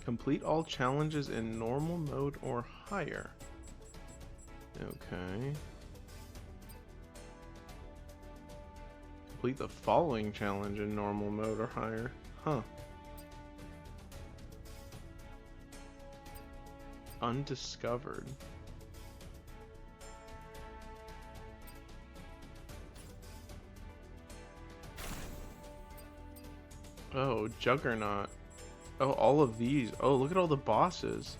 Complete all challenges in normal mode or higher. Okay. Complete the following challenge in normal mode or higher. Huh. Undiscovered. Oh, Juggernaut. Oh, all of these. Oh, look at all the bosses.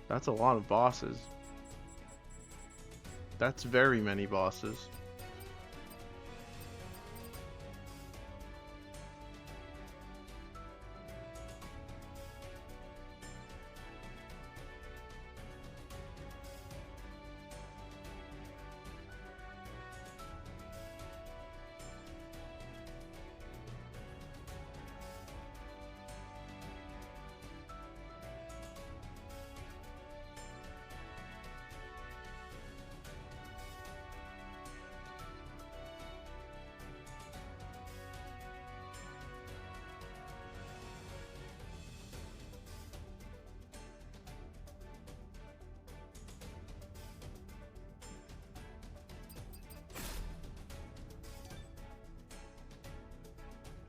That's a lot of bosses. That's very many bosses.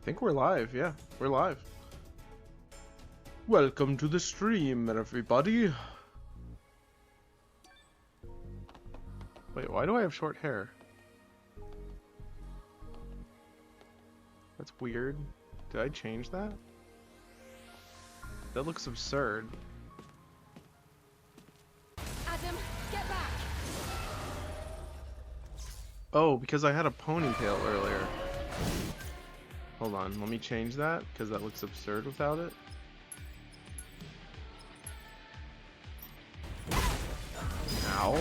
I think we're live. Yeah, we're live. Welcome to the stream, everybody. Wait, why do I have short hair? That's weird. Did I change that? That looks absurd. Adam, get back! Oh, because I had a ponytail earlier. Hold on, let me change that, because that looks absurd without it. Ow.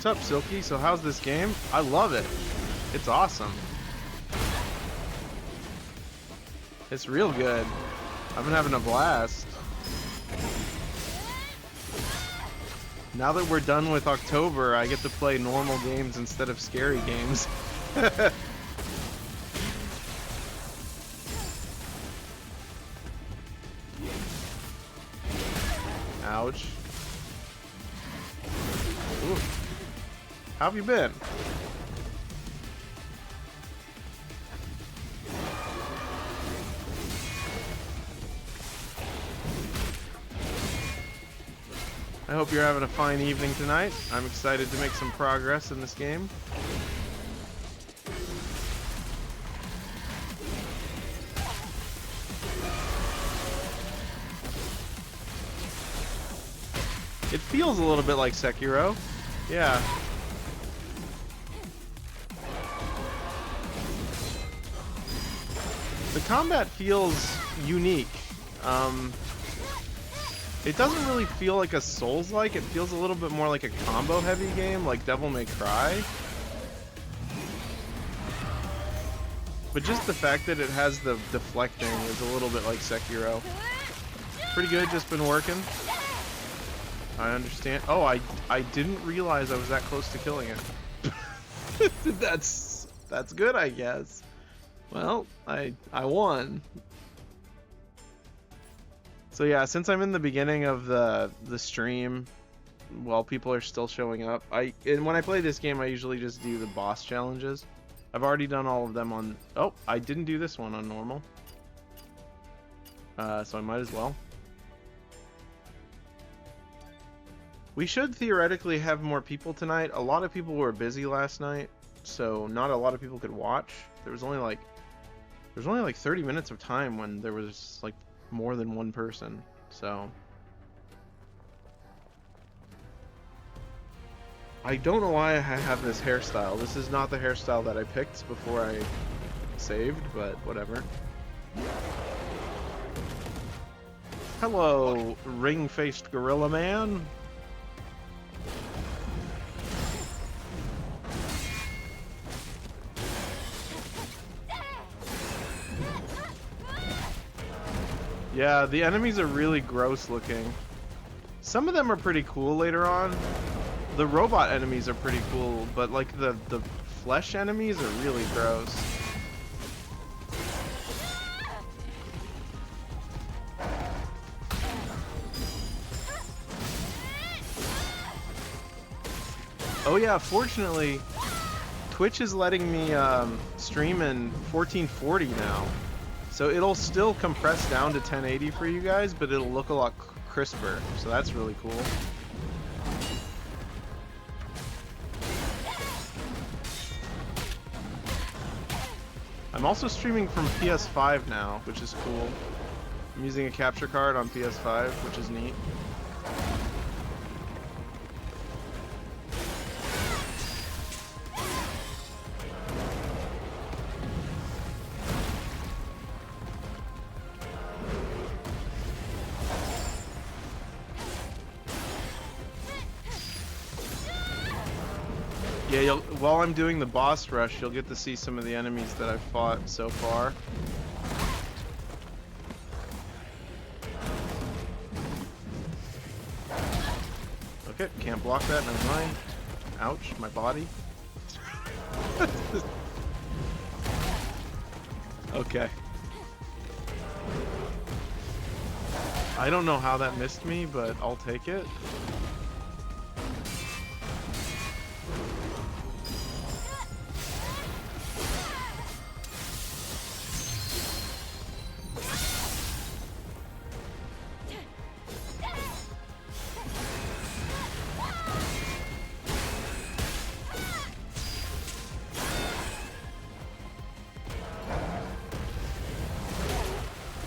What's up, Silky? So how's this game? I love it. It's awesome. It's real good. I've been having a blast. Now that we're done with October, I get to play normal games instead of scary games. Ouch. Ooh. How have you been? I hope you're having a fine evening tonight. I'm excited to make some progress in this game. It feels a little bit like Sekiro. Yeah. The combat feels unique. It doesn't really feel like a Souls-like. It feels a little bit more like a combo-heavy game, like Devil May Cry. But just the fact that it has the deflecting is a little bit like Sekiro. Pretty good, just been working. I understand. Oh, I didn't realize I was that close to killing it. That's good, I guess. Well, I won. So yeah, since I'm in the beginning of the stream, while people are still showing up, and when I play this game, I usually just do the boss challenges. I've already done all of them on. Oh, I didn't do this one on normal. So I might as well. We should theoretically have more people tonight. A lot of people were busy last night, so not a lot of people could watch. There was only like 30 minutes of time when there was like more than one person. So I don't know why I have this hairstyle. This is not the hairstyle that I picked before I saved, but whatever. Hello, ring-faced gorilla man. Yeah, the enemies are really gross looking. Some of them are pretty cool later on. The robot enemies are pretty cool, but like the flesh enemies are really gross. Oh yeah, fortunately, Twitch is letting me stream in 1440 now. So it'll still compress down to 1080 for you guys, but it'll look a lot crisper. So that's really cool. I'm also streaming from PS5 now, which is cool. I'm using a capture card on PS5, which is neat. Yeah, while I'm doing the boss rush, you'll get to see some of the enemies that I've fought so far. Okay, can't block that, never mind. Ouch, my body. Okay. I don't know how that missed me, but I'll take it.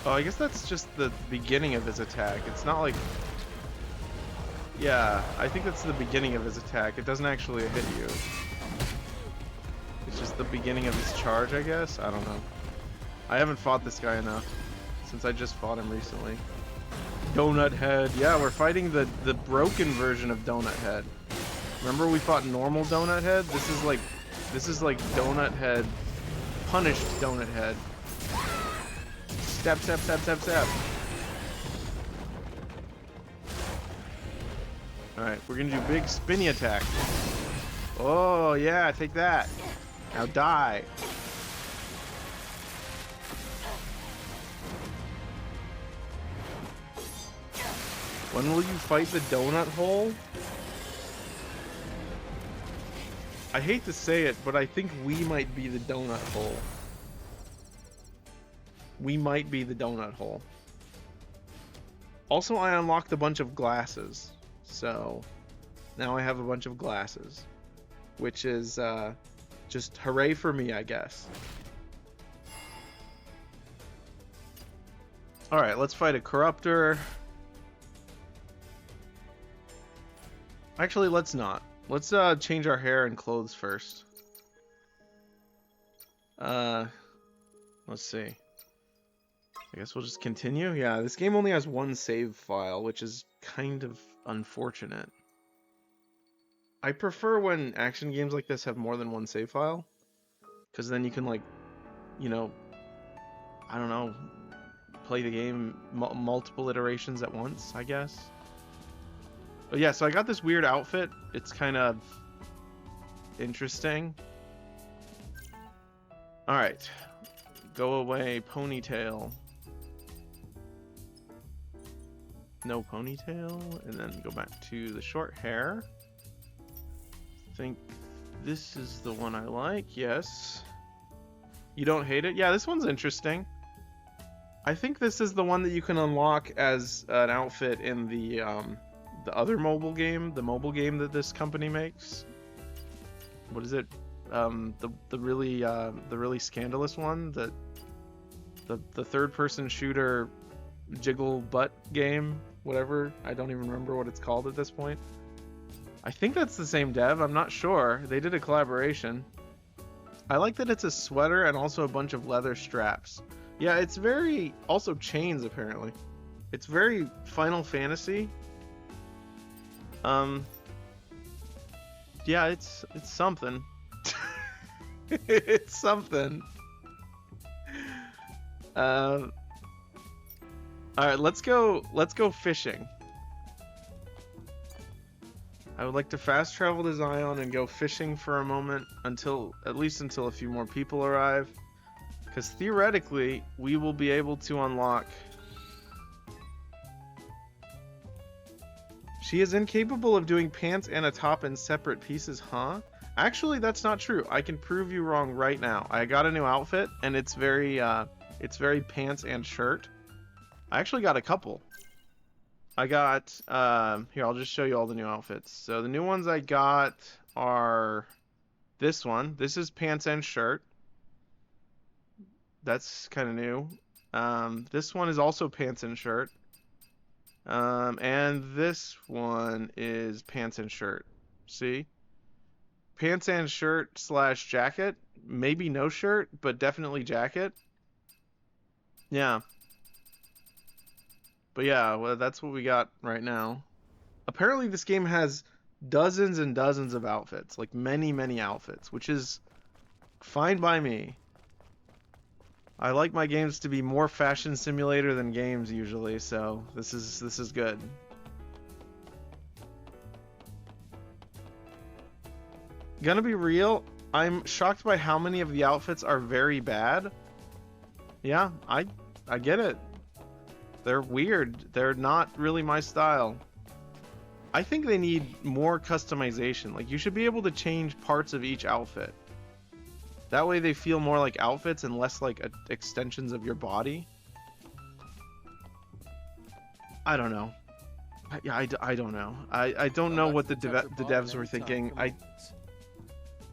Oh, I guess that's just the beginning of his attack. It's not like... Yeah, I think that's the beginning of his attack. It doesn't actually hit you. It's just the beginning of his charge, I guess? I don't know. I haven't fought this guy enough, since I just fought him recently. Donut Head. Yeah, we're fighting the broken version of Donut Head. Remember we fought normal Donut Head? This is like Donut Head, punished Donut Head. Step, step, step, step, step. Alright, we're gonna do big spinny attack. Oh, yeah, take that. Now die. When will you fight the donut hole? I hate to say it, but I think we might be the donut hole. We might be the donut hole. Also, I unlocked a bunch of glasses. So, now I have a bunch of glasses. Which is, just hooray for me, I guess. Alright, let's fight a Corruptor. Actually, let's not. Let's, change our hair and clothes first. Let's see. I guess we'll just continue. Yeah, this game only has one save file, which is kind of unfortunate. I prefer when action games like this have more than one save file, because then you can, like, you know, I don't know, play the game multiple iterations at once, I guess. But yeah, so I got this weird outfit. It's kind of interesting. Alright. Go away, ponytail. No ponytail, and then go back to the short hair. I think this is the one I like, yes. You don't hate it? Yeah, this one's interesting. I think this is the one that you can unlock as an outfit in the other mobile game, the mobile game that this company makes. What is it? The really scandalous one, the third-person shooter jiggle butt game, whatever. I don't even remember what it's called at this point. I think that's the same dev. I'm not sure. They did a collaboration. I like that it's a sweater and also a bunch of leather straps. Yeah, it's very... Also chains, apparently. It's very Final Fantasy. Yeah, it's something. It's something. All right, let's go fishing. I would like to fast travel to Zion and go fishing for a moment at least until a few more people arrive, because theoretically we will be able to unlock. She is incapable of doing pants and a top in separate pieces, huh? Actually, that's not true. I can prove you wrong right now. I got a new outfit, and it's very pants and shirt. I actually got a couple. I got, here, I'll just show you all the new outfits. So the new ones I got are this one. This is pants and shirt. That's kind of new. This one is also pants and shirt. And this one is pants and shirt. See? Pants and shirt / jacket. Maybe no shirt, but definitely jacket. Yeah. But yeah, well, that's what we got right now. Apparently this game has dozens and dozens of outfits. Like many, many outfits, which is fine by me. I like my games to be more fashion simulator than games usually, so this is good. Gonna be real, I'm shocked by how many of the outfits are very bad. Yeah, I get it. They're weird. They're not really my style. I think they need more customization. Like, you should be able to change parts of each outfit. That way they feel more like outfits and less like extensions of your body. I don't know. I don't know. I don't know what the devs were thinking.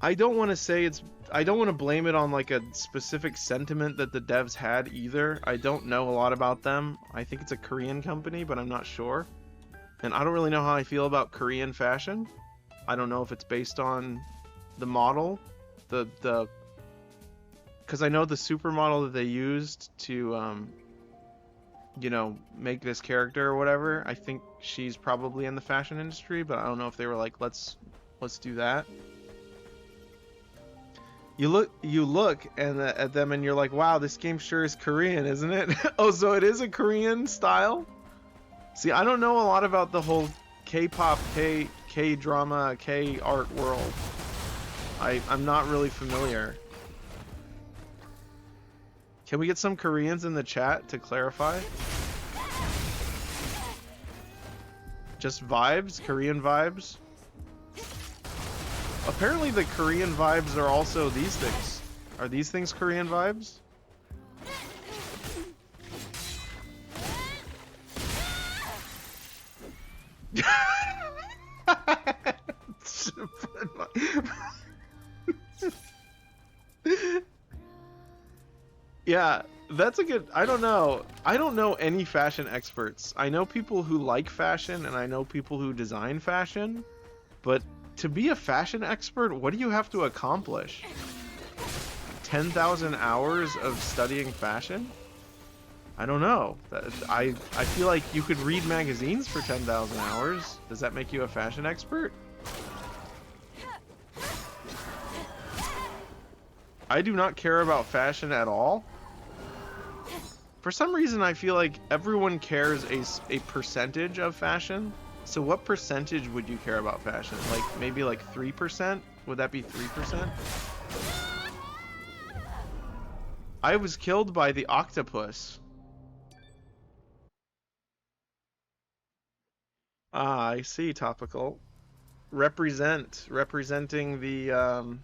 I don't want to say I don't want to blame it on like a specific sentiment that the devs had either. I don't know a lot about them. I think it's a Korean company, but I'm not sure. And I don't really know how I feel about Korean fashion. I don't know if it's based on the model, because I know the supermodel that they used to you know, make this character or whatever. I think she's probably in the fashion industry, but I don't know if they were like, let's do that. You look at them and you're like, wow, this game sure is Korean, isn't it? Oh, so it is a Korean style? See, I don't know a lot about the whole K-pop, K-drama, K-art world. I'm not really familiar. Can we get some Koreans in the chat to clarify? Just vibes? Korean vibes? Apparently the Korean vibes are also these things. Are these things Korean vibes? Yeah, that's a good... I don't know. I don't know any fashion experts. I know people who like fashion, and I know people who design fashion, but to be a fashion expert, what do you have to accomplish? 10,000 hours of studying fashion? I don't know. I feel like you could read magazines for 10,000 hours. Does that make you a fashion expert? I do not care about fashion at all. For some reason, I feel like everyone cares a percentage of fashion. So what percentage would you care about fashion? Like, maybe like 3%? Would that be 3%? I was killed by the octopus. Ah, I see, Topical. Representing the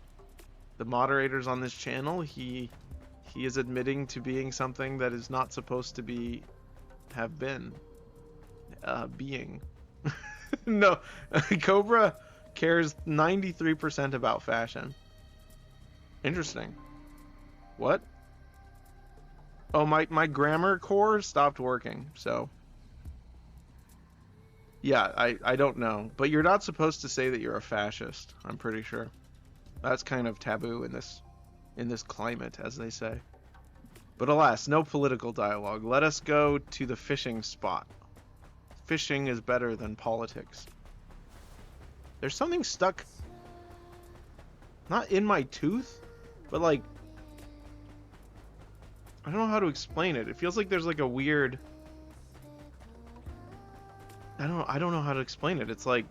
moderators on this channel. He is admitting to being something that is not supposed to have been being. No, Cobra cares 93% about fashion. Interesting. What? Oh, my grammar core stopped working, so Yeah, I don't know. But you're not supposed to say that you're a fascist, I'm pretty sure. That's kind of taboo in this climate, as they say. But alas, no political dialogue. Let us go to the fishing spot. Fishing is better than politics. There's something stuck, not in my tooth, but like, I don't know how to explain it. It feels like there's like a weird, I don't know how to explain it. It's like,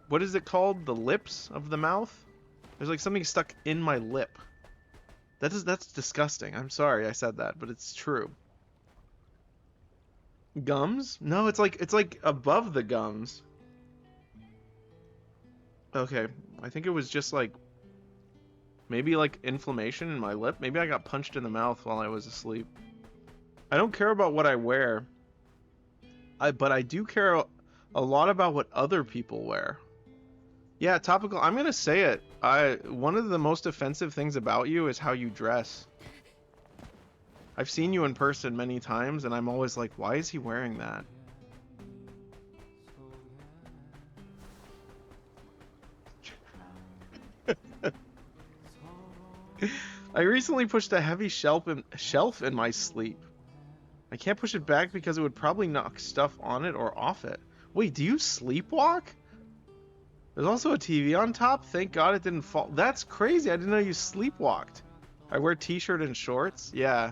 what is it called? The lips of the mouth? There's like something stuck in my lip. That's disgusting. I'm sorry I said that, but it's true. Gums? No, it's like above the gums. Okay, I think it was just like maybe like inflammation in my lip. Maybe I got punched in the mouth while I was asleep. I don't care about what I wear. But I do care a lot about what other people wear. Yeah, Topical, I'm gonna say it. One of the most offensive things about you is how you dress. I've seen you in person many times, and I'm always like, why is he wearing that? I recently pushed a heavy shelf in my sleep. I can't push it back because it would probably knock stuff on it or off it. Wait, do you sleepwalk? There's also a TV on top. Thank God it didn't fall. That's crazy. I didn't know you sleepwalked. I wear t-shirt and shorts. Yeah.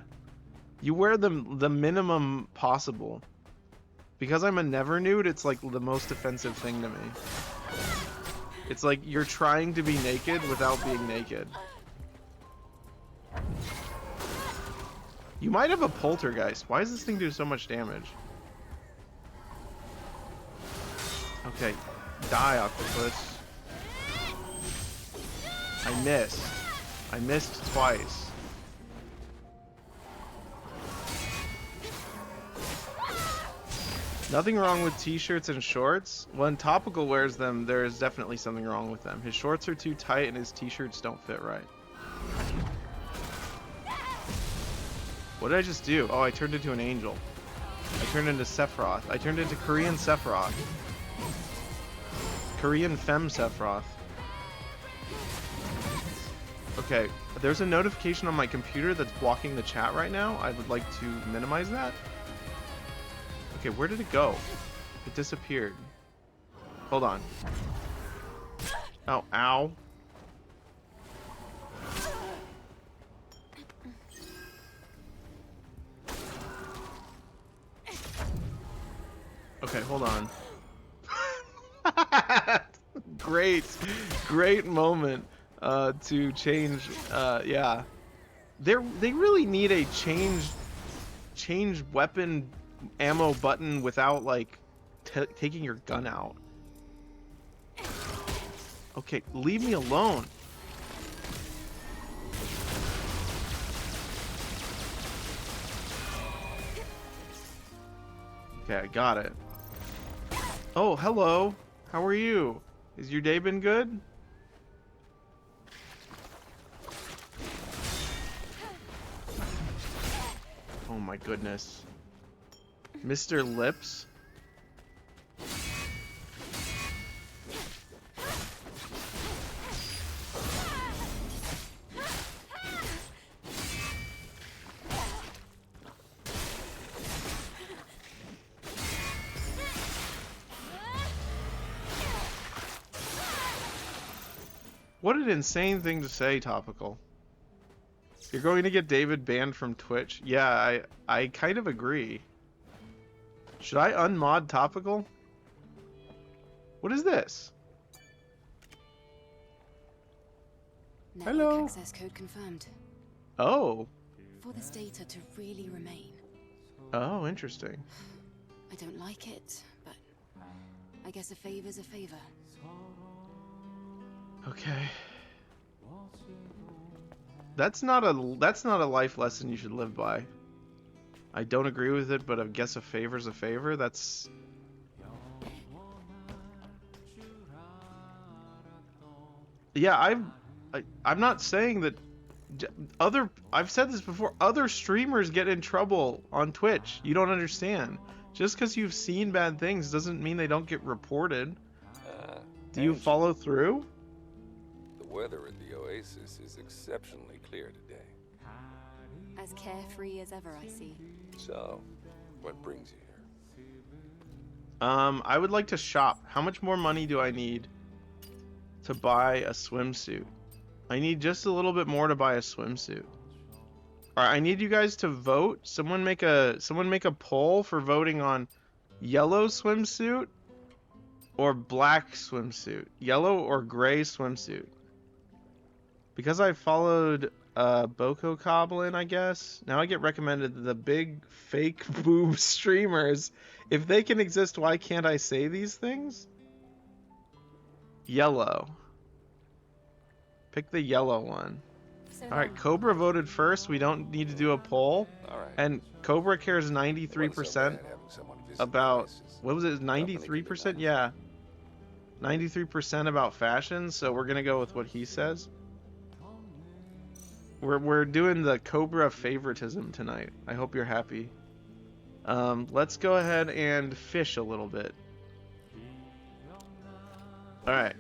You wear the minimum possible. Because I'm a never nude, it's like the most offensive thing to me. It's like you're trying to be naked without being naked. You might have a poltergeist. Why does this thing do so much damage? Okay. Die, octopus. I missed. I missed twice. Nothing wrong with t-shirts and shorts. When Topical wears them, there is definitely something wrong with them. His shorts are too tight and his t-shirts don't fit right. What did I just do? Oh, I turned into an angel. I turned into Sephiroth. I turned into Korean Sephiroth. Korean Femme Sephiroth. Okay, there's a notification on my computer that's blocking the chat right now. I would like to minimize that. Okay, where did it go? It disappeared. Hold on. Oh, ow. Okay, hold on. Great moment to change. Yeah, they really need a change weapon ammo button without like taking your gun out. Okay, leave me alone. Okay, I got it. Oh, hello. How are you? Has your day been good? Oh my goodness. Mr. Lips? What an insane thing to say, Topical. You're going to get David banned from Twitch? Yeah, I kind of agree. Should I unmod Topical? What is this? Network Hello. access code confirmed. Oh. For this data to really remain. Oh, interesting. I don't like it, but I guess a favor's a favor. Okay. That's not a life lesson you should live by. I don't agree with it, but I guess a favor's a favor. That's yeah. I'm not saying that I've said this before. Other streamers get in trouble on Twitch. You don't understand. Just because you've seen bad things doesn't mean they don't get reported. Do you Angel, follow through? the weather at the Oasis is exceptionally clear today. As carefree as ever, I see. So, what brings you here? I would like to shop. How much more money do I need to buy a swimsuit? I need just a little bit more to buy a swimsuit. Alright, I need you guys to vote. Someone make a poll for voting on yellow swimsuit or black swimsuit. Yellow or gray swimsuit. Because I followed Boko Coblin, I guess. Now I get recommended the big fake boob streamers. If they can exist, why can't I say these things? Yellow. Pick the yellow one. So Alright, Cobra voted first. We don't need to do a poll. All right. And Cobra cares It wasn't so 93% bad having someone visit the about... Oasis. What was it? 93%? Yeah. 93% about fashion, so we're gonna go with what he says. We're doing the Cobra favoritism tonight. I hope you're happy. Let's go ahead and fish a little bit. Alright.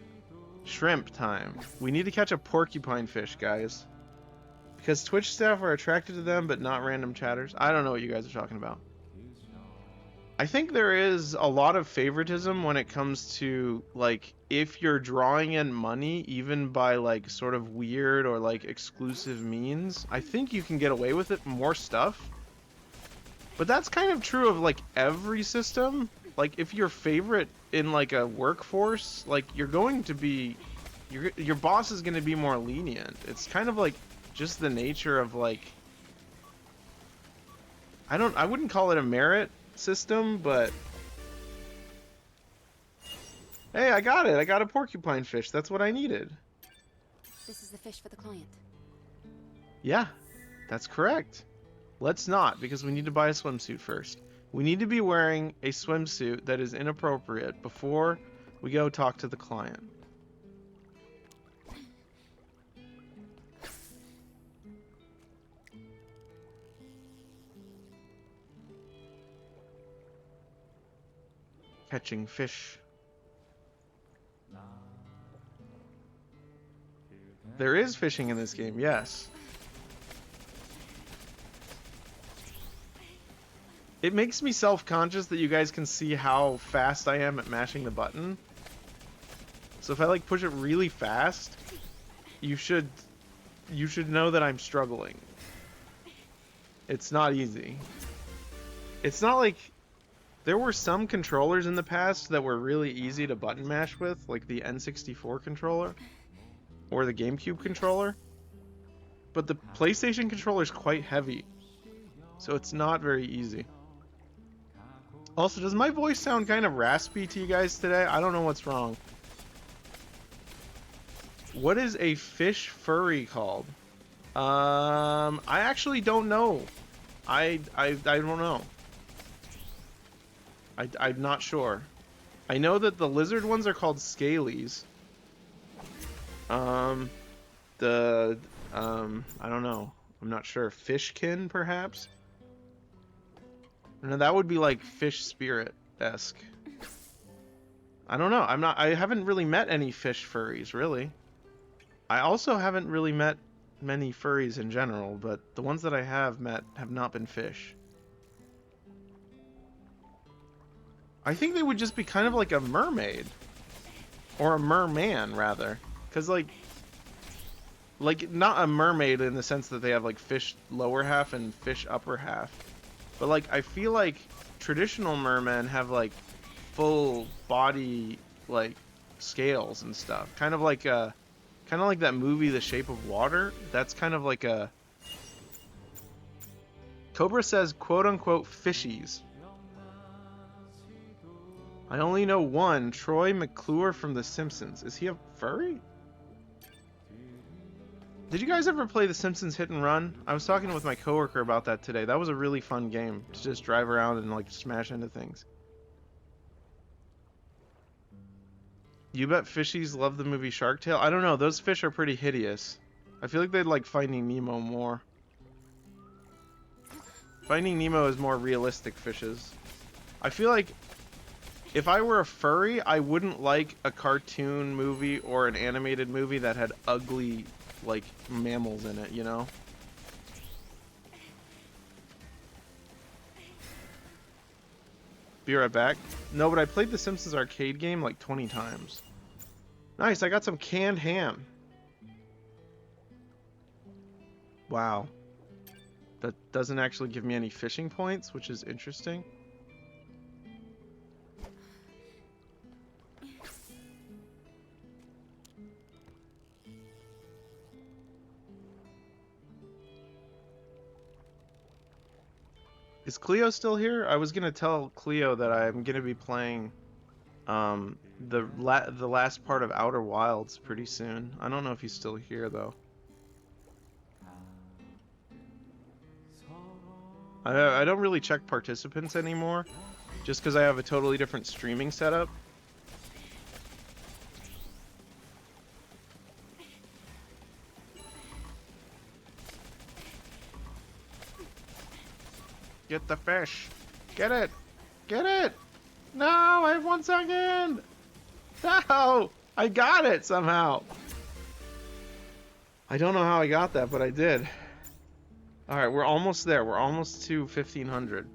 Shrimp time. We need to catch a porcupine fish, guys. Because Twitch staff are attracted to them, but not random chatters. I don't know what you guys are talking about. I think there is a lot of favoritism when it comes to, like, if you're drawing in money, even by, like, sort of weird or, like, exclusive means, I think you can get away with it more stuff. But that's kind of true of, like, every system. Like, if you're favorite in, like, a workforce, like, you're going to be... Your boss is going to be more lenient. It's kind of, like, just the nature of, like... I wouldn't call it a merit system, but... Hey, I got it! I got a porcupine fish. That's what I needed. this is the fish for the client. Yeah, that's correct. Let's not, because we need to buy a swimsuit first. We need to be wearing a swimsuit that is inappropriate before we go talk to the client. Catching fish. There is fishing in this game, yes. It makes me self-conscious that you guys can see how fast I am at mashing the button. So if I like push it really fast, you should know that I'm struggling. It's not easy. It's not like there were some controllers in the past that were really easy to button mash with, like the N64 controller or the GameCube controller. But the PlayStation controller is quite heavy, so it's not very easy. Also, does my voice sound kind of raspy to you guys today? I don't know what's wrong. What is a fish furry called? I actually don't know. I don't know. I'm not sure. I know that the lizard ones are called scalies. I don't know. I'm not sure. Fishkin, perhaps? No, that would be like fish spirit-esque. I don't know. I haven't really met any fish furries, really. I also haven't really met many furries in general, but the ones that I have met have not been fish. I think they would just be kind of like a mermaid. Or a merman, rather. Because, like, not a mermaid in the sense that they have, like, fish lower half and fish upper half. But, like, I feel like traditional mermen have, like, full body, like, scales and stuff. Kind of like that movie, The Shape of Water. That's kind of like a... Cobra says, quote-unquote, fishies. I only know one, Troy McClure from The Simpsons. Is he a furry? Did you guys ever play The Simpsons Hit and Run? I was talking with my coworker about that today. That was a really fun game to just drive around and like smash into things. You bet fishies love the movie Shark Tale? I don't know, those fish are pretty hideous. I feel like they'd like Finding Nemo more. Finding Nemo is more realistic fishes. I feel like if I were a furry, I wouldn't like a cartoon movie or an animated movie that had ugly, like, mammals in it, you know? Be right back. No, but I played the Simpsons arcade game like 20 times. Nice, I got some canned ham. Wow. That doesn't actually give me any fishing points, which is interesting. Is Cleo still here? I was gonna tell Cleo that I'm gonna be playing the last part of Outer Wilds pretty soon. I don't know if he's still here though. I don't really check participants anymore, just because I have a totally different streaming setup. Get the fish. Get it. Get it. No, I have 1 second. No, I got it somehow. I don't know how I got that, but I did. All right, we're almost there. We're almost to 1500.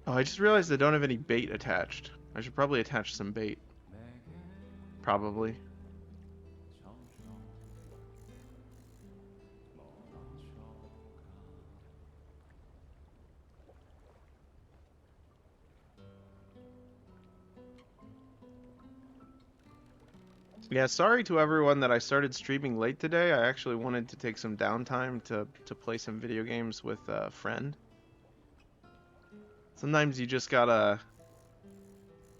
Oh, I just realized I don't have any bait attached. I should probably attach some bait. Probably. Yeah, sorry to everyone that I started streaming late today. I actually wanted to take some downtime to play some video games with a friend. Sometimes you just gotta,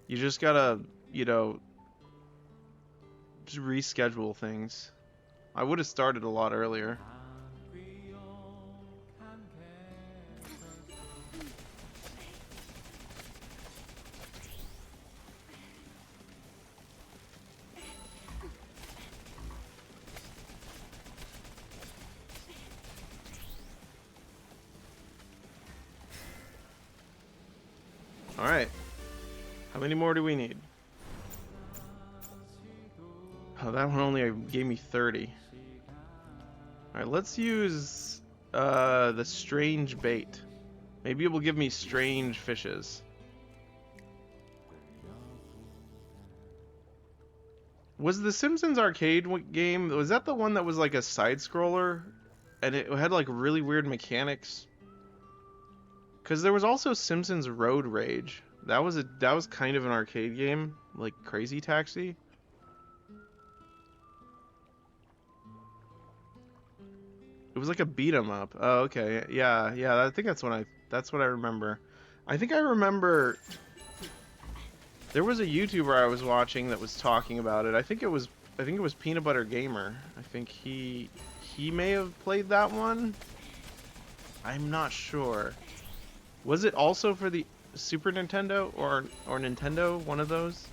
you know, just reschedule things. I would have started a lot earlier. Alright. How many more do we need? Oh, that one only gave me 30. Alright, let's use the strange bait. Maybe it will give me strange fishes. Was the Simpsons arcade game, was that the one that was like a side-scroller? And it had like really weird mechanics? Because there was also Simpsons Road Rage. That was kind of an arcade game, like Crazy Taxi. It was like a beat 'em up. Oh, okay. Yeah. I think that's what I remember. I think I remember there was a YouTuber I was watching that was talking about it. I think it was Peanut Butter Gamer. I think he may have played that one. I'm not sure. Was it also for the Super Nintendo or Nintendo, one of those?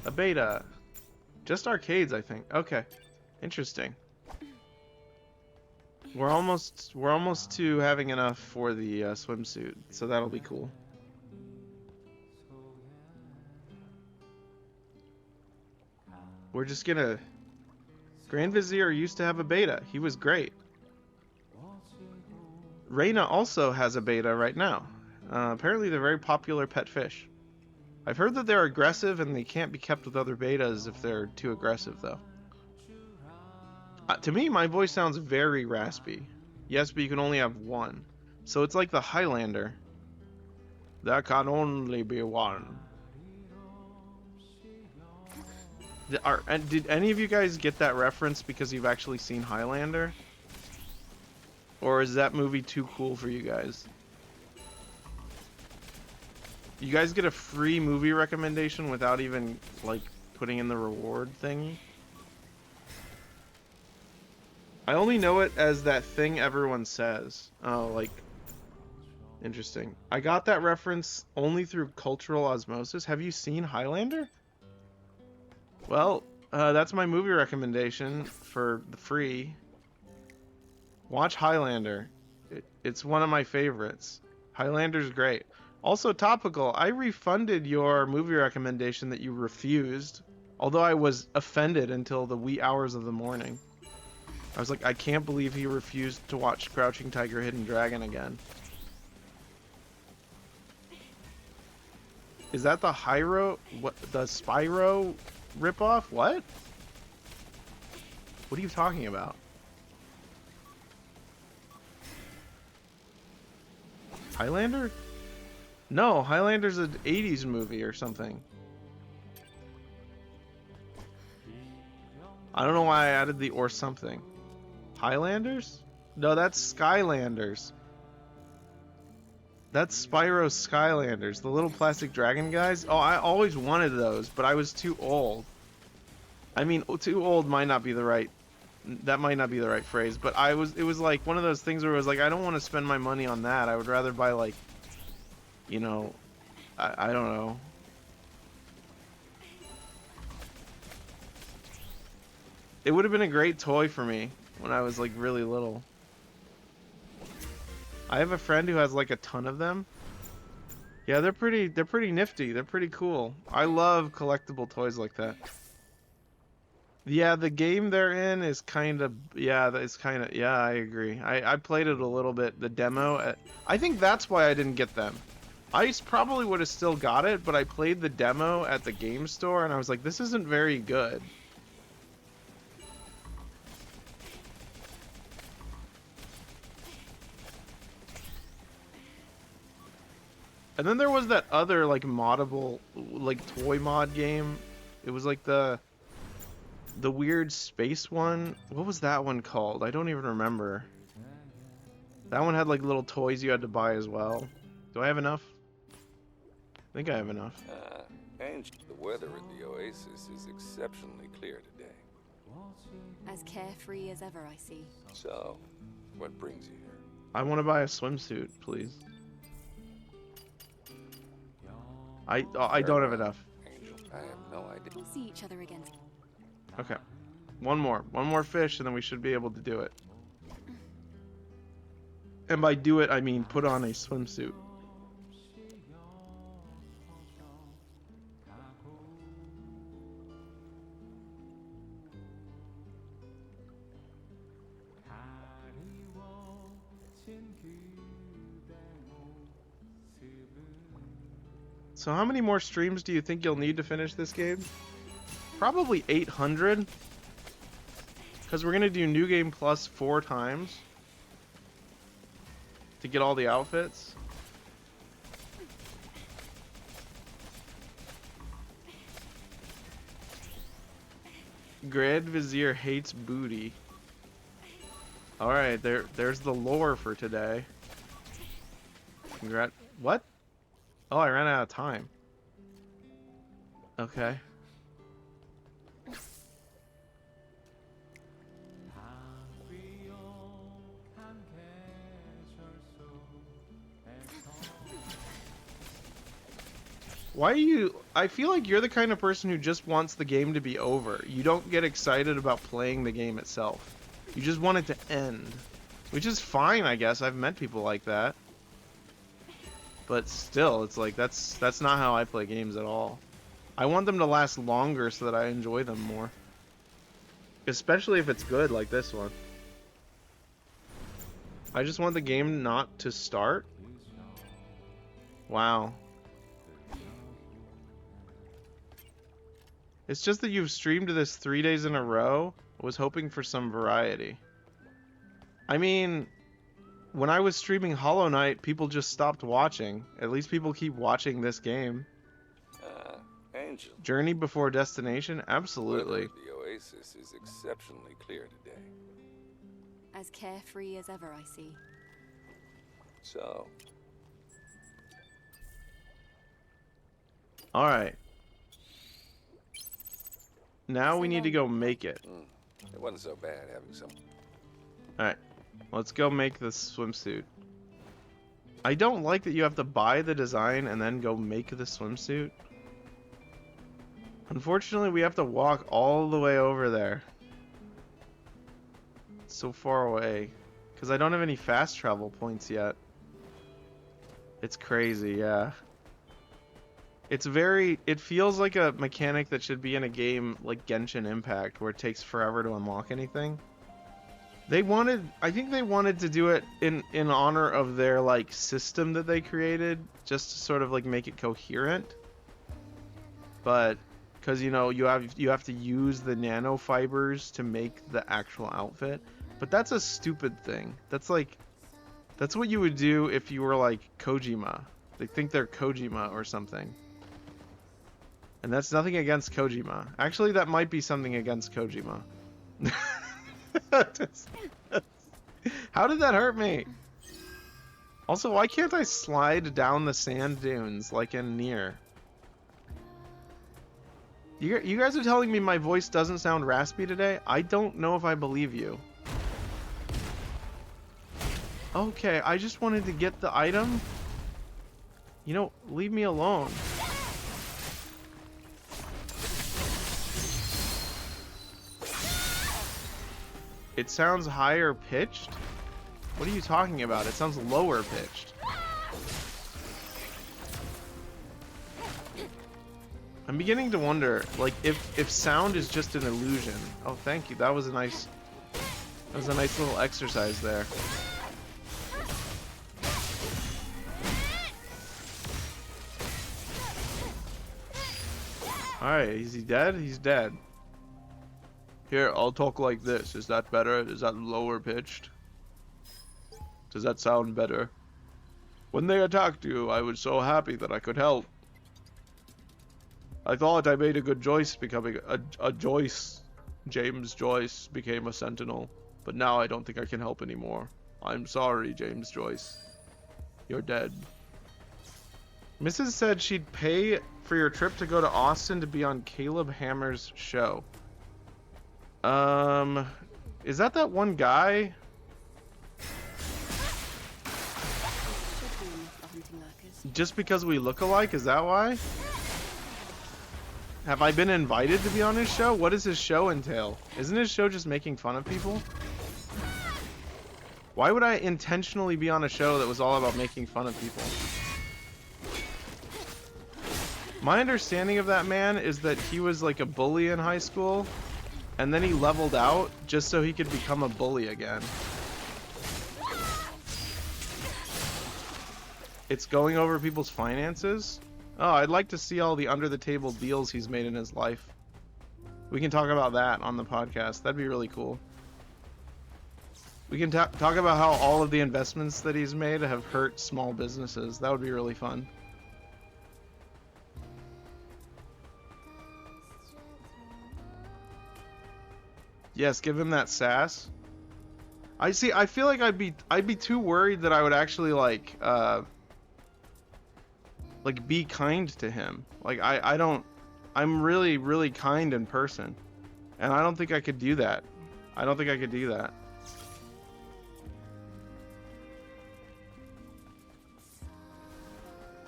A beta. Just arcades, I think. Okay. Interesting. We're almost to having enough for the swimsuit, so that'll be cool. We're just gonna... Grand Vizier used to have a beta. He was great. Reina also has a beta right now. Apparently they're very popular pet fish. I've heard that they're aggressive and they can't be kept with other betas if they're too aggressive, though. To me, my voice sounds very raspy. Yes, but you can only have one. So it's like the Highlander. There can only be one. Did any of you guys get that reference because you've actually seen Highlander? Or is that movie too cool for you guys? You guys get a free movie recommendation without even, like, putting in the reward thing? I only know it as that thing everyone says. Oh, like... Interesting. I got that reference only through cultural osmosis. Have you seen Highlander? Well, that's my movie recommendation for the free. Watch Highlander. It's one of my favorites. Highlander's great. Also topical, I refunded your movie recommendation that you refused, although I was offended until the wee hours of the morning. I was like, I can't believe he refused to watch Crouching Tiger, Hidden Dragon again. Is that the the Spyro ripoff? What? What are you talking about? Highlander? No, Highlander's an 80s movie or something. I don't know why I added the or something. Highlanders? No, that's Skylanders. That's Spyro's Skylanders, the little plastic dragon guys. Oh, I always wanted those, but I was too old. I mean, too old might not be the right, that might not be the right phrase, but it was like one of those things where it was like, I don't want to spend my money on that. I would rather buy like, you know, I don't know. It would have been a great toy for me when I was like really little. I have a friend who has like a ton of them. Yeah, they're pretty nifty. They're pretty cool. I love collectible toys like that. Yeah, the game they're in is kind of, yeah, I agree. I played it a little bit, the demo. I think that's why I didn't get them. I probably would have still got it, but I played the demo at the game store and I was like, this isn't very good. And then there was that other like moddable, like toy mod game. It was like the weird space one. What was that one called? I don't even remember. That one had like little toys you had to buy as well. Do I have enough? I think I have enough. Angel, the weather at the Oasis is exceptionally clear today. As carefree as ever, I see. So, what brings you here? I want to buy a swimsuit, please. I don't have enough. Angel, I have no idea. We'll see each other again. Okay. One more fish and then we should be able to do it. And by do it, I mean put on a swimsuit. So how many more streams do you think you'll need to finish this game? Probably 800. Because we're going to do New Game Plus 4 times. To get all the outfits. Grand Vizier hates booty. Alright, there's the lore for today. What? Oh, I ran out of time. Okay. Why are you... I feel like you're the kind of person who just wants the game to be over. You don't get excited about playing the game itself. You just want it to end. Which is fine, I guess. I've met people like that. But still, it's like, that's not how I play games at all. I want them to last longer so that I enjoy them more. Especially if it's good, like this one. I just want the game not to start. Wow. It's just that you've streamed this 3 days in a row. I was hoping for some variety. I mean... When I was streaming Hollow Knight, people just stopped watching. At least people keep watching this game. Angel. Journey before destination? Absolutely. The Oasis is exceptionally clear today. As carefree as ever, I see. So. Alright. Now we need to go make it. It wasn't so bad having some. Alright. Let's go make this swimsuit. I don't like that you have to buy the design and then go make the swimsuit. Unfortunately, we have to walk all the way over there. It's so far away. Because I don't have any fast travel points yet. It's crazy, yeah. It's very... It feels like a mechanic that should be in a game like Genshin Impact, where it takes forever to unlock anything. They wanted... I think they wanted to do it in honor of their, like, system that they created, just to sort of, like, make it coherent. But... Because, you know, you have to use the nanofibers to make the actual outfit. But that's a stupid thing. That's like... That's what you would do if you were like Kojima. They think they're Kojima or something. And that's nothing against Kojima. Actually, that might be something against Kojima. How did that hurt me? Also, why can't I slide down the sand dunes like in Nier? You guys are telling me my voice doesn't sound raspy today? I don't know if I believe you. Okay, I just wanted to get the item. You know, leave me alone. It sounds higher pitched? What are you talking about? It sounds lower pitched. I'm beginning to wonder, like, if sound is just an illusion. Oh, thank you. That was a nice little exercise there. Alright, is he dead? He's dead. Here, I'll talk like this. Is that better? Is that lower pitched? Does that sound better? When they attacked you, I was so happy that I could help. I thought I made a good choice becoming a Joyce. James Joyce became a Sentinel. But now I don't think I can help anymore. I'm sorry, James Joyce. You're dead. Mrs. said she'd pay for your trip to go to Austin to be on Caleb Hammer's show. Is that one guy? Just because we look alike, is that why? Have I been invited to be on his show? What does his show entail? Isn't his show just making fun of people? Why would I intentionally be on a show that was all about making fun of people? My understanding of that man is that he was like a bully in high school, and then he leveled out just so he could become a bully again. It's going over people's finances? Oh, I'd like to see all the under-the-table deals he's made in his life. We can talk about that on the podcast. That'd be really cool. We can talk about how all of the investments that he's made have hurt small businesses. That would be really fun. Yes, give him that sass. I feel like I'd be too worried that I would actually like be kind to him. Like I'm really, really kind in person. And I don't think I could do that. I don't think I could do that.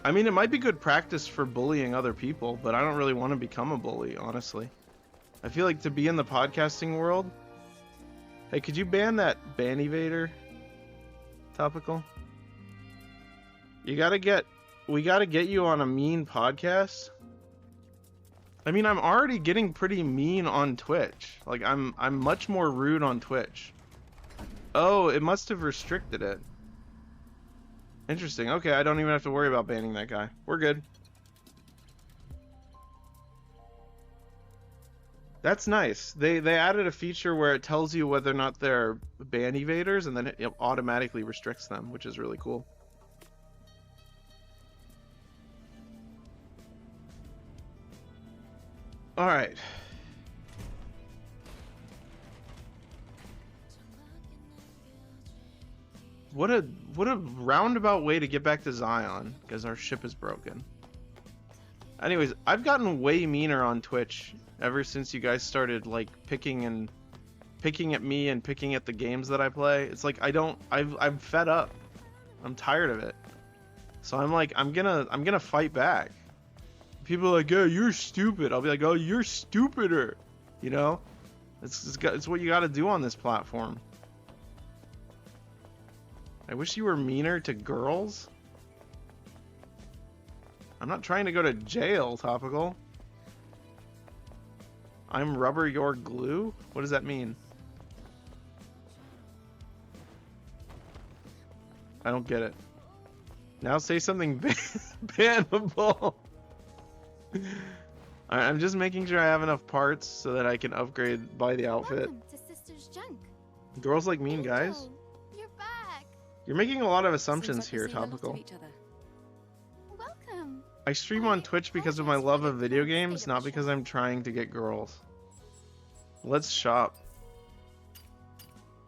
I mean, it might be good practice for bullying other people, but I don't really want to become a bully, honestly. I feel like to be in the podcasting world... Hey, could you ban that Ban Evader topical? We gotta get you on a mean podcast. I mean, I'm already getting pretty mean on Twitch. Like, I'm much more rude on Twitch. Oh, it must have restricted it. Interesting. Okay, I don't even have to worry about banning that guy. We're good. That's nice. They added a feature where it tells you whether or not they're ban evaders, and then it automatically restricts them, which is really cool. All right. What a roundabout way to get back to Zion, because our ship is broken. Anyways, I've gotten way meaner on Twitch ever since you guys started like picking at me and picking at the games that I play. It's like I'm fed up. I'm tired of it. So I'm like, I'm gonna fight back. People are like, yeah, you're stupid. I'll be like, oh, you're stupider. You know, it's what you got to do on this platform. I wish you were meaner to girls. I'm not trying to go to jail, Topical. I'm rubber, your glue? What does that mean? I don't get it. Now say something bannable. I'm just making sure I have enough parts so that I can upgrade, buy the outfit. Welcome to Sister's Junk. Girls like mean guys. Angel, you're back. You're making a lot of Seems assumptions like we here, see a lot of Topical. each other. Welcome. I stream on Twitch because of my love of video games, not because I'm trying to get girls. Let's shop.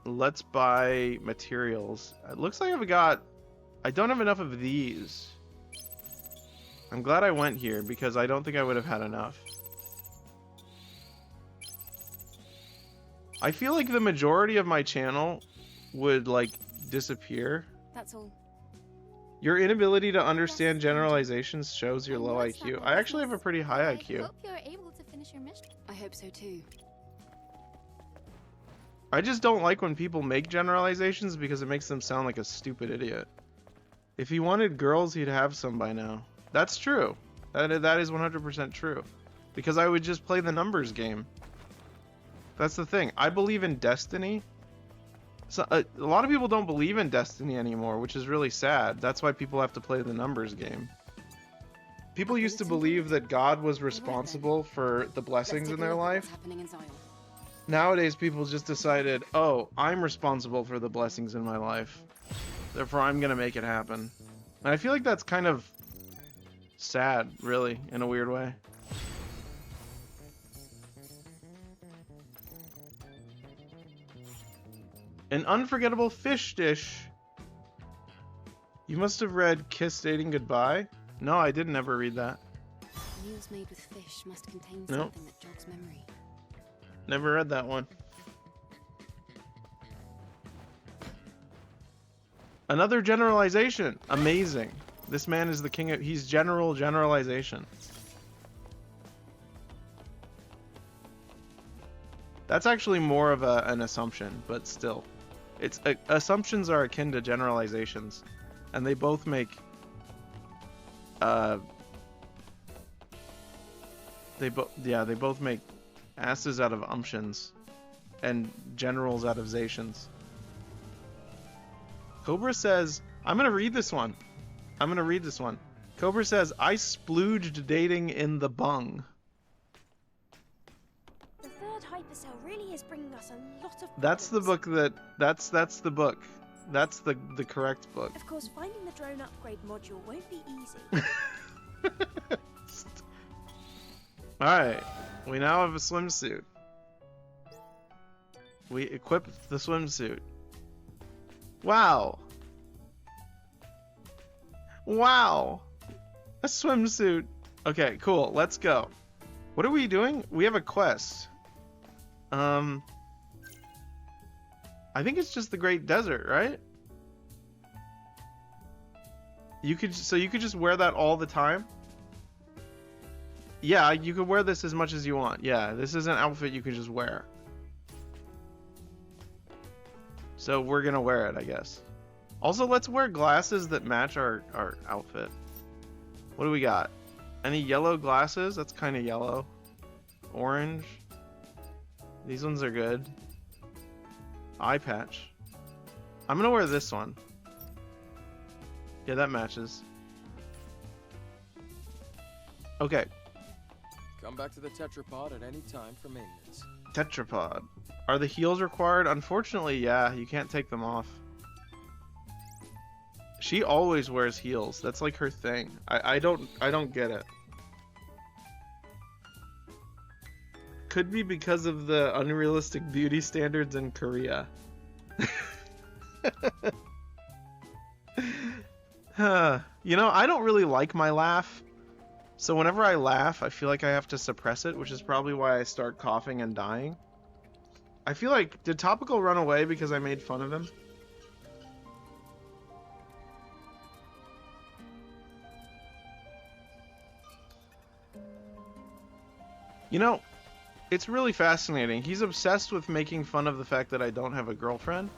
Let's buy materials. It looks like I don't have enough of these. I'm glad I went here because I don't think I would have had enough. I feel like the majority of my channel would like disappear. That's all. Your inability to understand generalizations shows your I low know it's not IQ. my I actually have a business, pretty but high I IQ. hope you're able to finish your mission. I hope so too. I just don't like when people make generalizations because it makes them sound like a stupid idiot. If he wanted girls, he'd have some by now. That's true. That is 100% true. Because I would just play the numbers game. That's the thing. I believe in destiny. So, a lot of people don't believe in destiny anymore, which is really sad. That's why people have to play the numbers game. People used to believe that God was responsible for the blessings in their life. What's happening in Zion. Nowadays, people just decided, oh, I'm responsible for the blessings in my life. Therefore, I'm going to make it happen. And I feel like that's kind of sad, really, in a weird way. An unforgettable fish dish. You must have read Kiss Dating Goodbye. No, I didn't ever read that. Meals made with fish must contain Nope. something that jogs memory. Never read that one. Another generalization. Amazing. This man is the king of... He's general generalization. That's actually more of an assumption, but still. Assumptions are akin to generalizations. And they both make... They both make asses out of umptions. And generals out of zations. Cobra says, I'm going to read this one. Cobra says, I splooged dating in the bung. The third hypercell really is bringing us a lot of That's the problems. book that's the book. That's the correct book. Of course, finding the drone upgrade module won't be easy. Alright, we now have a swimsuit. We equipped the swimsuit. Wow. Wow. A swimsuit. Okay, cool. Let's go. What are we doing? We have a quest. I think it's just the Great Desert, right? You could just wear that all the time? Yeah, you could wear this as much as you want. Yeah, this is an outfit you can just wear. So we're gonna wear it, I guess. Also, let's wear glasses that match our outfit. What do we got? Any yellow glasses? That's kind of yellow. Orange. These ones are good. Eye patch. I'm gonna wear this one. Yeah, that matches. Okay. Come back to the tetrapod at any time for maintenance. Tetrapod. Are the heels required? Unfortunately, yeah. You can't take them off. She always wears heels. That's like her thing. I don't get it. Could be because of the unrealistic beauty standards in Korea. You know, I don't really like my laugh. So whenever I laugh, I feel like I have to suppress it, which is probably why I start coughing and dying. I feel like, did Topical run away because I made fun of him? You know, it's really fascinating. He's obsessed with making fun of the fact that I don't have a girlfriend.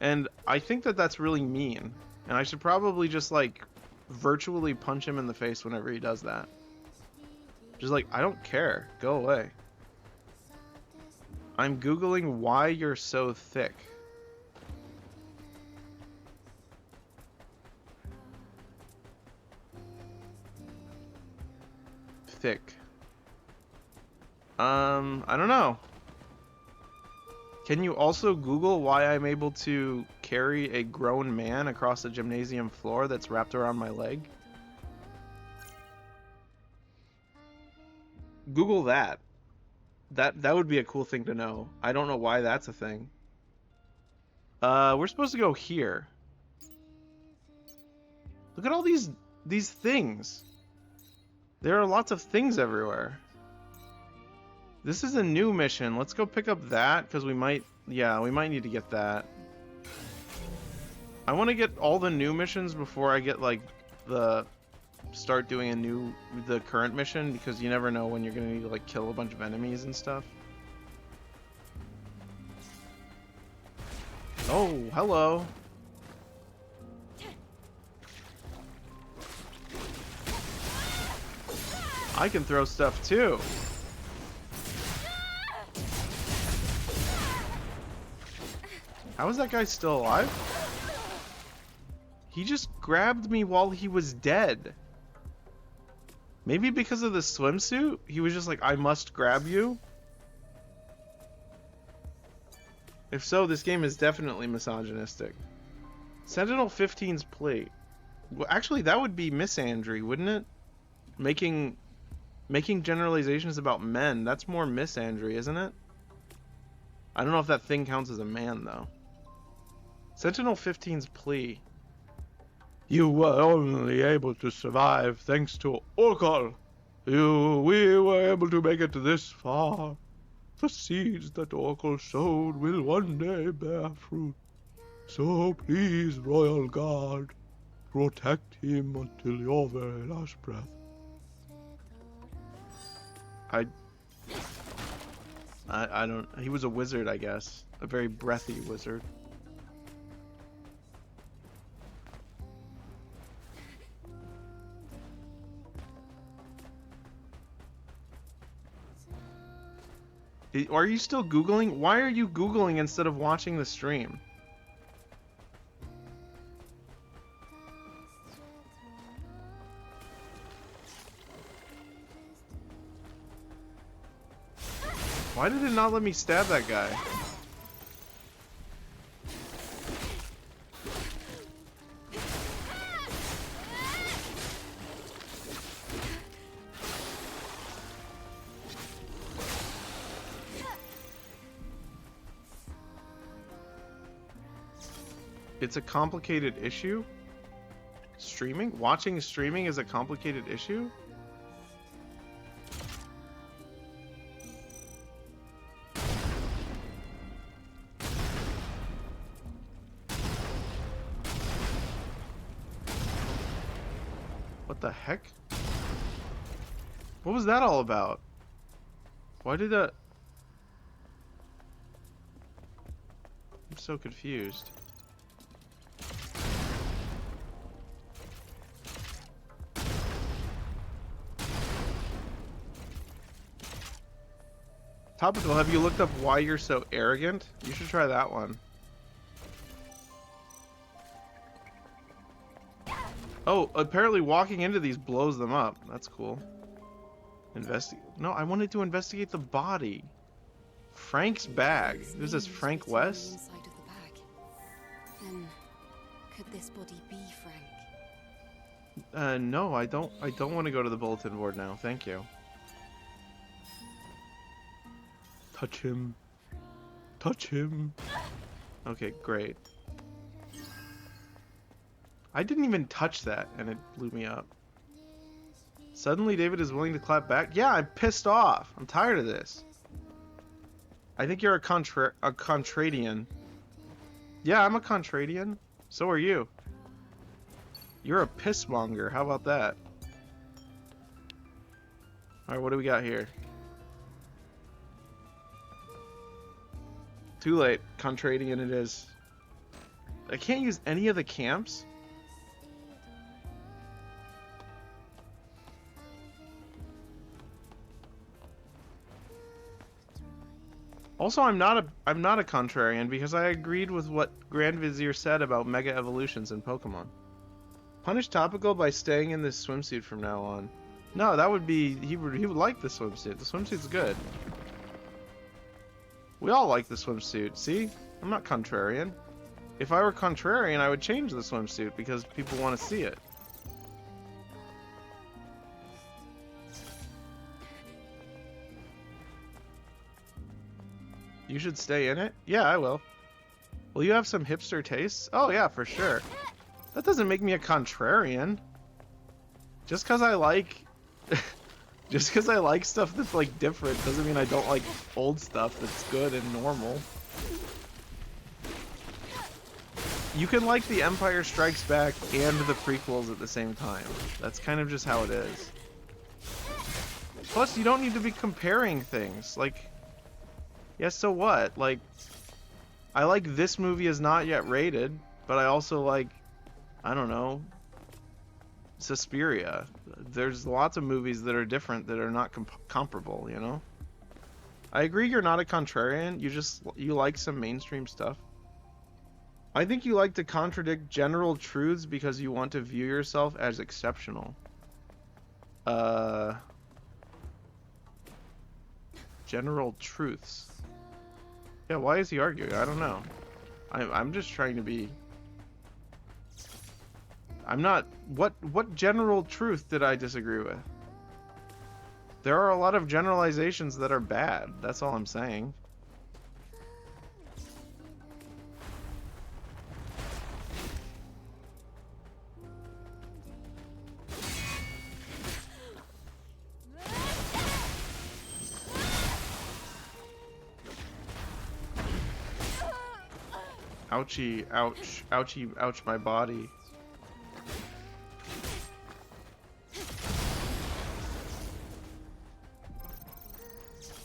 And I think that that's really mean. And I should probably just, like, virtually punch him in the face whenever he does that. Just like, I don't care. Go away. I'm Googling why you're so thick. Thick. I don't know. Can you also Google why I'm able to carry a grown man across a gymnasium floor that's wrapped around my leg? Google that. That would be a cool thing to know. I don't know why that's a thing. We're supposed to go here. Look at all these things. There are lots of things everywhere. This is a new mission. Let's go pick up that, because we might need to get that. I want to get all the new missions before I get, like, start doing the current mission, because you never know when you're gonna need to, like, kill a bunch of enemies and stuff. Oh, hello. I can throw stuff too. How is that guy still alive? He just grabbed me while he was dead. Maybe because of the swimsuit? He was just like, I must grab you? If so, this game is definitely misogynistic. Sentinel 15's plate. Well, actually, that would be misandry, wouldn't it? Making generalizations about men. That's more misandry, isn't it? I don't know if that thing counts as a man, though. Sentinel 15's plea. You were only able to survive thanks to Orkal. We were able to make it this far. The seeds that Orkal sowed will one day bear fruit. So please, Royal Guard, protect him until your very last breath. I don't... He was a wizard, I guess. A very breathy wizard. Are you still Googling? Why are you Googling instead of watching the stream? Why did it not let me stab that guy? It's a complicated issue? Streaming? Watching streaming is a complicated issue? What the heck? What was that all about? Why did that... I'm so confused. Topical, have you looked up why you're so arrogant? You should try that one. Oh, apparently walking into these blows them up. That's cool. No, I wanted to investigate the body. Frank's bag. Who's this, Frank West? Inside of the bag. Then, could this body be Frank? No, I don't want to go to the bulletin board now. Thank you. Touch him. Touch him. Okay, great. I didn't even touch that, and it blew me up. Suddenly, David is willing to clap back? Yeah, I'm pissed off. I'm tired of this. I think you're a Contradian. Yeah, I'm a Contradian. So are you. You're a pissmonger. How about that? Alright, what do we got here? Too late. Contradian it is. I can't use any of the camps? Also, I'm not a contrarian because I agreed with what Grand Vizier said about Mega Evolutions in Pokemon. Punish Topical by staying in this swimsuit from now on. No, that would be he would like the swimsuit. The swimsuit's good. We all like the swimsuit. See? I'm not contrarian. If I were contrarian, I would change the swimsuit because people want to see it. You should stay in it? Yeah, I will. Will you have some hipster tastes? Oh yeah, for sure. That doesn't make me a contrarian. Just because I like... just because I like stuff that's like different doesn't mean I don't like old stuff that's good and normal. You can like The Empire Strikes Back and the prequels at the same time. That's kind of just how it is. Plus, you don't need to be comparing things. Like, yeah, so what? Like, I like this movie is not yet rated, but I also like, I don't know, Suspiria. There's lots of movies that are different that are not comparable, you know? I agree you're not a contrarian, you like some mainstream stuff. I think you like to contradict general truths because you want to view yourself as exceptional. General truths. Yeah, why is he arguing? I don't know. I'm just trying to be... I'm not... What general truth did I disagree with? There are a lot of generalizations that are bad. That's all I'm saying. Ouchie, ouch, ouchie, ouch my body.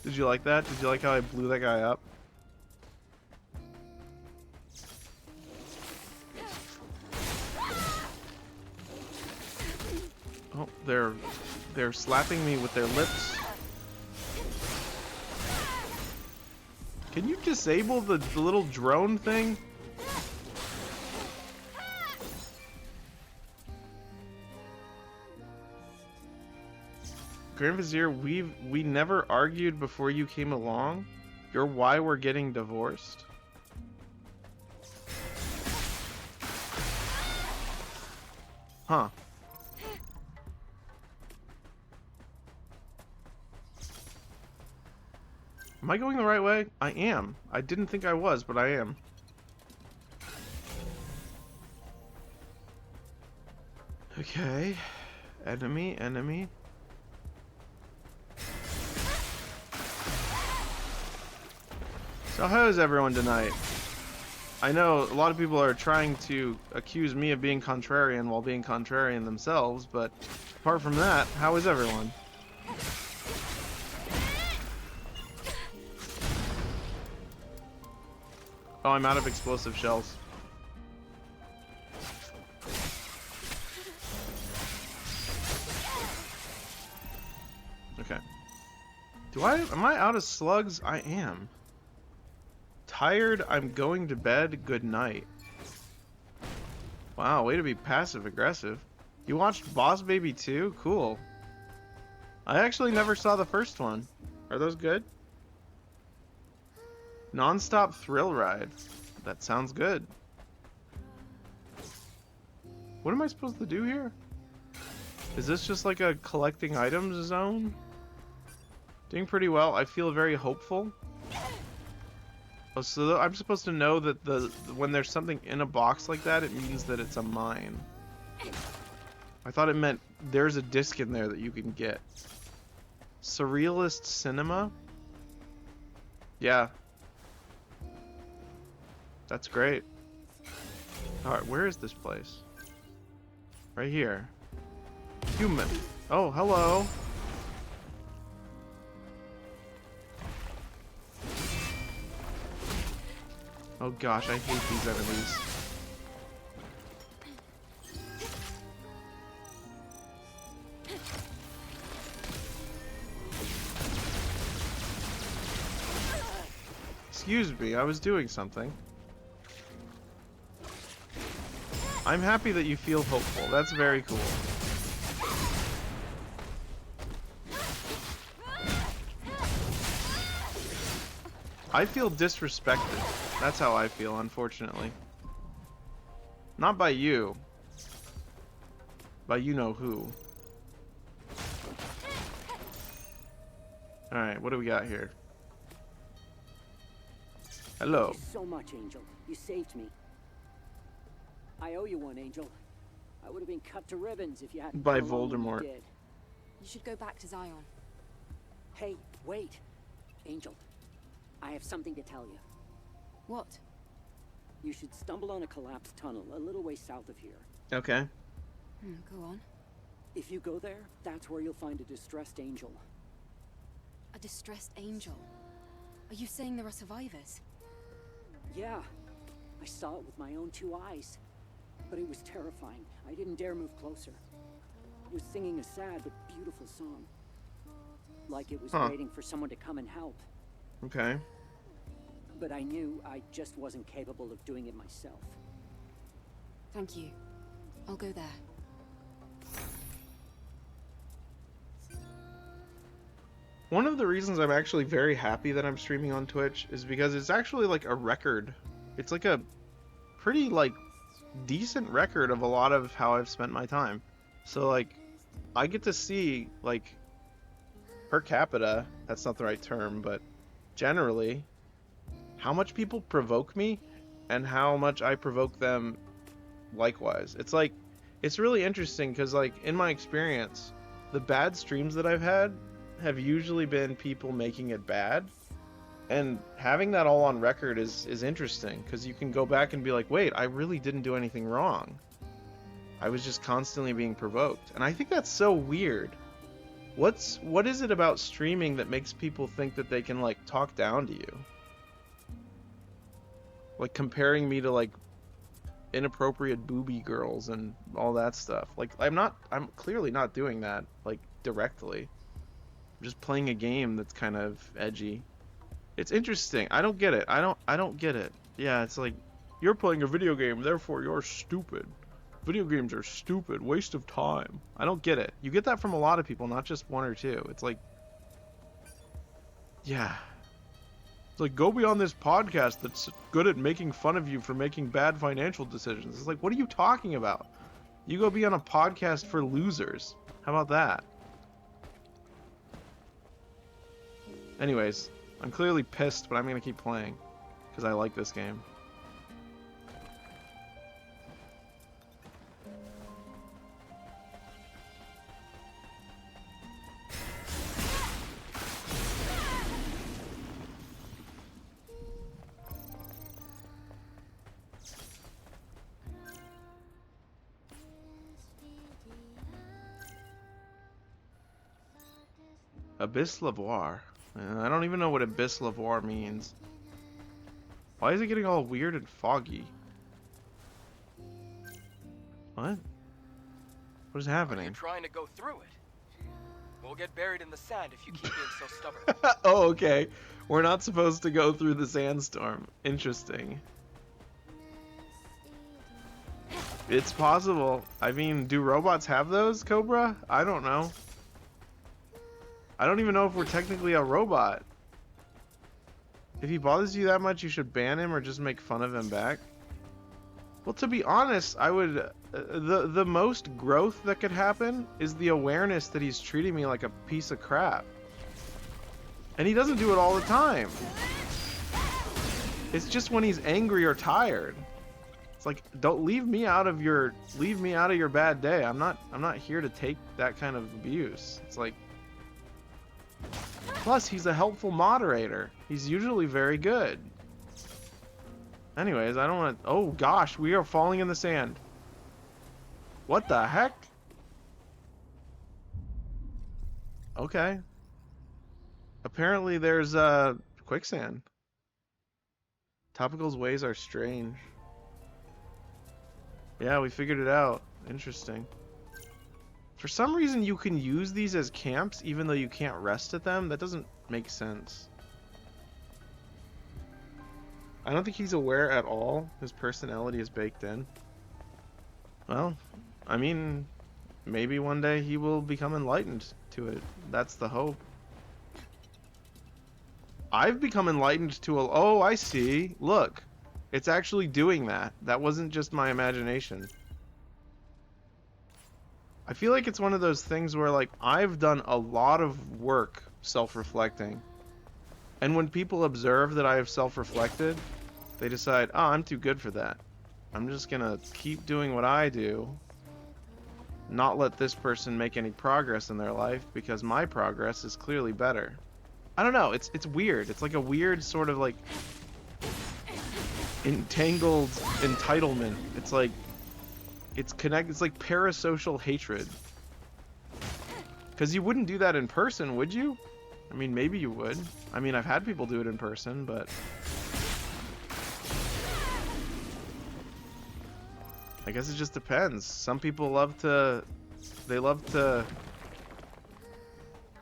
Did you like that? Did you like how I blew that guy up? Oh, they're slapping me with their lips. Can you disable the little drone thing? Grand Vizier, we never argued before you came along. You're why we're getting divorced. Huh. Am I going the right way? I am. I didn't think I was, but I am. Okay. Enemy, enemy. So how is everyone tonight? I know a lot of people are trying to accuse me of being contrarian while being contrarian themselves, but apart from that, how is everyone? Oh, I'm out of explosive shells. Okay. Am I out of slugs? I am. Tired, I'm going to bed, good night. Wow, way to be passive aggressive. You watched Boss Baby 2? Cool. I actually never saw the first one. Are those good? Non-stop thrill ride. That sounds good. What am I supposed to do here? Is this just like a collecting items zone? Doing pretty well. I feel very hopeful. Oh, so I'm supposed to know that when there's something in a box like that, it means that it's a mine. I thought it meant there's a disc in there that you can get. Surrealist Cinema? Yeah. That's great. Alright, where is this place? Right here. Human. Oh, hello. Oh gosh, I hate these enemies. Excuse me, I was doing something. I'm happy that you feel hopeful. That's very cool. I feel disrespected. That's how I feel, unfortunately. Not by you. By you know who. Alright, what do we got here? Hello. Thank you so much, Angel. You saved me. I owe you one, Angel. I would have been cut to ribbons if you hadn't By come along when you Voldemort. did. You should go back to Zion. Hey, wait. Angel, I have something to tell you. What? You should stumble on a collapsed tunnel a little way south of here. Okay. Go on. If you go there, that's where you'll find a distressed angel. A distressed angel. Are you saying there are survivors? Yeah, I saw it with my own 2 eyes. But it was terrifying. I didn't dare move closer. It was singing a sad but beautiful song. Like it was waiting for someone to come and help. Okay. But I knew I just wasn't capable of doing it myself. Thank you. I'll go there. One of the reasons I'm actually very happy that I'm streaming on Twitch is because it's actually like a record. It's like a pretty like decent record of a lot of how I've spent my time. So like I get to see like per capita, that's not the right term, but generally how much people provoke me and how much I provoke them likewise. It's like it's really interesting because like in my experience, the bad streams that I've had have usually been people making it bad, and having that all on record is interesting because you can go back and be like, wait, I really didn't do anything wrong. I was just constantly being provoked. And I think that's so weird. What is it about streaming that makes people think that they can like talk down to you? Like comparing me to like inappropriate booby girls and all that stuff. Like I'm clearly not doing that like directly. I'm just playing a game that's kind of edgy. It's interesting. I don't get it. I don't get it. Yeah, it's like you're playing a video game, therefore you're stupid. Video games are stupid, waste of time. I don't get it. You get that from a lot of people, not just one or two. It's like, yeah. It's like, go be on this podcast that's good at making fun of you for making bad financial decisions. It's like, what are you talking about? You go be on a podcast for losers. How about that? Anyways, I'm clearly pissed, but I'm gonna keep playing because I like this game. Abyss Lavoir. I don't even know what Abyss Lavoir means. Why is it getting all weird and foggy? What? What is happening? You're trying to go through it. We'll get buried in the sand if you keep being so stubborn. Oh, okay. We're not supposed to go through the sandstorm. Interesting. It's possible. I mean, do robots have those, Cobra? I don't know. I don't even know if we're technically a robot. If he bothers you that much, you should ban him or just make fun of him back. Well, to be honest, I would... the most growth that could happen is the awareness that he's treating me like a piece of crap. And he doesn't do it all the time. It's just when he's angry or tired. It's like, don't leave me out of your bad day. I'm not here to take that kind of abuse. It's like, plus he's a helpful moderator. He's usually very good. Anyways, I don't want to... Oh gosh, we are falling in the sand. What the heck? Okay. Apparently there's quicksand. Topical's ways are strange. Yeah, we figured it out. Interesting. For some reason, you can use these as camps even though you can't rest at them. That doesn't make sense. I don't think he's aware at all. His personality is baked in. Well, I mean, maybe one day he will become enlightened to it. That's the hope. I've become enlightened to a... Oh, I see. Look. It's actually doing that. That wasn't just my imagination. I feel like it's one of those things where, like, I've done a lot of work self-reflecting. And when people observe that I have self-reflected, they decide, oh, I'm too good for that. I'm just gonna keep doing what I do. Not let this person make any progress in their life because my progress is clearly better. I don't know, it's weird. It's like a weird sort of like entangled entitlement. It's like it's like parasocial hatred. Because you wouldn't do that in person, would you? I mean, maybe you would. I mean, I've had people do it in person, but I guess it just depends. Some people love to,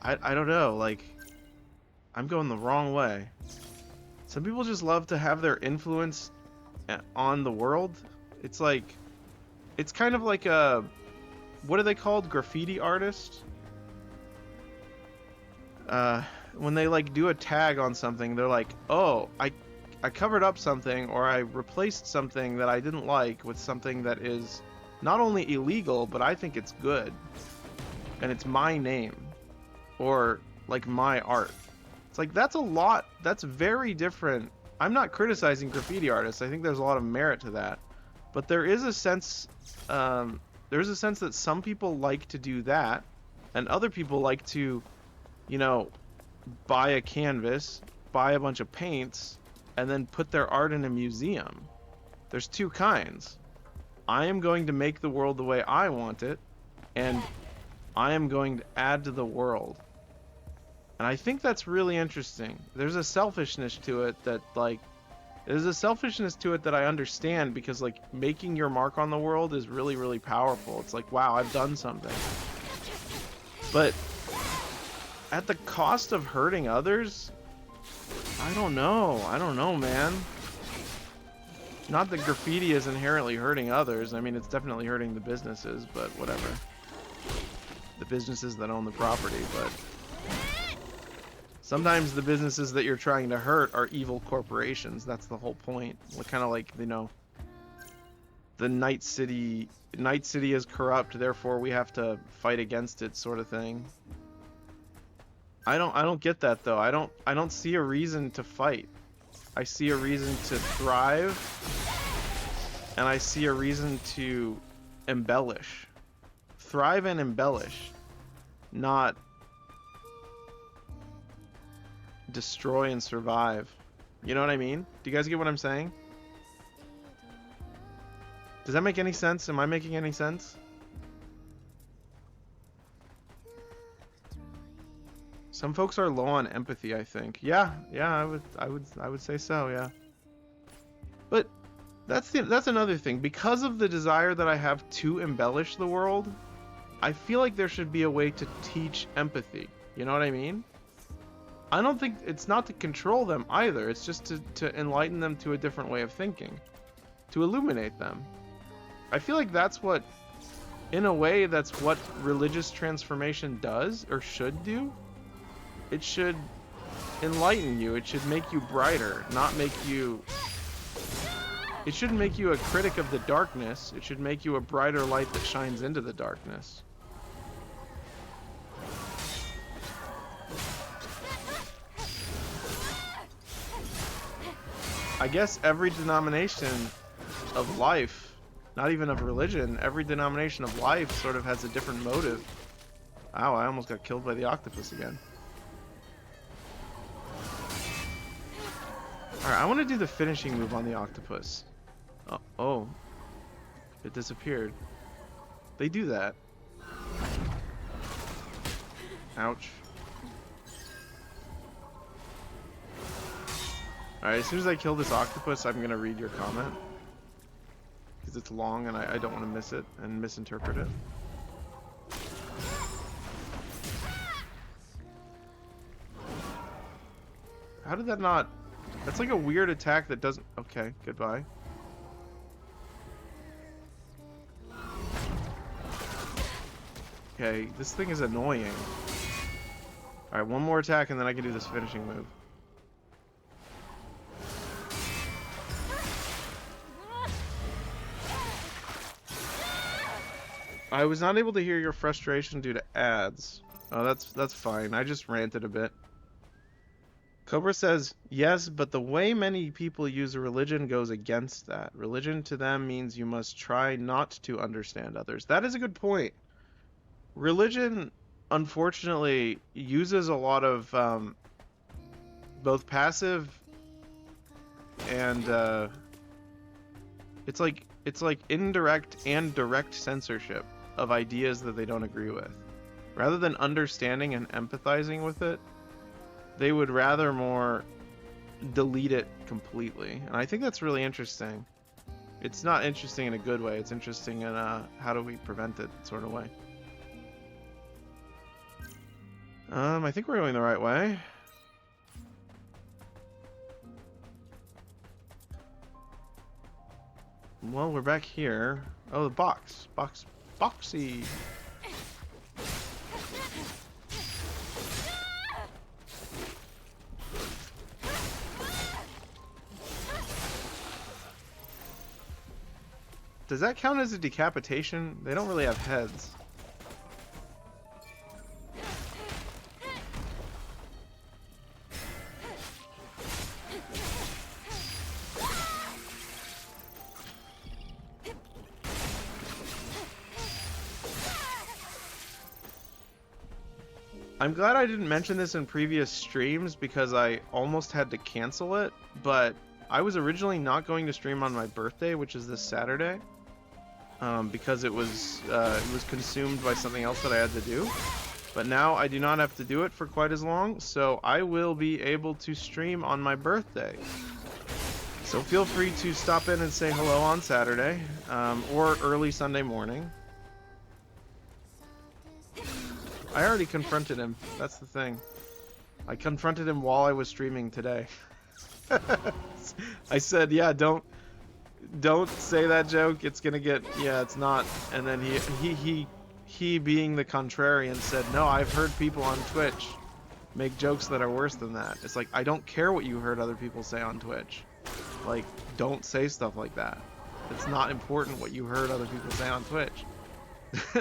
I don't know, like, I'm going the wrong way. Some people just love to have their influence on the world. It's like, it's kind of like a, what are they called? Graffiti artists? When they like do a tag on something, they're like, oh, I covered up something, or I replaced something that I didn't like with something that is not only illegal, but I think it's good. And it's my name. Or like my art. It's like, that's a lot, that's very different. I'm not criticizing graffiti artists. I think there's a lot of merit to that. But there is a sense, that some people like to do that, and other people like to, you know, buy a canvas, buy a bunch of paints, and then put their art in a museum. There's two kinds. I am going to make the world the way I want it, and I am going to add to the world. And I think that's really interesting. There's a selfishness to it that, like, I understand, because, like, making your mark on the world is really, really powerful. It's like, wow, I've done something. But at the cost of hurting others, I don't know, man. Not that graffiti is inherently hurting others. I mean, it's definitely hurting the businesses, but whatever. The businesses that own the property, but sometimes the businesses that you're trying to hurt are evil corporations. That's the whole point. Kind of like, you know, the Night City is corrupt, therefore we have to fight against it sort of thing. I don't get that though. I don't see a reason to fight. I see a reason to thrive, and I see a reason to embellish. Thrive and embellish, not destroy and survive. You know what I mean? Do you guys get what I'm saying? Does that make any sense? Am I making any sense? Some folks are low on empathy, I think. Yeah, I would say so, yeah. But that's another thing. Because of the desire that I have to embellish the world, I feel like there should be a way to teach empathy. You know what I mean? I don't think it's not to control them either. It's just to enlighten them to a different way of thinking, to illuminate them. I feel like that's what, in a way, that's what religious transformation does or should do. It should enlighten you. It should make you brighter, not make you... It shouldn't make you a critic of the darkness. It should make you a brighter light that shines into the darkness. I guess every denomination of life, not even of religion, every denomination of life sort of has a different motive. Ow, I almost got killed by the octopus again. Alright, I want to do the finishing move on the octopus. Oh. It disappeared. They do that. Ouch. Alright, as soon as I kill this octopus, I'm gonna read your comment. Because it's long and I don't want to miss it and misinterpret it. How did that not... That's like a weird attack that doesn't... Okay, goodbye. Okay, this thing is annoying. Alright, one more attack and then I can do this finishing move. I was not able to hear your frustration due to ads. Oh, that's fine. I just ranted a bit. Cobra says, yes, but the way many people use a religion goes against that. Religion to them means you must try not to understand others. That is a good point. Religion, unfortunately, uses a lot of both passive and it's like indirect and direct censorship of ideas that they don't agree with. Rather than understanding and empathizing with it, they would rather more delete it completely. And I think that's really interesting. It's not interesting in a good way. It's interesting in a how do we prevent it sort of way. I think we're going the right way. Well, we're back here. Oh, the box. Boxy. Does that count as a decapitation? They don't really have heads. I'm glad I didn't mention this in previous streams because I almost had to cancel it, but I was originally not going to stream on my birthday, which is this Saturday, because it was consumed by something else that I had to do. But now I do not have to do it for quite as long, so I will be able to stream on my birthday. So feel free to stop in and say hello on Saturday, or early Sunday morning. I already confronted him. That's the thing. I confronted him while I was streaming today. I said, yeah, don't say that joke. It's gonna get, yeah, it's not. And then he being the contrarian said, no, I've heard people on Twitch make jokes that are worse than that. It's like, I don't care what you heard other people say on Twitch. Like, don't say stuff like that. It's not important what you heard other people say on Twitch.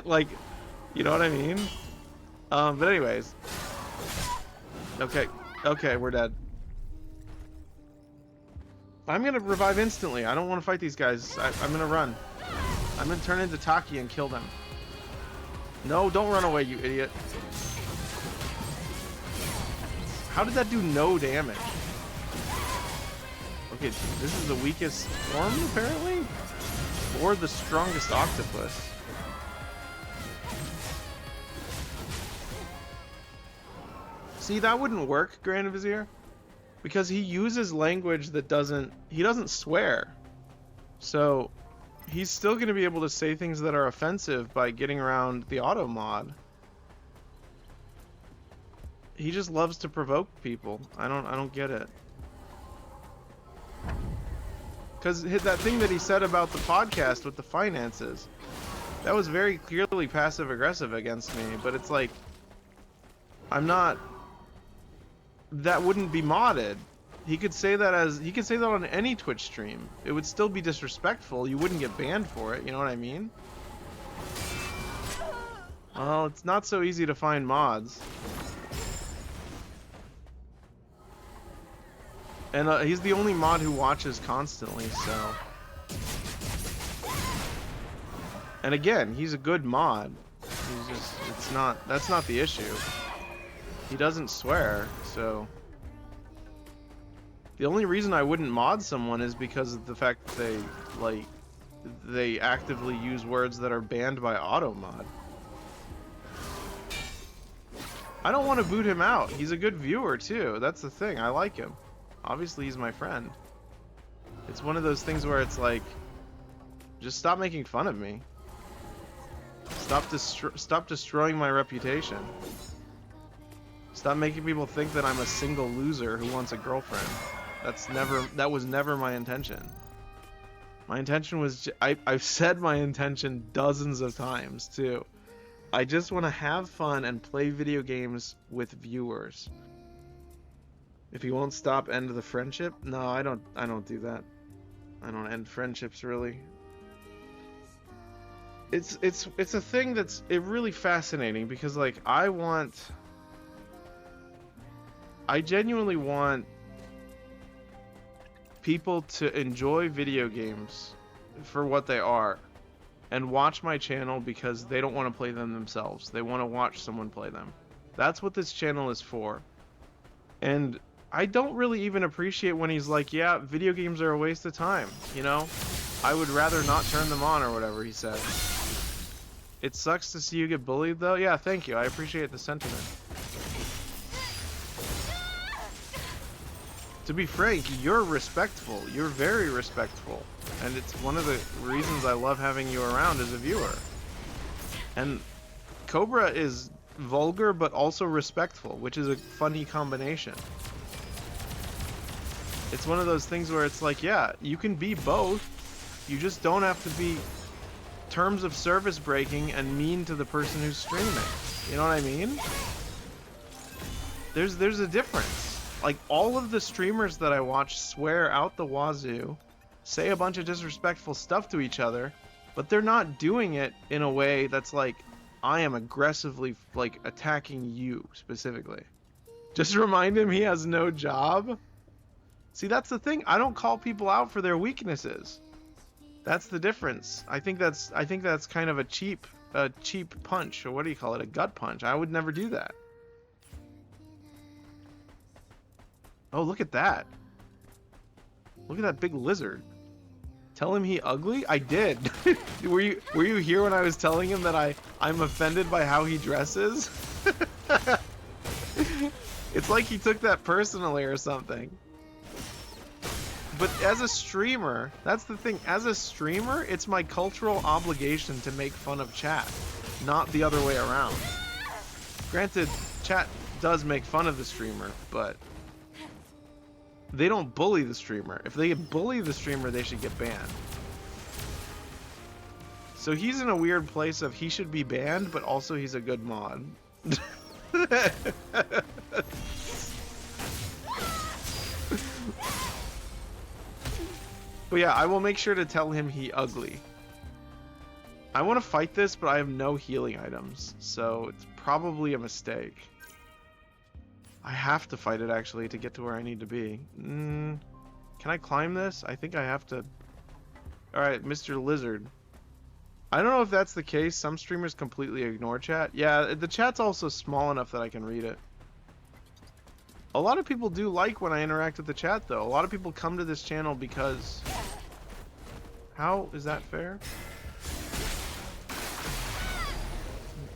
Like, you know what I mean? But anyways. Okay, we're dead. I'm gonna revive instantly. I don't want to fight these guys. I'm gonna run. I'm gonna turn into Taki and kill them. No, don't run away, you idiot. How did that do no damage? Okay, this is the weakest form, apparently? Or the strongest octopus. See, that wouldn't work, Grand Vizier. Because he uses language that he doesn't swear. So, he's still going to be able to say things that are offensive by getting around the auto mod. He just loves to provoke people. I don't get it. Because that thing that he said about the podcast with the finances, that was very clearly passive aggressive against me, but it's like, that wouldn't be modded. He could say that on any Twitch stream. It would still be disrespectful. You wouldn't get banned for it, you know what I mean? Well, it's not so easy to find mods. And he's the only mod who watches constantly, so. And again, he's a good mod. He's just, that's not the issue. He doesn't swear, so. The only reason I wouldn't mod someone is because of the fact that they actively use words that are banned by AutoMod. I don't want to boot him out. He's a good viewer too. That's the thing. I like him. Obviously, he's my friend. It's one of those things where it's like, just stop making fun of me. Stop destroying my reputation. Stop making people think that I'm a single loser who wants a girlfriend. That was never my intention. My intention was, I've said my intention dozens of times too. I just want to have fun and play video games with viewers. If he won't stop, end the friendship? No, I don't do that. I don't end friendships really. It's a thing that's really fascinating because like I genuinely want people to enjoy video games for what they are and watch my channel because they don't want to play them themselves. They want to watch someone play them. That's what this channel is for. And I don't really even appreciate when he's like, yeah, video games are a waste of time, you know? I would rather not turn them on or whatever he said. It sucks to see you get bullied though. Yeah, thank you. I appreciate the sentiment. To be frank, you're respectful. You're very respectful. And it's one of the reasons I love having you around as a viewer. And Cobra is vulgar but also respectful, which is a funny combination. It's one of those things where it's like, yeah, you can be both. You just don't have to be terms of service breaking and mean to the person who's streaming. You know what I mean? There's a difference. Like, all of the streamers that I watch swear out the wazoo, say a bunch of disrespectful stuff to each other, but they're not doing it in a way that's like, I am aggressively, like, attacking you specifically. Just remind him he has no job. See, that's the thing. I don't call people out for their weaknesses. That's the difference. I think that's kind of a cheap punch, or what do you call it? A gut punch. I would never do that. Oh, look at that. Look at that big lizard. Tell him he ugly? I did. Were you here when I was telling him that I'm offended by how he dresses? It's like he took that personally or something. But as a streamer, that's the thing. As a streamer, it's my cultural obligation to make fun of chat, not the other way around. Granted, chat does make fun of the streamer, but they don't bully the streamer. If they bully the streamer, they should get banned. So he's in a weird place of he should be banned, but also he's a good mod. But yeah, I will make sure to tell him he ugly. I want to fight this, but I have no healing items, so it's probably a mistake. I have to fight it actually to get to where I need to be. Can I climb this? I think I have to. Alright, Mr. Lizard. I don't know if that's the case. Some streamers completely ignore chat. Yeah, the chat's also small enough that I can read it. A lot of people do like when I interact with the chat though. A lot of people come to this channel because... How is that fair?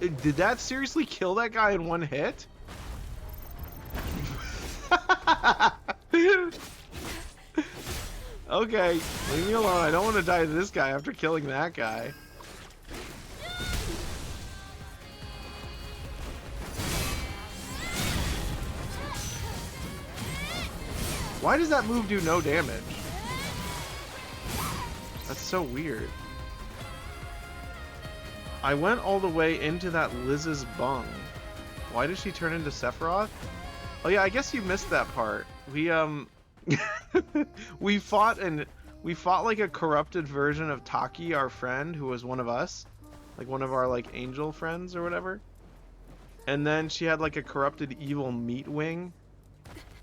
Did that seriously kill that guy in one hit? Okay, leave me alone. I don't want to die to this guy after killing that guy. Why does that move do no damage? That's so weird. I went all the way into that Liz's bung. Why did she turn into Sephiroth? Oh yeah, I guess you missed that part. We we fought like a corrupted version of Taki, our friend, who was one of us, like one of our like angel friends or whatever. And then she had like a corrupted evil meat wing.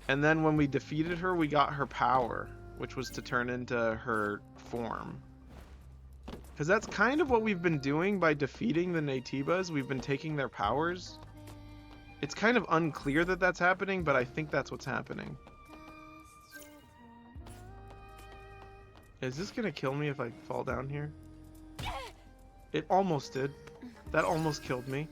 And then when we defeated her, we got her power, which was to turn into her form. Because that's kind of what we've been doing by defeating the Naytibas. We've been taking their powers. It's kind of unclear that that's happening, but I think that's what's happening. Is this gonna kill me if I fall down here? It almost did. That almost killed me.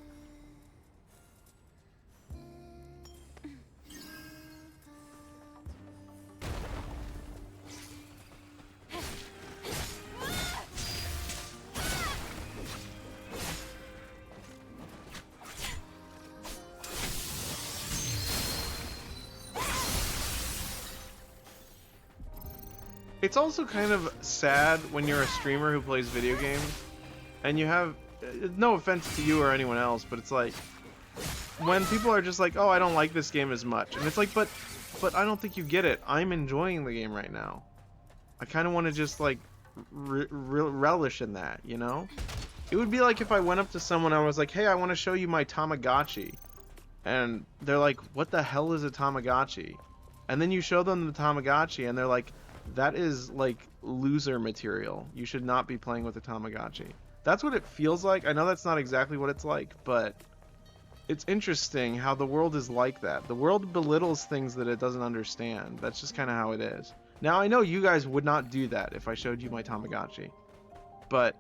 It's also kind of sad when you're a streamer who plays video games and you have, no offense to you or anyone else, but it's like when people are just like, oh, I don't like this game as much, and it's like, but I don't think you get it. I'm enjoying the game right now. I kind of want to just like relish in that, you know? It would be like if I went up to someone and I was like, hey, I want to show you my Tamagotchi, and they're like, what the hell is a Tamagotchi? And then you show them the Tamagotchi and they're like, that is like loser material. You should not be playing with a Tamagotchi. That's what it feels like. I know that's not exactly what it's like, but it's interesting how the world is like that. The world belittles things that it doesn't understand. That's just kind of how it is. Now, I know you guys would not do that if I showed you my Tamagotchi, but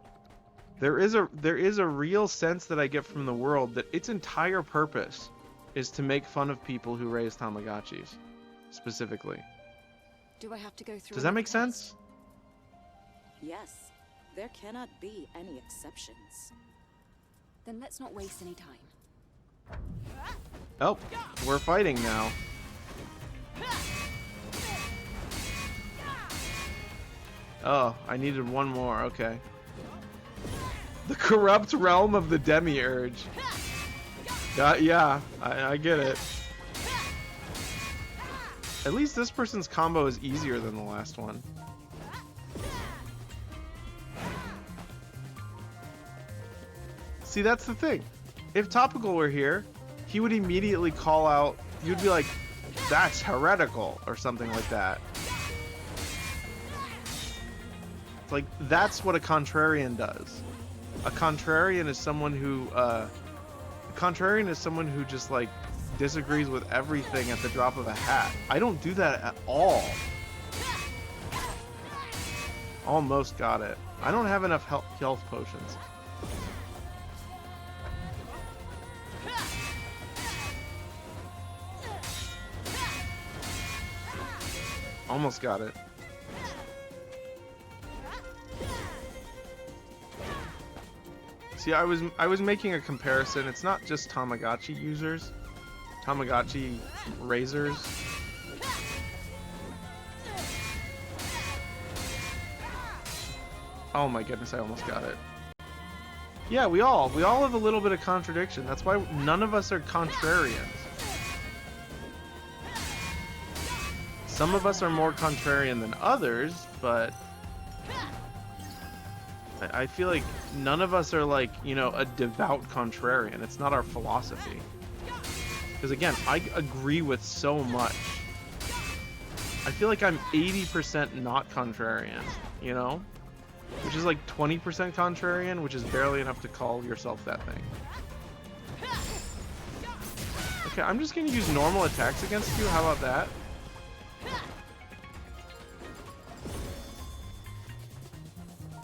there is a real sense that I get from the world that its entire purpose is to make fun of people who raise Tamagotchis, specifically. Do I have to go through? Does that make another test? sense? Yes, there cannot be any exceptions. Then let's not waste any time. Oh, we're fighting now. Oh, I needed one more. Okay. The corrupt realm of the Demiurge. Yeah, I get it. At least this person's combo is easier than the last one. See, that's the thing. If Topical were here, he would immediately call out, you'd be like, that's heretical, or something like that. It's like, that's what a contrarian does. A contrarian is someone who, just like disagrees with everything at the drop of a hat. I don't do that at all. Almost got it. I don't have enough health potions. Almost got it. See, I was making a comparison. It's not just Tamagotchi users, Tamagotchi raisers. Oh my goodness, I almost got it. Yeah, we all have a little bit of contradiction. That's why none of us are contrarians. Some of us are more contrarian than others, but I feel like none of us are like, you know, a devout contrarian. It's not our philosophy. Because again, I agree with so much. I feel like I'm 80% not contrarian, you know? Which is like 20% contrarian, which is barely enough to call yourself that thing. Okay, I'm just gonna use normal attacks against you. How about that?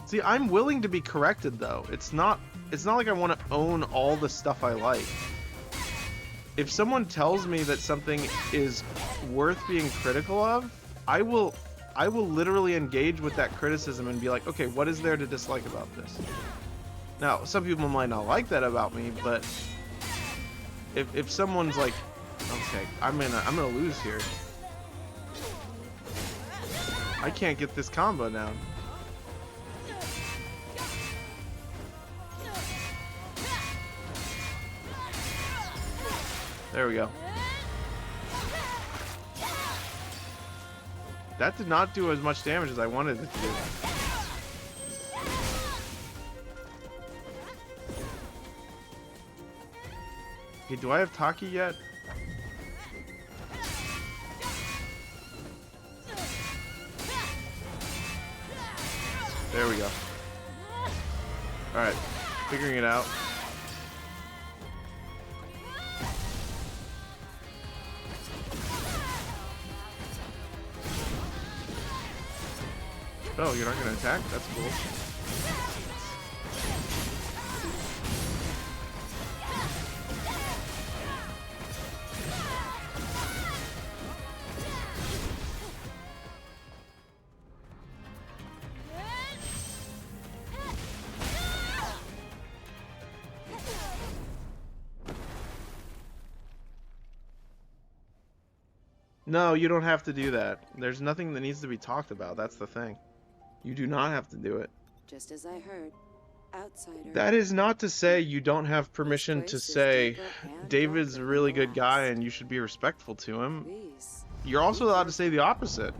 See, I'm willing to be corrected though. It's not like I want to own all the stuff I like. If someone tells me that something is worth being critical of, I will literally engage with that criticism and be like, okay, what is there to dislike about this? Now, some people might not like that about me, but if someone's like, okay, I'm gonna lose here. I can't get this combo down. There we go. That did not do as much damage as I wanted it to do. Okay, do I have Taki yet? There we go. Alright, figuring it out. Oh, you're not gonna attack? That's cool. No, you don't have to do that. There's nothing that needs to be talked about. That's the thing. You do not have to do it. Just as I heard. Outsider. That is not to say you don't have permission to This place is say deeper and David's a darker really than good guy last. and you should be respectful to him. Please. You're also allowed to say the opposite.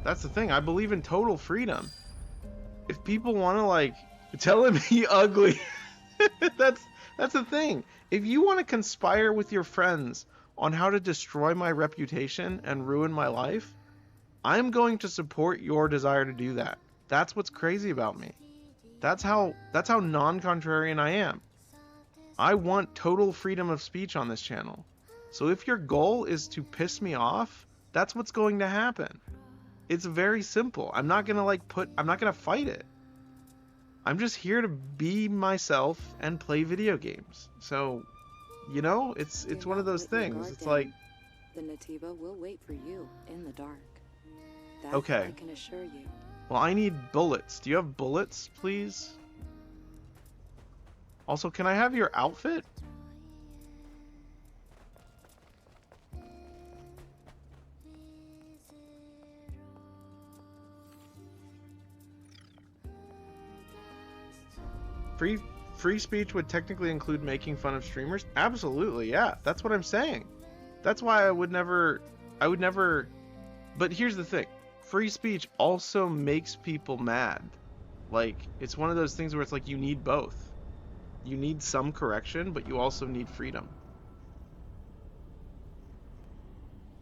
That's the thing. I believe in total freedom. If people want to like tell him he ugly, that's the thing. If you want to conspire with your friends on how to destroy my reputation and ruin my life, I'm going to support your desire to do that. That's what's crazy about me. That's how non-contrarian I am. I want total freedom of speech on this channel. So if your goal is to piss me off, that's what's going to happen. It's very simple. I'm not gonna fight it. I'm just here to be myself and play video games. So, you know, it's Do one of not those let your things. guard It's down. like, The Nativa will wait for you in the dark. That Okay. I can assure you. well, I need bullets. Do you have bullets, please? Also, can I have your outfit? Free speech would technically include making fun of streamers? Absolutely, yeah. That's what I'm saying. That's why I would never, but here's the thing. Free speech also makes people mad. Like, it's one of those things where it's like you need both. You need some correction, but you also need freedom.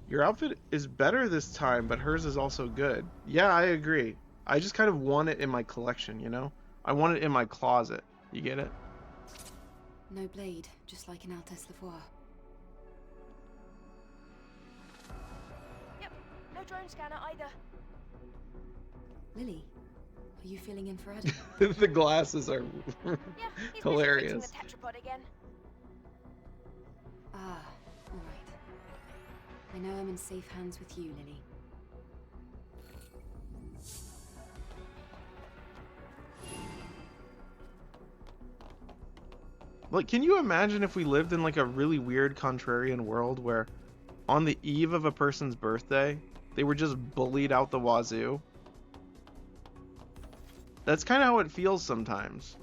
Your outfit is better this time, but hers is also good. Yeah, I agree. I just kind of want it in my collection, you know? I want it in my closet. You get it? No blade, just like in Altesse Lavoie. Yep, no drone scanner either. Lily, are you feeling in for Adam? The glasses are Yeah, he's hilarious. busy fixing the tetrapod again. Ah, all right. I know I'm in safe hands with you, Lily. Like, can you imagine if we lived in like a really weird contrarian world where on the eve of a person's birthday, they were just bullied out the wazoo? That's kind of how it feels sometimes.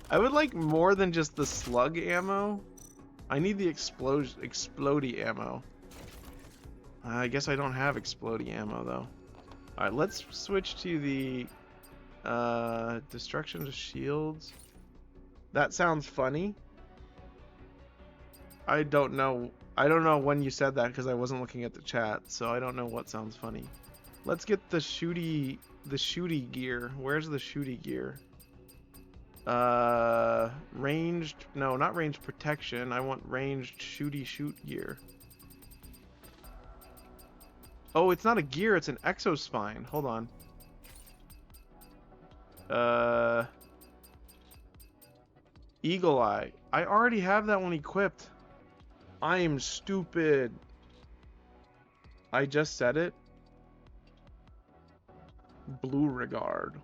I would like more than just the slug ammo. I need the explodey ammo. I guess I don't have explodey ammo though. Alright, let's switch to the destruction of shields. That sounds funny. I don't know when you said that because I wasn't looking at the chat, so I don't know what sounds funny. Let's get the shooty gear. Where's the shooty gear? Ranged, no, not ranged protection. I want ranged shoot gear. Oh, it's not a gear, it's an exospine. Hold on. Eagle Eye. I already have that one equipped. I am stupid. I just said it. Blue Regard.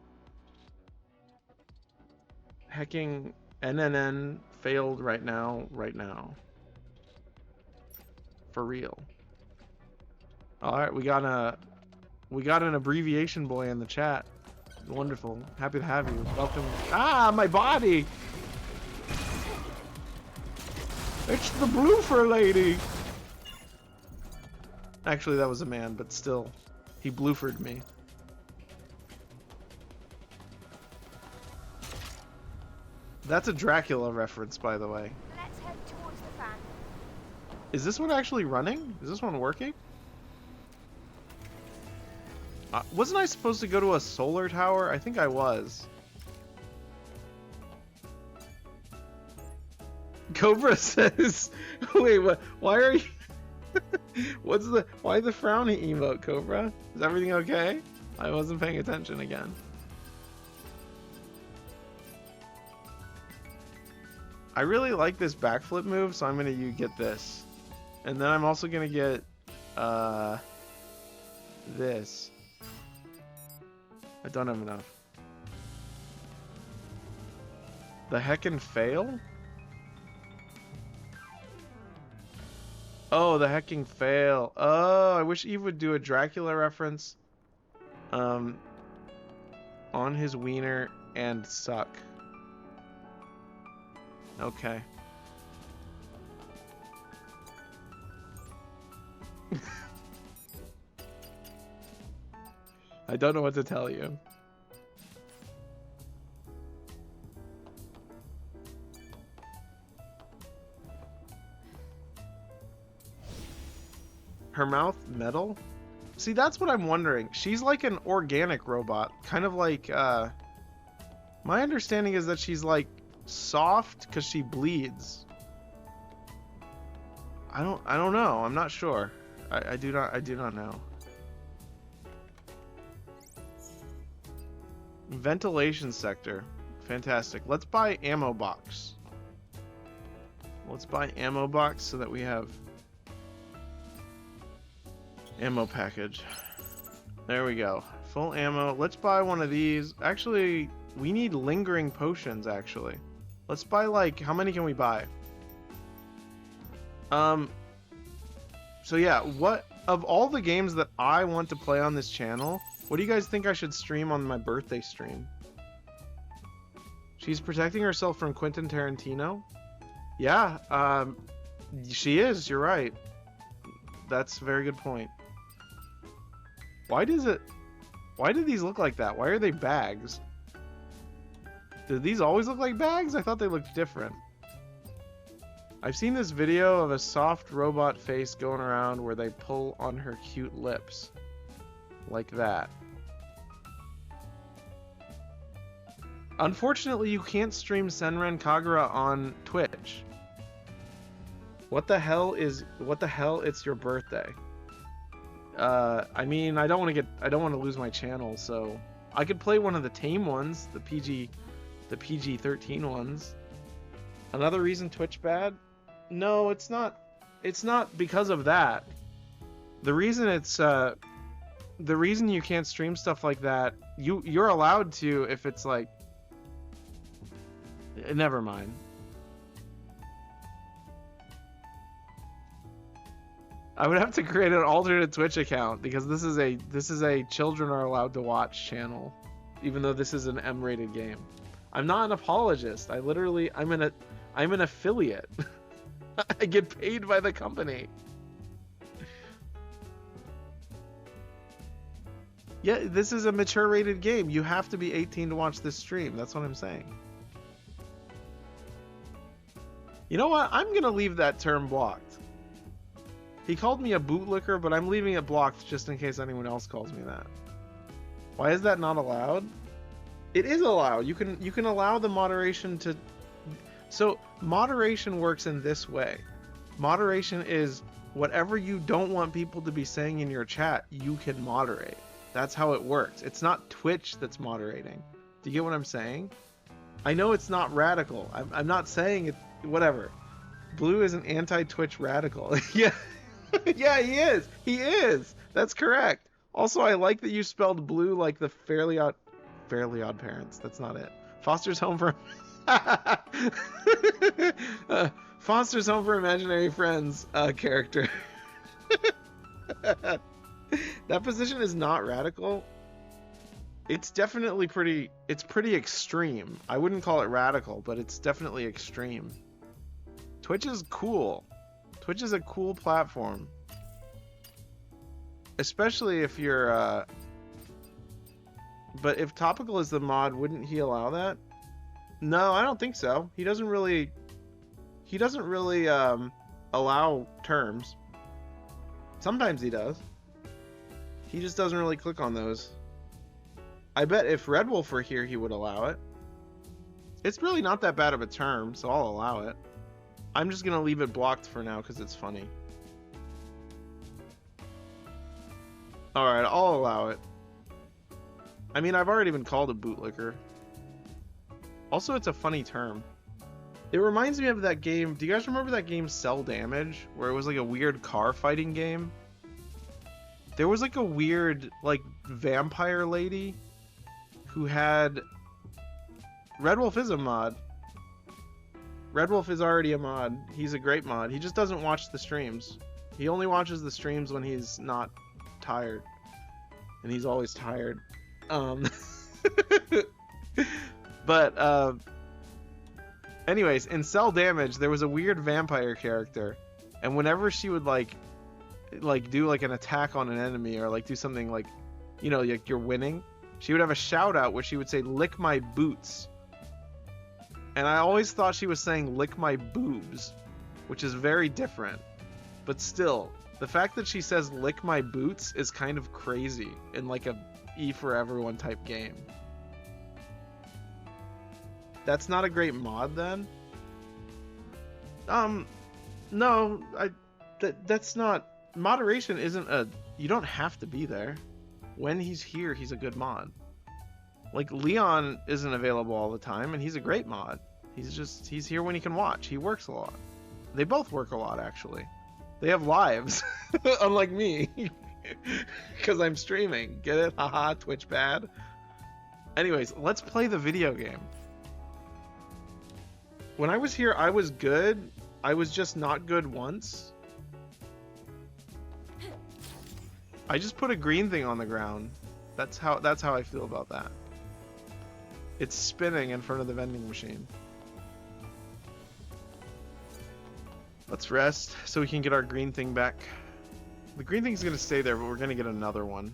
Hecking NNN failed right now. For real. Alright, we got an abbreviation boy in the chat. Wonderful. Happy to have you. Welcome. Ah, my body! It's the bloofer lady! Actually, that was a man, but still. He bloofered me. That's a Dracula reference, by the way. Let's head towards the fan. Is this one actually running? Is this one working? Wasn't I supposed to go to a solar tower? I think I was. Cobra says, wait, what? Why are you? Why the frowny emote, Cobra? Is everything okay? I wasn't paying attention again. I really like this backflip move, so I'm gonna get this. And then I'm also gonna get this. I don't have enough. The heckin' fail? Oh, the hecking fail. Oh, I wish Eve would do a Dracula reference. On his wiener and suck. Okay. I don't know what to tell you. Her mouth metal? See, that's what I'm wondering. She's like an organic robot, kind of like my understanding is that she's like soft because she bleeds. I don't know. I'm not sure. I do not know. Ventilation sector. Fantastic. Let's buy ammo box. Let's buy ammo box so that we have ammo package. There we go. Full ammo. Let's buy one of these. Actually, we need lingering potions, actually. Let's buy, like, how many can we buy? So yeah, what of all the games that I want to play on this channel, what do you guys think I should stream on my birthday stream? She's protecting herself from Quentin Tarantino? Yeah, she is, you're right. That's a very good point. Why do these look like that? Why are they bags? Did these always look like bags? I thought they looked different. I've seen this video of a soft robot face going around where they pull on her cute lips. Like that. Unfortunately, you can't stream Senran Kagura on Twitch. What the hell, it's your birthday. I mean, I don't want to lose my channel, so I could play one of the tame ones, the PG-13 ones. Another reason Twitch bad? No, it's not. It's not because of that. The reason you can't stream stuff like that, you're allowed to if it's like. Never mind. I would have to create an alternate Twitch account because this is a children are allowed to watch channel, even though this is an M-rated game. I'm not an apologist. I'm an affiliate. I get paid by the company. Yeah, this is a mature rated game. You have to be 18 to watch this stream. That's what I'm saying. You know what? I'm gonna leave that term blocked. He called me a bootlicker, but I'm leaving it blocked just in case anyone else calls me that. Why is that not allowed? It is allowed. You can allow the moderation to. So moderation works in this way. Moderation is whatever you don't want people to be saying in your chat, you can moderate. That's how it works. It's not Twitch that's moderating. Do you get what I'm saying? I know it's not radical. I'm not saying it. Whatever. Blue is an anti-Twitch radical. Yeah. Yeah, he is. He is. That's correct. Also, I like that you spelled blue like the Fairly Odd Parents. That's not it. Foster's Home for Foster's Home for Imaginary Friends character. That position is not radical. It's definitely pretty extreme. I wouldn't call it radical, but it's definitely extreme. Twitch is cool. Twitch is a cool platform. Especially if you're but if Topical is the mod, wouldn't he allow that? No, I don't think so. He doesn't really allow terms. Sometimes he does. He just doesn't really click on those. I bet if Red Wolf were here, he would allow it. It's really not that bad of a term, so I'll allow it. I'm just gonna leave it blocked for now because it's funny. Alright, I'll allow it. I mean, I've already been called a bootlicker. Also, it's a funny term. It reminds me of that game. Do you guys remember that game Cell Damage? Where it was like a weird car fighting game? There was like a weird, like, vampire lady who had... Red Wolf is a mod. Red Wolf is already a mod. He's a great mod. He just doesn't watch the streams. He only watches the streams when he's not tired. And he's always tired. But, anyways, in Cell Damage, there was a weird vampire character. And whenever she would, like do, like, an attack on an enemy or, like, do something, like, you know, like, you're winning, she would have a shout-out where she would say, "Lick my boots." And I always thought she was saying, "Lick my boobs," which is very different. But still, the fact that she says "lick my boots" is kind of crazy in like a E for Everyone type game. That's not a great mod then? No, that's not... Moderation isn't a... You don't have to be there. When he's here, he's a good mod. Like, Leon isn't available all the time, and he's a great mod. He's here when he can watch. He works a lot. They both work a lot, actually. They have lives, unlike me, because I'm streaming. Get it? Haha, Twitch bad. Anyways, let's play the video game. When I was here, I was good. I was just not good once. I just put a green thing on the ground. That's how I feel about that. It's spinning in front of the vending machine. Let's rest so we can get our green thing back. The green thing's gonna stay there, but we're gonna get another one.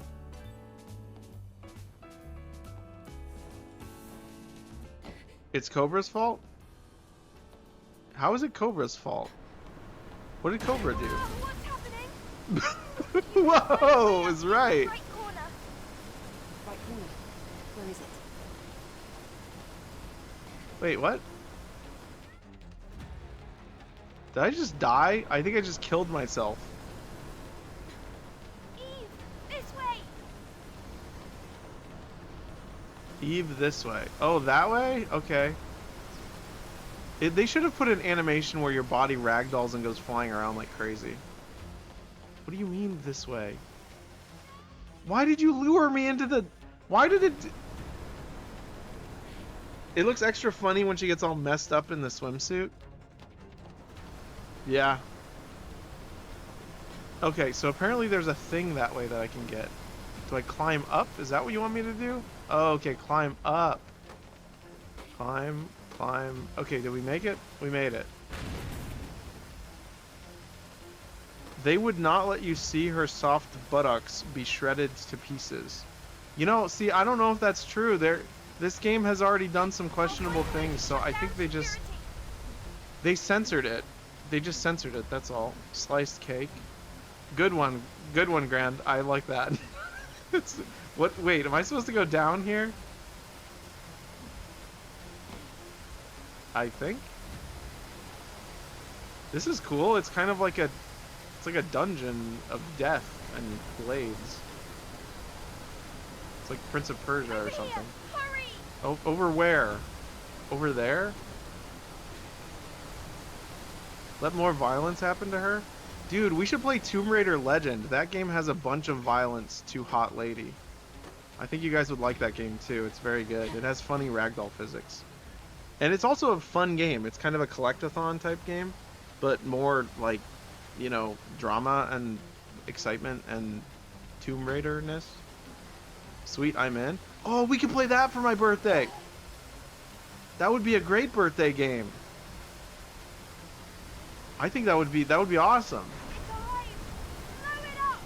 It's Cobra's fault? How is it Cobra's fault? What did Cobra do? What's happening? Whoa, is right. Right corner. Right corner. Where is it? Wait, what? Did I just die? I think I just killed myself. Eve, this way. Eve this way. Oh, that way? Okay. They should have put an animation where your body ragdolls and goes flying around like crazy. What do you mean this way? Why did you lure me into the... Why did it... It looks extra funny when she gets all messed up in the swimsuit. Yeah. Okay, so apparently there's a thing that way that I can get. Do I climb up? Is that what you want me to do? Oh, okay, climb up. Climb. Okay, did we make it? We made it. They would not let you see her soft buttocks be shredded to pieces. You know, see, I don't know if that's true. This game has already done some questionable things, so I think they censored it. They just censored it, that's all. Sliced cake. Good one, Grand. I like that. Wait, am I supposed to go down here? I think. This is cool. It's kind of like a dungeon of death and blades. It's like Prince of Persia or something. Hurry! Oh, over where? Over there? Let more violence happen to her? Dude, we should play Tomb Raider Legend. That game has a bunch of violence to Hot Lady. I think you guys would like that game too. It's very good. It has funny ragdoll physics. And it's also a fun game. It's kind of a collectathon type game, but more like, you know, drama and excitement and Tomb Raider-ness. Sweet, I'm in. Oh, we can play that for my birthday. That would be a great birthday game. I think that would be awesome. It's alive. Blow it up.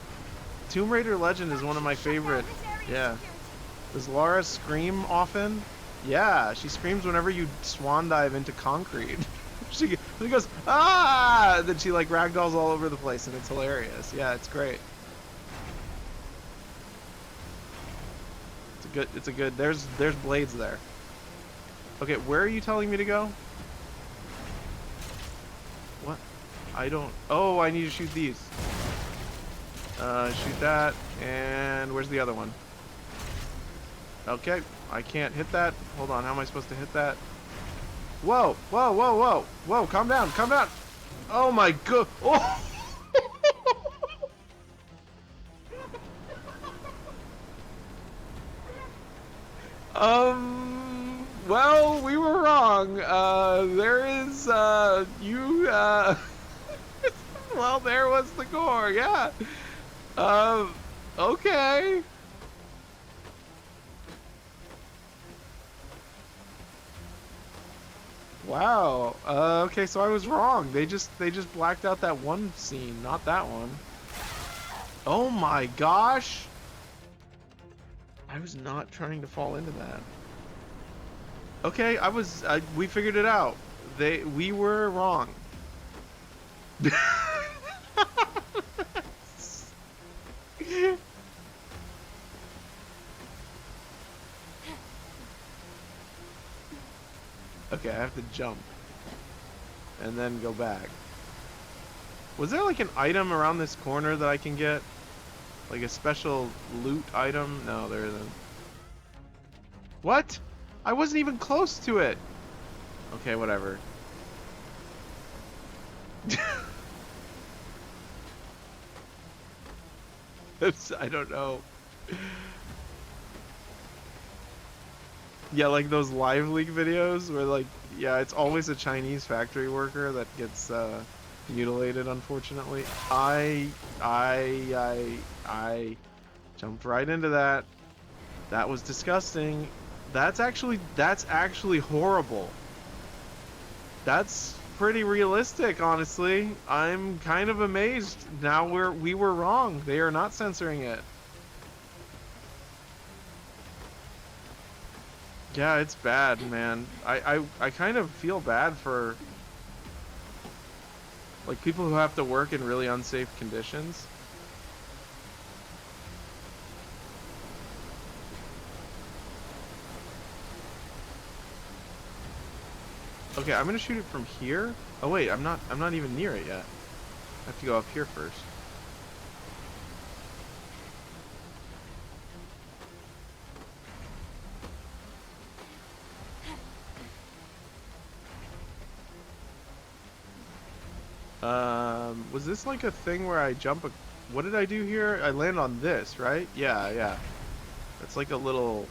Tomb Raider Legend is one of my favorite. Yeah. Does Lara scream often? Yeah, she screams whenever you swan dive into concrete. she goes, ah! Then she like ragdolls all over the place, and it's hilarious. Yeah, it's great. It's a good. There's blades there. Okay, where are you telling me to go? What? I don't. Oh, I need to shoot these. Shoot that, and where's the other one? Okay, I can't hit that. Hold on, how am I supposed to hit that? Whoa, whoa, whoa, whoa, whoa, calm down, calm down. Oh my god. Oh. Well, we were wrong. There is, what? Well, there was the gore. Yeah. Okay. Wow. Okay, so I was wrong. They just blacked out that one scene, not that one. Oh my gosh. I was not trying to fall into that. Okay, we figured it out. We were wrong. Okay, I have to jump and then go back. Was there like an item around this corner that I can get? Like a special loot item? No, there isn't. What? I wasn't even close to it. Okay, whatever. I don't know. Yeah, like those live leak videos where like, yeah, it's always a Chinese factory worker that gets mutilated, unfortunately. I jumped right into that. That was disgusting. That's actually horrible. That's pretty realistic, honestly. I'm kind of amazed. Now we were wrong. They are not censoring it. Yeah, it's bad, man. I kind of feel bad for like people who have to work in really unsafe conditions. Okay, I'm gonna shoot it from here. Oh wait, I'm not even near it yet. I have to go up here first. Was this like a thing where I jump what did I do here? I land on this, right? Yeah. It's like a little,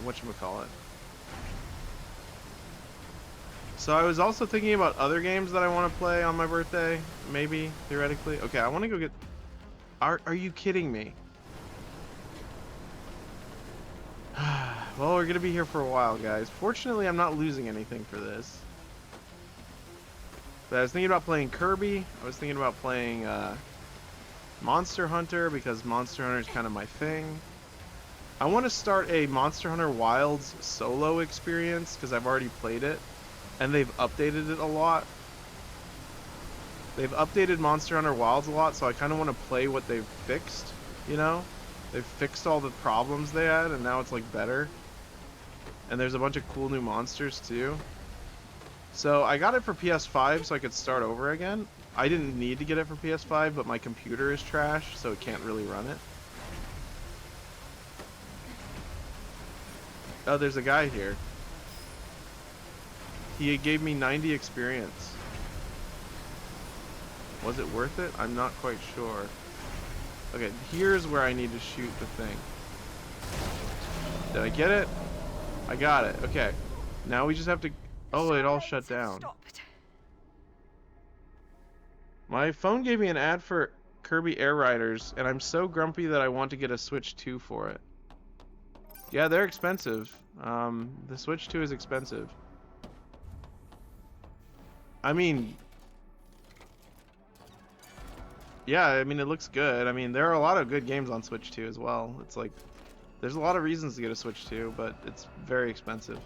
whatchamacallit. So I was also thinking about other games that I want to play on my birthday, maybe, theoretically. Okay, I want to go get... Are you kidding me? Well, we're going to be here for a while, guys. Fortunately, I'm not losing anything for this. But I was thinking about playing Kirby. I was thinking about playing Monster Hunter, because Monster Hunter is kind of my thing. I want to start a Monster Hunter Wilds solo experience, because I've already played it. And they've updated it a lot. They've updated Monster Hunter Wilds a lot, so I kind of want to play what they've fixed, you know? They've fixed all the problems they had, and now it's like better. And there's a bunch of cool new monsters too. So I got it for PS5 so I could start over again. I didn't need to get it for PS5, but my computer is trash, so it can't really run it. Oh, there's a guy here. He gave me 90 experience. Was it worth it? I'm not quite sure. Okay, here's where I need to shoot the thing. Did I get it? I got it. Okay. Now we just have to... Oh, it all shut down. My phone gave me an ad for Kirby Air Riders, and I'm so grumpy that I want to get a Switch 2 for it. Yeah, they're expensive. The Switch 2 is expensive. I mean... Yeah, I mean, it looks good. I mean, there are a lot of good games on Switch 2 as well. It's like... There's a lot of reasons to get a Switch 2, but it's very expensive.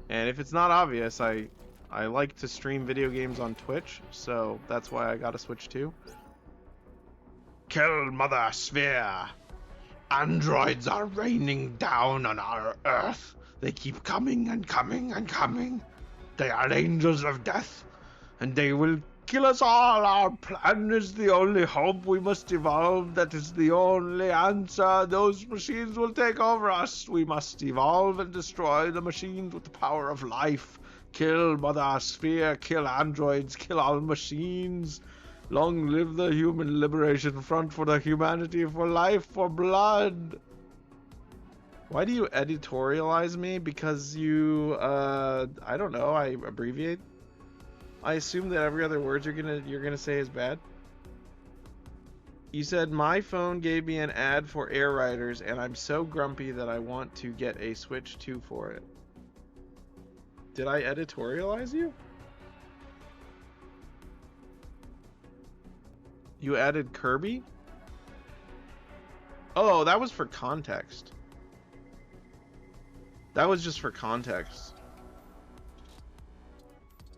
And if it's not obvious, I like to stream video games on Twitch, so that's why I got a Switch 2. Kill Mother Sphere! Androids are raining down on our Earth. They keep coming and coming and coming. They are angels of death, and they will kill us all. Our plan is the only hope. We must evolve. That is the only answer. Those machines will take over us. We must evolve and destroy the machines with the power of life. Kill Mother Sphere. Kill androids. Kill all machines. Long live the Human Liberation Front, for the humanity, for life, for blood. Why do you editorialize me? Because you, I don't know, I abbreviate? I assume that every other word you're gonna say is bad. You said my phone gave me an ad for Air Riders, and I'm so grumpy that I want to get a Switch 2 for it. Did I editorialize you? You added Kirby? Oh, that was for context. That was just for context.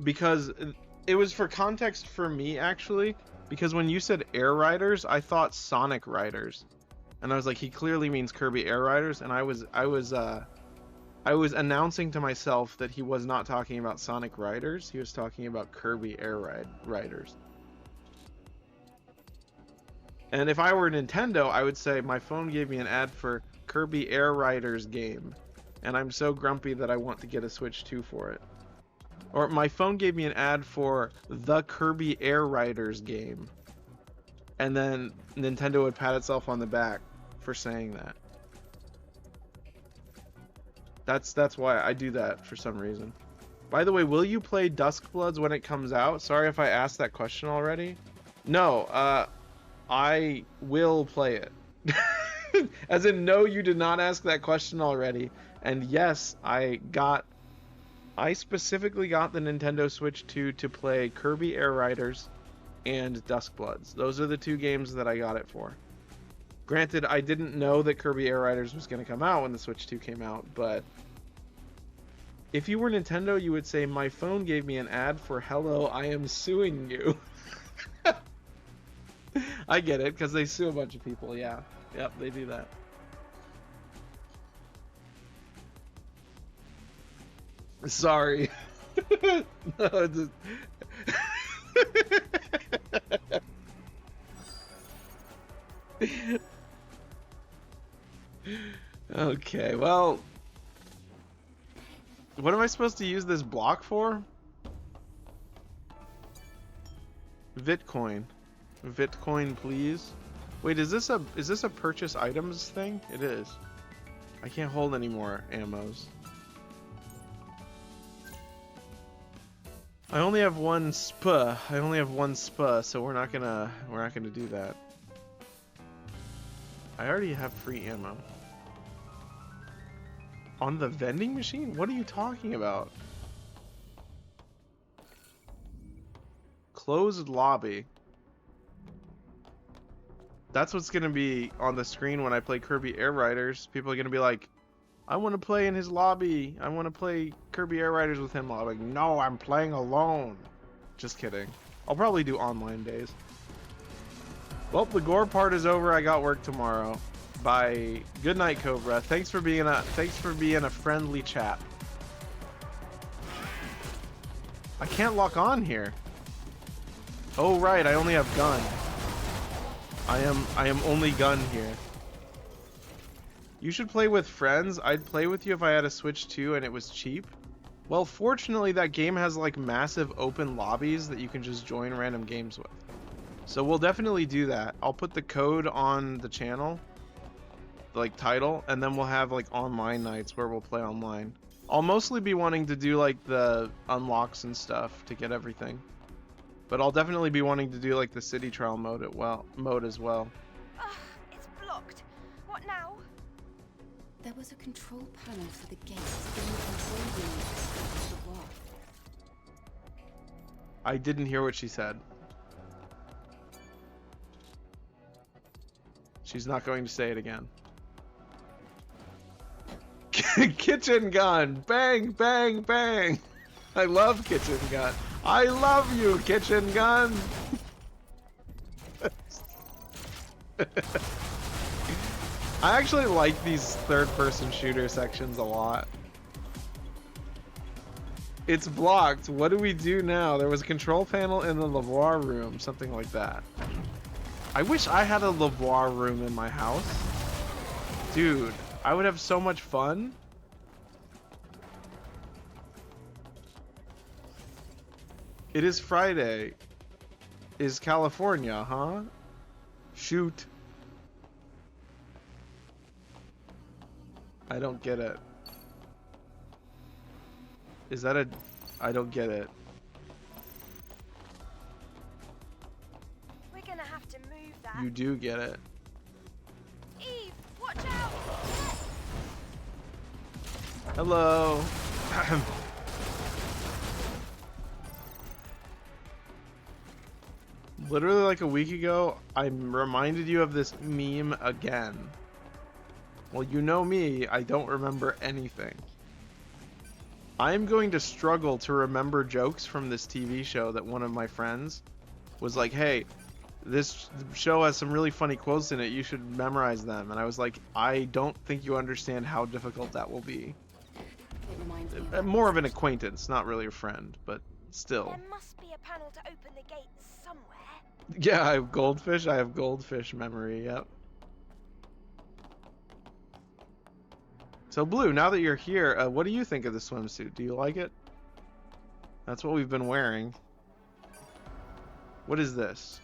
Because it was for context for me, actually. Because when you said Air Riders, I thought Sonic Riders. And I was like, he clearly means Kirby Air Riders. And I was announcing to myself that he was not talking about Sonic Riders. He was talking about Kirby Air Riders. And if I were Nintendo, I would say my phone gave me an ad for Kirby Air Riders game. And I'm so grumpy that I want to get a Switch 2 for it. Or my phone gave me an ad for the Kirby Air Riders game. And then Nintendo would pat itself on the back for saying that. That's why I do that for some reason. By the way, will you play Duskbloods when it comes out? Sorry if I asked that question already. No, I will play it. As in, no, you did not ask that question already. And yes, I specifically got the Nintendo Switch 2 to play Kirby Air Riders and Duskbloods. Those are the two games that I got it for. Granted, I didn't know that Kirby Air Riders was going to come out when the Switch 2 came out, but if you were Nintendo, you would say, my phone gave me an ad for Hello, I am suing you. I get it, because they sue a bunch of people, yeah. Yep, they do that. Sorry. No, just... Okay, well, what am I supposed to use this block for? Vitcoin. Vitcoin, please. Wait, is this a purchase items thing? It is. I can't hold any more ammos. I only have one spa. So we're not gonna do that. I already have free ammo. On the vending machine? What are you talking about? Closed lobby. That's what's gonna be on the screen when I play Kirby Air Riders. People are gonna be like, I want to play in his lobby. I want to play Kirby Air Riders with him. I'm like, no, I'm playing alone. Just kidding. I'll probably do online days. Well, the gore part is over. I got work tomorrow. Bye. Good night, Cobra. Thanks for being a friendly chap. I can't lock on here. Oh right, I only have gun. I am only gun here. You should play with friends. I'd play with you if I had a Switch 2 and it was cheap. Well, fortunately that game has like massive open lobbies that you can just join random games with. So we'll definitely do that. I'll put the code on the channel, like title, and then we'll have like online nights where we'll play online. I'll mostly be wanting to do like the unlocks and stuff to get everything. But I'll definitely be wanting to do like the city trial mode as well. It's blocked. What now? There was a control panel for the gates in the control room of the wall. I didn't hear what she said. She's not going to say it again. Kitchen gun! Bang, bang, bang! I love kitchen gun. I love you, kitchen gun! I actually like these third-person shooter sections a lot. It's blocked. What do we do now? There was a control panel in the lavoir room, something like that. I wish I had a lavoir room in my house. Dude, I would have so much fun. It is Friday. Is California, huh? Shoot. I don't get it. Is that a... I don't get it. You do get it. Eve, watch out! Hello. Literally like a week ago, I reminded you of this meme again. Well, you know me, I don't remember anything. I'm going to struggle to remember jokes from this TV show that one of my friends was like, hey, this show has some really funny quotes in it, you should memorize them. And I was like, I don't think you understand how difficult that will be. It reminds me of that More of an message. acquaintance, not really a friend, but still. There must be a panel to open the gate somewhere. Yeah, I have goldfish. I have goldfish memory. Yep. So Blue, now that you're here, what do you think of the swimsuit? Do you like it? That's what we've been wearing. What is this?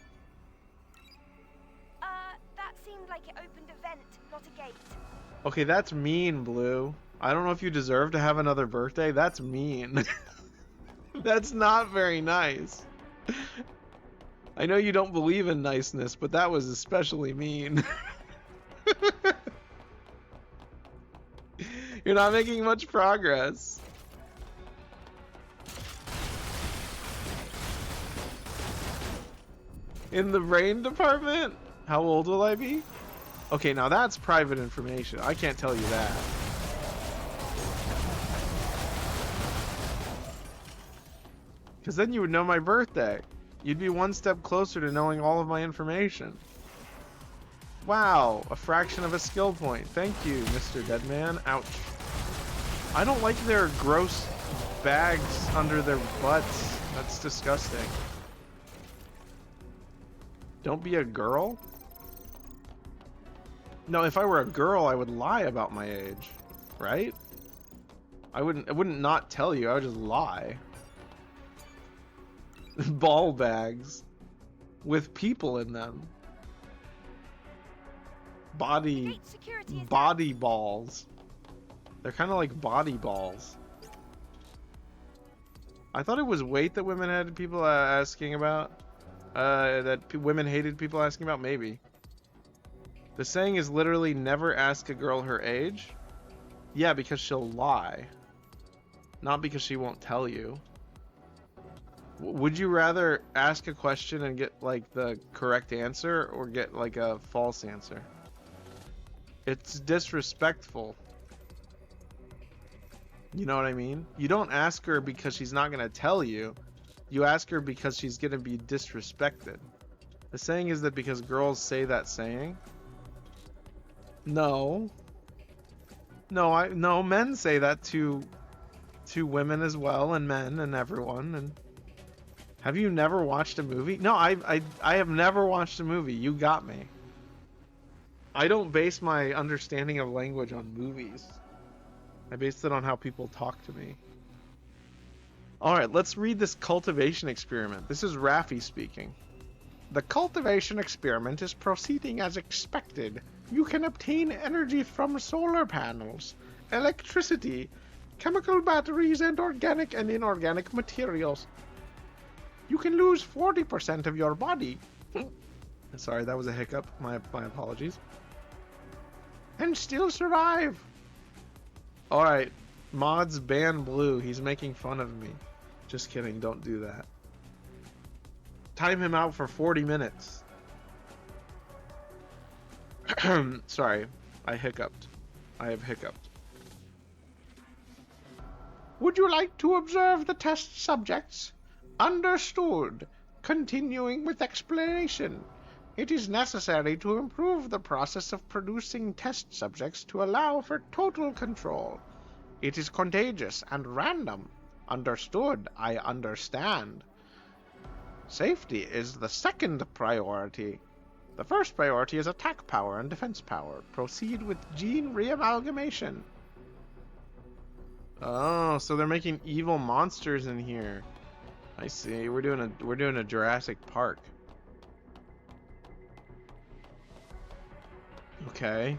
That seemed like it opened a vent, not a gate. Okay, that's mean, Blue. I don't know if you deserve to have another birthday. That's mean. That's not very nice. I know you don't believe in niceness, but that was especially mean. You're not making much progress. In the brain department? How old will I be? Okay, now that's private information. I can't tell you that. Because then you would know my birthday. You'd be one step closer to knowing all of my information. Wow, a fraction of a skill point. Thank you, Mr. Deadman. Ouch. I don't like their gross bags under their butts. That's disgusting. Don't be a girl? No, if I were a girl, I would lie about my age, right? I wouldn't not tell you, I would just lie. Ball bags with people in them. Gate security is Body balls. They're kind of like body balls. I thought it was weight that women had people asking about. Women hated people asking about. Maybe. The saying is literally never ask a girl her age. Yeah, because she'll lie. Not because she won't tell you. Would you rather ask a question and get like the correct answer or get like a false answer? It's disrespectful. You know what I mean? You don't ask her because she's not gonna tell you. You ask her because she's gonna be disrespected. The saying is that because girls say that saying. No, men say that to women as well, and men and everyone. And have you never watched a movie? No, I have never watched a movie. You got me. I don't base my understanding of language on movies. I based it on how people talk to me. Alright, let's read this cultivation experiment. This is Raffi speaking. The cultivation experiment is proceeding as expected. You can obtain energy from solar panels, electricity, chemical batteries, and organic and inorganic materials. You can lose 40% of your body. Sorry, that was a hiccup. My apologies. And still survive. Alright, mods ban Blue. He's making fun of me. Just kidding, don't do that. Time him out for 40 minutes. Sorry, I hiccuped. I have hiccuped. Would you like to observe the test subjects? Understood. Continuing with explanation. It is necessary to improve the process of producing test subjects to allow for total control. It is contagious and random. Understood. I understand. Safety is the second priority. The first priority is attack power and defense power. Proceed with gene reamalgamation. Oh, so they're making evil monsters in here. I see. We're doing a Jurassic Park. Okay.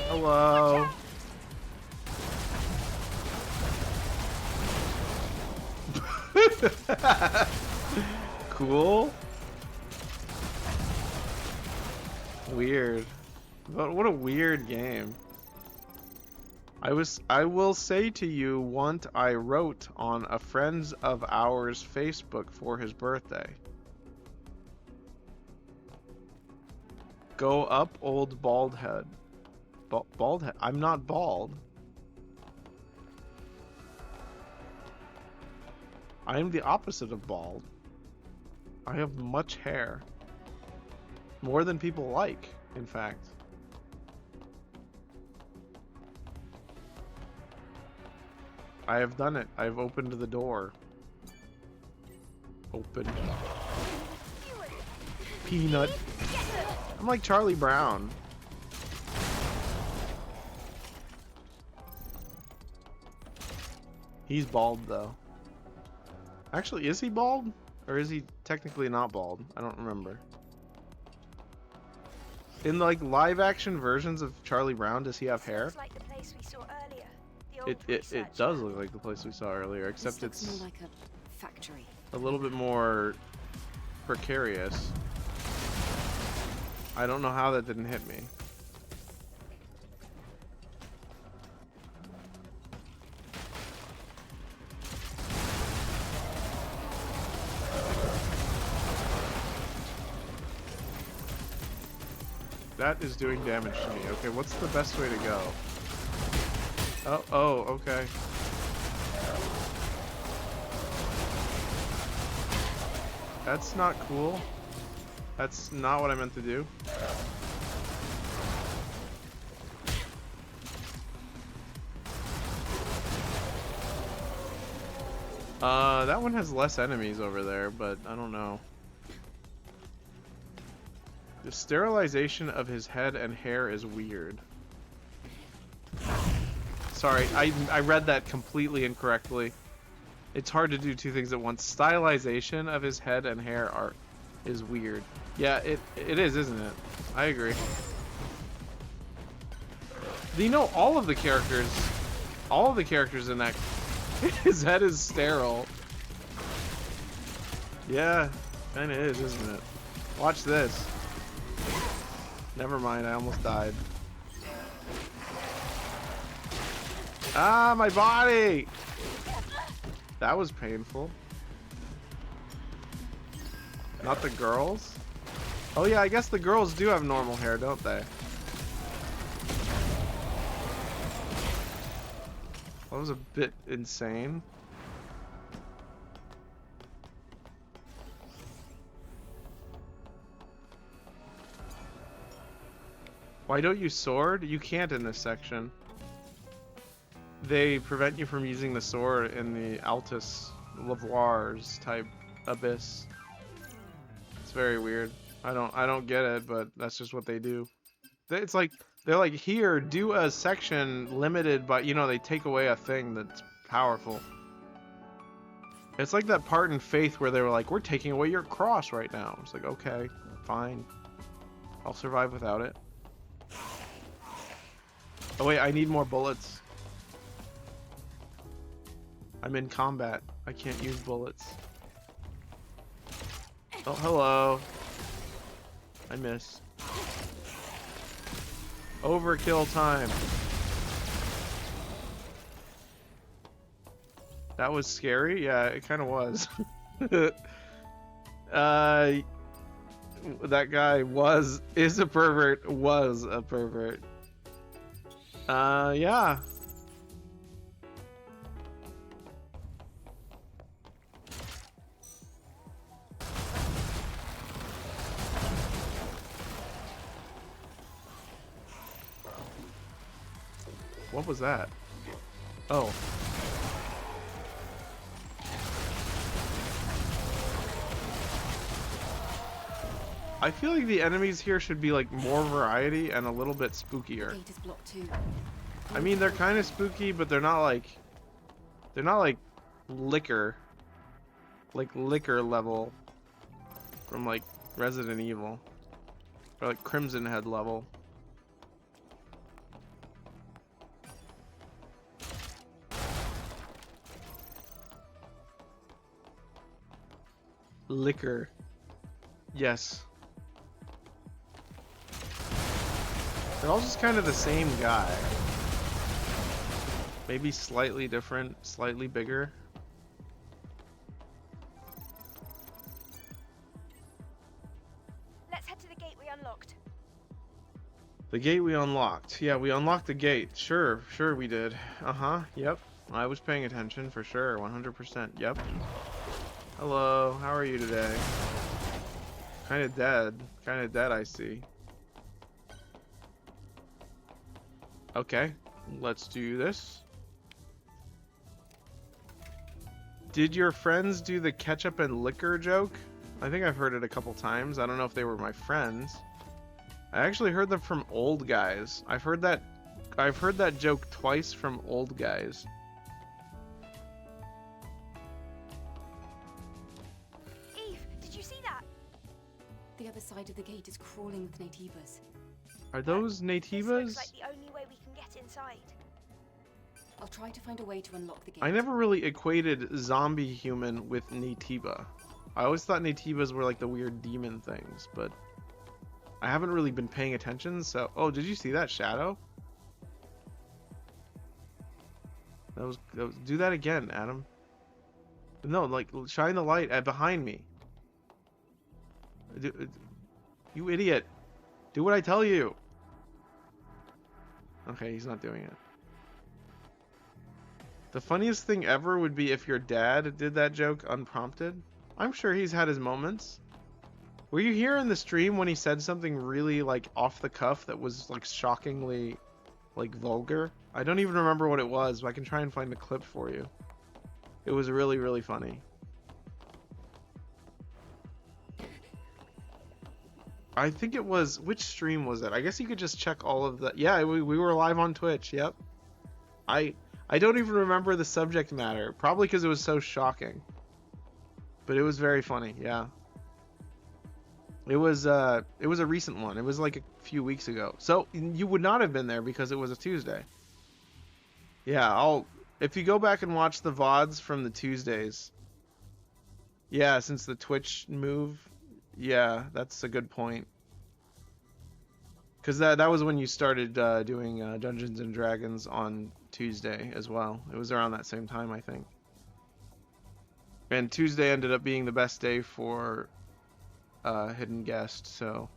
Hello. Cool. Weird. But what a weird game. I will say to you, what I wrote on a friends of ours Facebook for his birthday. Go up, old bald head. Bald head? I'm not bald. I am the opposite of bald. I have much hair. More than people like, in fact. I have done it. I've opened the door. Open. Peanut. I'm like Charlie Brown. He's bald though. Actually, is he bald? Or is he technically not bald? I don't remember. In like live action versions of Charlie Brown, does he have hair? Looks like the place we saw earlier. The old It research does lab. look like the place we saw earlier, except This looks it's more like a factory. a little bit more precarious. I don't know how that didn't hit me. That is doing damage to me. Okay, what's the best way to go? Oh, okay. That's not cool. That's not what I meant to do. That one has less enemies over there, but I don't know. The sterilization of his head and hair is weird. Sorry, I read that completely incorrectly. It's hard to do two things at once. Stylization of his head and hair is weird. Yeah, it is, isn't it? I agree. You know, all of the characters in that, his head is sterile. Yeah, kinda is, isn't it? Watch this. Never mind, I almost died. Ah, my body! That was painful. Not the girls? Oh yeah, I guess the girls do have normal hair, don't they? That was a bit insane. Why don't you sword? You can't in this section. They prevent you from using the sword in the Altus Lavoirs type abyss. It's very weird. I don't get it, but that's just what they do. It's like they're like, here, do a section limited by, you know, they take away a thing that's powerful. It's like that part in Faith where they were like, we're taking away your cross right now. It's like, okay, fine. I'll survive without it. Oh wait, I need more bullets. I'm in combat. I can't use bullets. Oh, hello. I miss. Overkill time. That was scary? Yeah, it kind of was. That guy is a pervert, was a pervert. Yeah. What was that? Oh. I feel like the enemies here should be like more variety and a little bit spookier. Gate is blocked too. I mean, they're kind of spooky, but they're not like liquor level from like Resident Evil, or like Crimson Head level. Liquor. Yes. They're all just kind of the same guy. Maybe slightly different, slightly bigger. Let's head to the gate we unlocked. The gate we unlocked. Yeah, we unlocked the gate. Sure we did. Yep. I was paying attention for sure. 100%. Yep. Hello, how are you today? Kind of dead. Kind of dead, I see. Okay, let's do this. Did your friends do the ketchup and liquor joke? I think I've heard it a couple times. I don't know if they were my friends. I actually heard them from old guys. I've heard that joke twice from old guys. Eve, did you see that? The other side of the gate is crawling with Nativas. Are those This looks Nativas? like the only way we can get inside. I'll try to find a way to unlock the gate. I never really equated zombie human with Nativa. I always thought Nativas were like the weird demon things, but I haven't really been paying attention, so... Oh, did you see that shadow? That was... Do that again, Adam. No, like, shine the light behind me. You idiot. Do what I tell you. Okay, he's not doing it. The funniest thing ever would be if your dad did that joke unprompted. I'm sure he's had his moments. Were you here in the stream when he said something really like off the cuff that was like shockingly like vulgar? I don't even remember what it was, but I can try and find a clip for you. It was really, really funny. I think it was, which stream was it? I guess you could just check all of the, yeah, we were live on Twitch, yep. I don't even remember the subject matter, probably because it was so shocking. But it was very funny, yeah. It was a recent one. It was like a few weeks ago. So you would not have been there because it was a Tuesday. Yeah, if you go back and watch the VODs from the Tuesdays. Yeah, since the Twitch move, yeah, that's a good point. Because that was when you started doing Dungeons and Dragons on Tuesday as well. It was around that same time, I think. And Tuesday ended up being the best day for Hidden Guest, so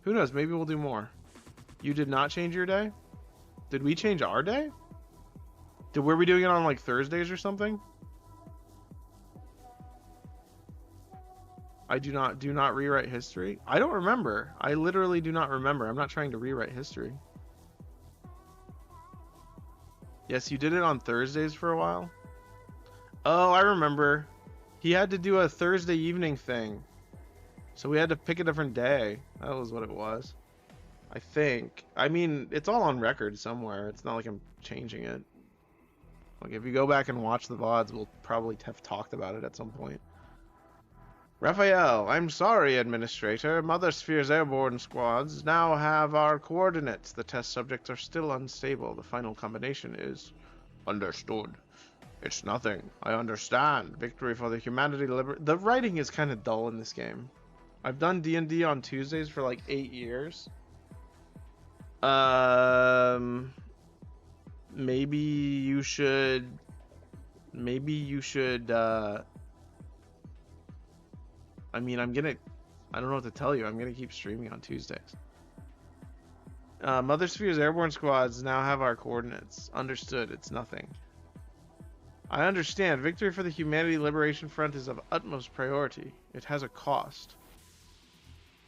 who knows, maybe we'll do more. You did not change your day? Did we change our day? Were we doing it on like Thursdays or something? I do not rewrite history. I don't remember. I literally do not remember. I'm not trying to rewrite history. Yes, you did it on Thursdays for a while. Oh, I remember. He had to do a Thursday evening thing. So we had to pick a different day. That was what it was. I think. I mean, it's all on record somewhere. It's not like I'm changing it. Like, if you go back and watch the VODs, we'll probably have talked about it at some point. Raphael, I'm sorry, Administrator. Mother Sphere's airborne squads now have our coordinates. The test subjects are still unstable. The final combination is... Understood. It's nothing. I understand. Victory for the humanity The writing is kind of dull in this game. I've done D&D on Tuesdays for like 8 years. Maybe you should... I mean, I don't know what to tell you. I'm gonna keep streaming on Tuesdays. Mother Sphere's airborne squads now have our coordinates. Understood. It's nothing. I understand. Victory for the Humanity Liberation Front is of utmost priority. It has a cost.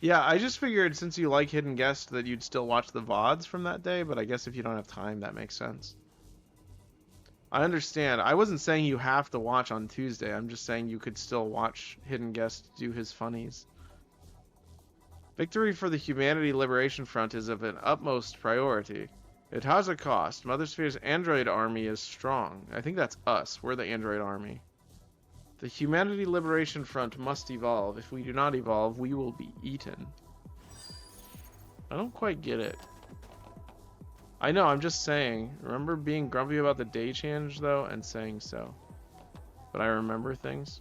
Yeah, I just figured since you like Hidden Guest that you'd still watch the VODs from that day, but I guess if you don't have time, that makes sense. I understand. I wasn't saying you have to watch on Tuesday. I'm just saying you could still watch Hidden Guest do his funnies. Victory for the Humanity Liberation Front is of an utmost priority. It has a cost. Mother Sphere's android army is strong. I think that's us. We're the android army. The Humanity Liberation Front must evolve. If we do not evolve, we will be eaten. I don't quite get it. I know, I'm just saying. Remember being grumpy about the day change, though, and saying so. But I remember things.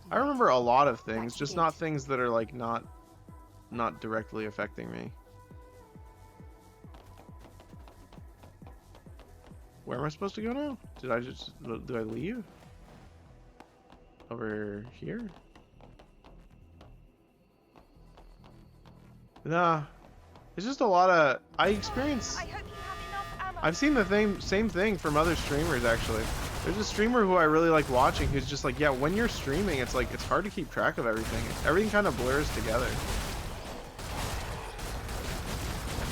I remember a lot of things, just not things that are, like, not not directly affecting me. Where am I supposed to go now? Did I leave? Over here? Nah. It's just a lot of... I experience... I hope you have enough ammo. I've seen the same thing from other streamers, actually. There's a streamer who I really like watching who's just like, yeah, when you're streaming, it's like, it's hard to keep track of everything. Everything kind of blurs together.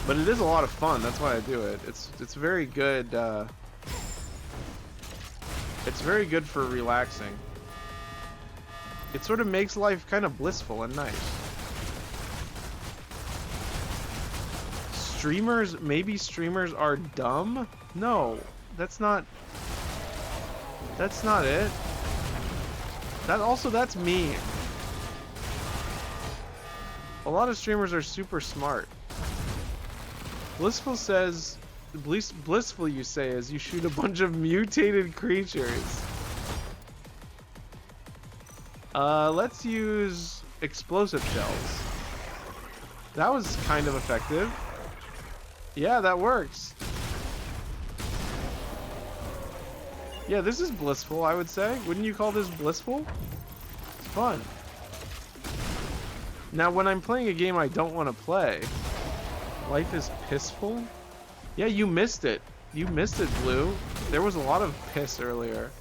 But it is a lot of fun. That's why I do it. It's very good. It's very good for relaxing. It sort of makes life kind of blissful and nice. Streamers, maybe streamers are dumb? No, that's not it. That's me. A lot of streamers are super smart. Blissful says, blissful you say is you shoot a bunch of mutated creatures. Let's use explosive shells. That was kind of effective. Yeah, that works. Yeah, this is blissful, I would say. Wouldn't you call this blissful? It's fun. Now, when I'm playing a game I don't want to play, life is pissful? Yeah, you missed it. You missed it, Blue. There was a lot of piss earlier.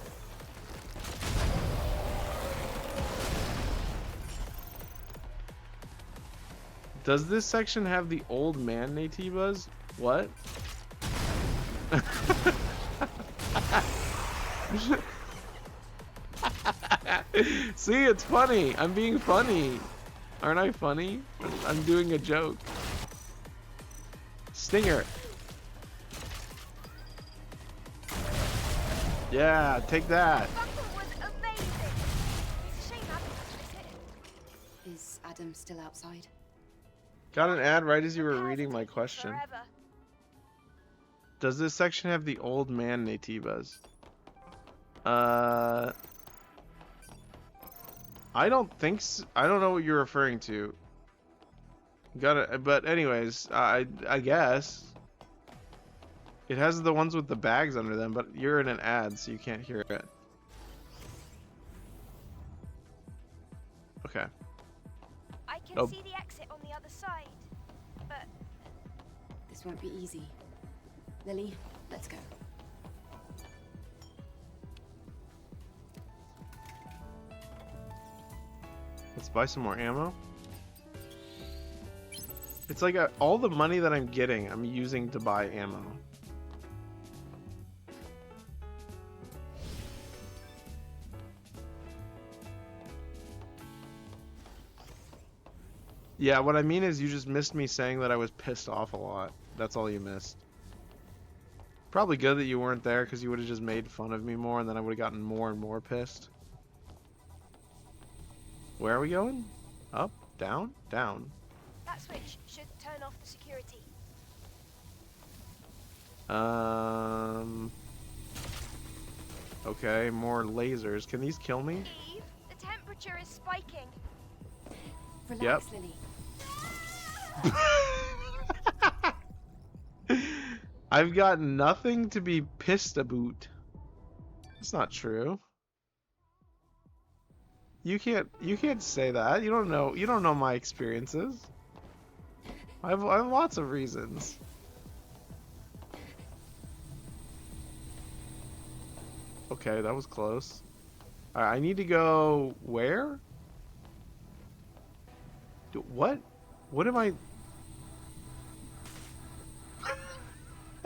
Does this section have the old man Naytibas? What? See, it's funny. I'm being funny. Aren't I funny? I'm doing a joke. Stinger. Yeah, take that. That was amazing. It's a shame Adam missed it. Is Adam still outside? Got an ad right as you were Repairs reading are my taking question. forever. Does this section have the old man Naytibas? I don't think so. I don't know what you're referring to. Got it. But anyways, I guess it has the ones with the bags under them, but you're in an ad, so you can't hear it. Okay. I can Nope. see the exit on the other side, but This won't be easy. Lily, let's go. Let's buy some more ammo. It's like all the money that I'm getting, I'm using to buy ammo. Yeah, what I mean is you just missed me saying that I was pissed off a lot. That's all you missed. Probably good that you weren't there because you would have just made fun of me more and then I would have gotten more and more pissed. Where are we going? Up? Down? Down. that switch should turn off the security. Okay, more lasers. Can these kill me? Eve, the temperature is spiking. Relax, Lily. I've got nothing to be pissed about. That's not true. You can't say that. You don't know my experiences. I have lots of reasons. Okay, that was close. Alright, I need to go where? What? What am I?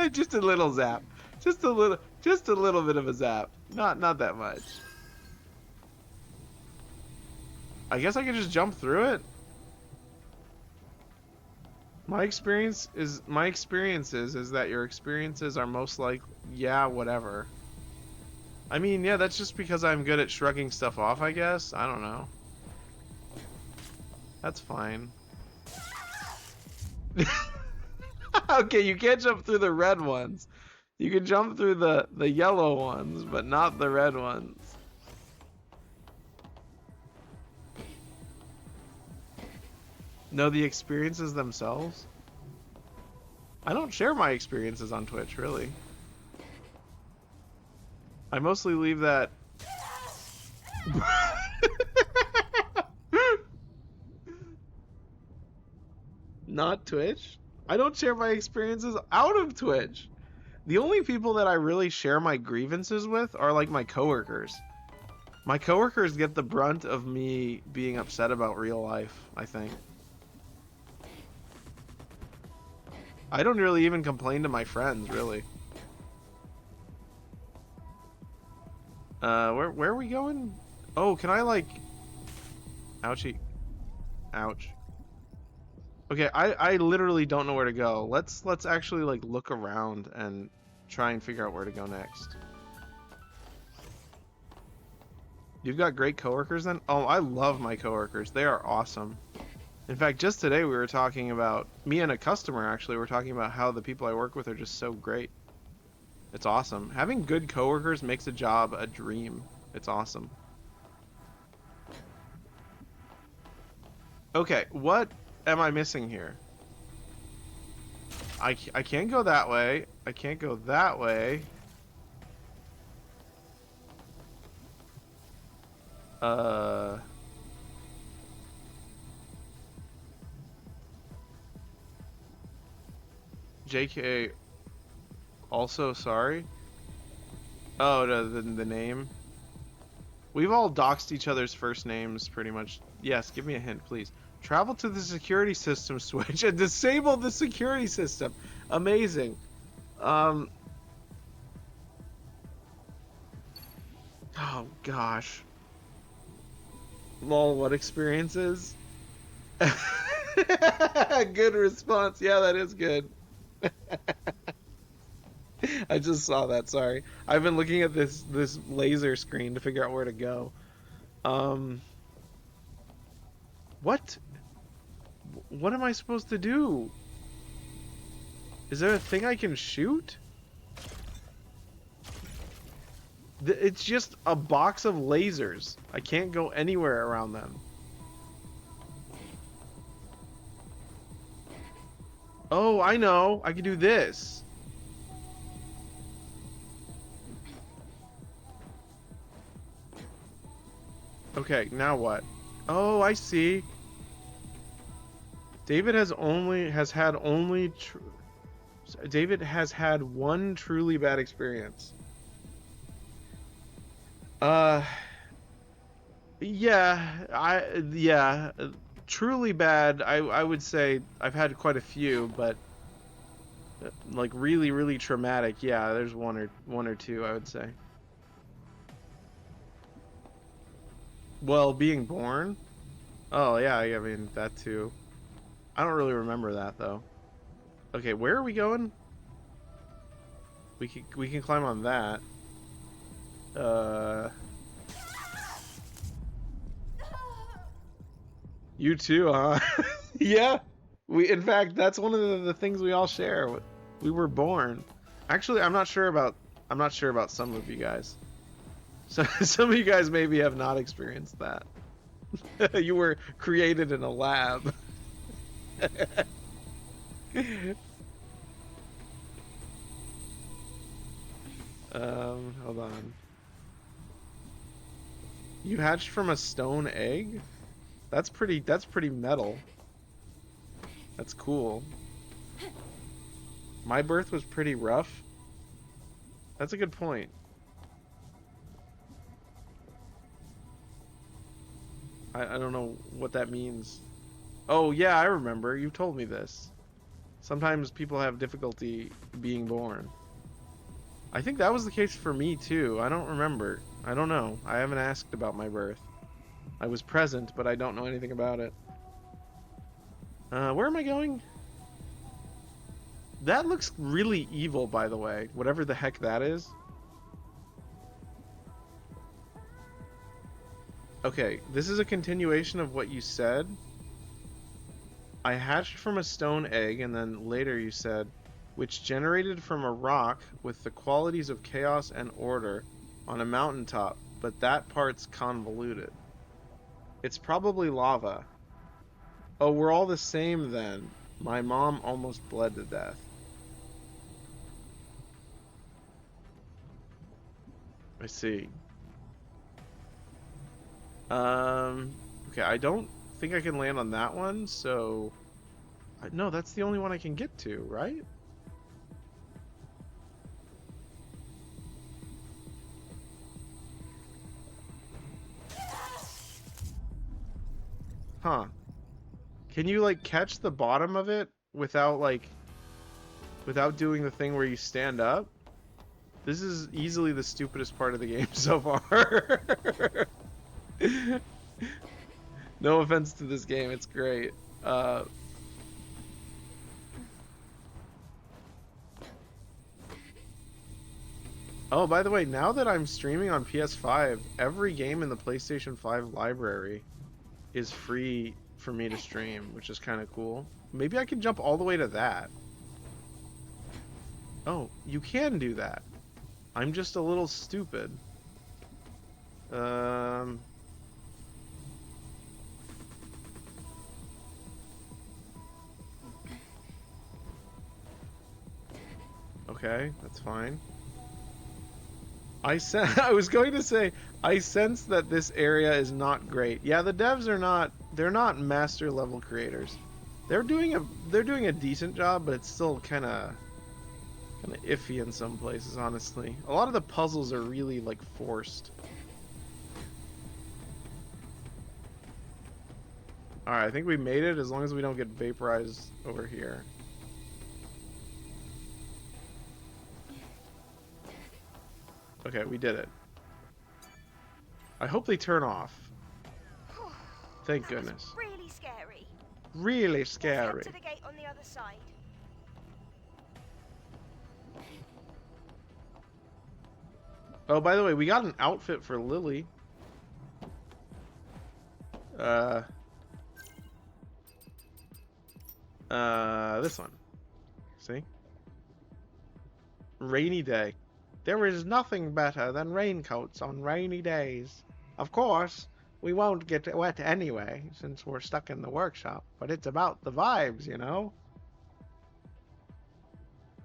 Just a little zap. Just a little bit of a zap. Not that much. I guess I could just jump through it. My experiences is that your experiences are most like, yeah, whatever. I mean, yeah, that's just because I'm good at shrugging stuff off, I guess. I don't know. That's fine. Okay, you can't jump through the red ones. You can jump through the yellow ones, but not the red ones. No, the experiences themselves. I don't share my experiences on Twitch, really. I mostly leave that. Not Twitch. I don't share my experiences out of Twitch. The only people that I really share my grievances with are like my coworkers. My coworkers get the brunt of me being upset about real life, I think. I don't really even complain to my friends, really. Where are we going? Oh, can I like... Ouchie. Ouch. Okay, I literally don't know where to go. Let's actually like look around and try and figure out where to go next. You've got great coworkers then? Oh, I love my coworkers. They are awesome. In fact, just today we were talking about, me and a customer actually were talking about how the people I work with are just so great. It's awesome. Having good coworkers makes a job a dream. It's awesome. Okay, what am I missing here? I can't go that way. I can't go that way. JK, also sorry. Oh, the name. We've all doxed each other's first names pretty much. Yes, give me a hint, please. Travel to the security system switch and disable the security system. Amazing. Oh gosh. Lol, what experiences? Good response. Yeah, that is good. I just saw that, sorry. I've been looking at this laser screen to figure out where to go. What am I supposed to do? Is there a thing I can shoot? It's just a box of lasers. I can't go anywhere around them. Oh, I know. I can do this. Okay, now what? Oh, I see. David has had one truly bad experience. Yeah, truly bad. I would say I've had quite a few, but like really, really traumatic. Yeah, there's one or two, I would say. Well, being born? Oh yeah, I mean that too. I don't really remember that though. Okay, where are we going? We can climb on that. You too, huh? Yeah. In fact, that's one of the things we all share. We were born. Actually, I'm not sure about some of you guys. So some of you guys maybe have not experienced that. You were created in a lab. Hold on. You hatched from a stone egg? That's pretty metal. That's cool. My birth was pretty rough. That's a good point. I don't know what that means. Oh yeah, I remember. You told me this. Sometimes people have difficulty being born. I think that was the case for me too. I don't remember. I don't know. I haven't asked about my birth. I was present, but I don't know anything about it. Where am I going? That looks really evil, by the way. Whatever the heck that is. Okay, this is a continuation of what you said. I hatched from a stone egg, and then later you said, which generated from a rock with the qualities of chaos and order on a mountaintop, but that part's convoluted. It's probably lava. Oh, we're all the same then. My mom almost bled to death. I see. Okay, I don't think I can land on that one, so... No, that's the only one I can get to, right? Huh. Can you, like, catch the bottom of it without, like... without doing the thing where you stand up? This is easily the stupidest part of the game so far. No offense to this game, it's great. Oh, by the way, now that I'm streaming on PS5, every game in the PlayStation 5 library is free for me to stream, which is kind of cool. Maybe I can jump all the way to that. Oh, you can do that. I'm just a little stupid. Okay, that's fine. I was going to say, I sense that this area is not great. Yeah, the devs are not, they're not master level creators. They're doing a decent job, but it's still kind of iffy in some places, honestly. A lot of the puzzles are really like forced. Alright, I think we made it as long as we don't get vaporized over here. Okay, we did it. I hope they turn off. Thank That was goodness. really scary. Really Let's scary. head to the gate on the other side. Oh, by the way, we got an outfit for Lily. This one. See? Rainy day. There is nothing better than raincoats on rainy days. Of course, we won't get wet anyway, since we're stuck in the workshop, but it's about the vibes, you know?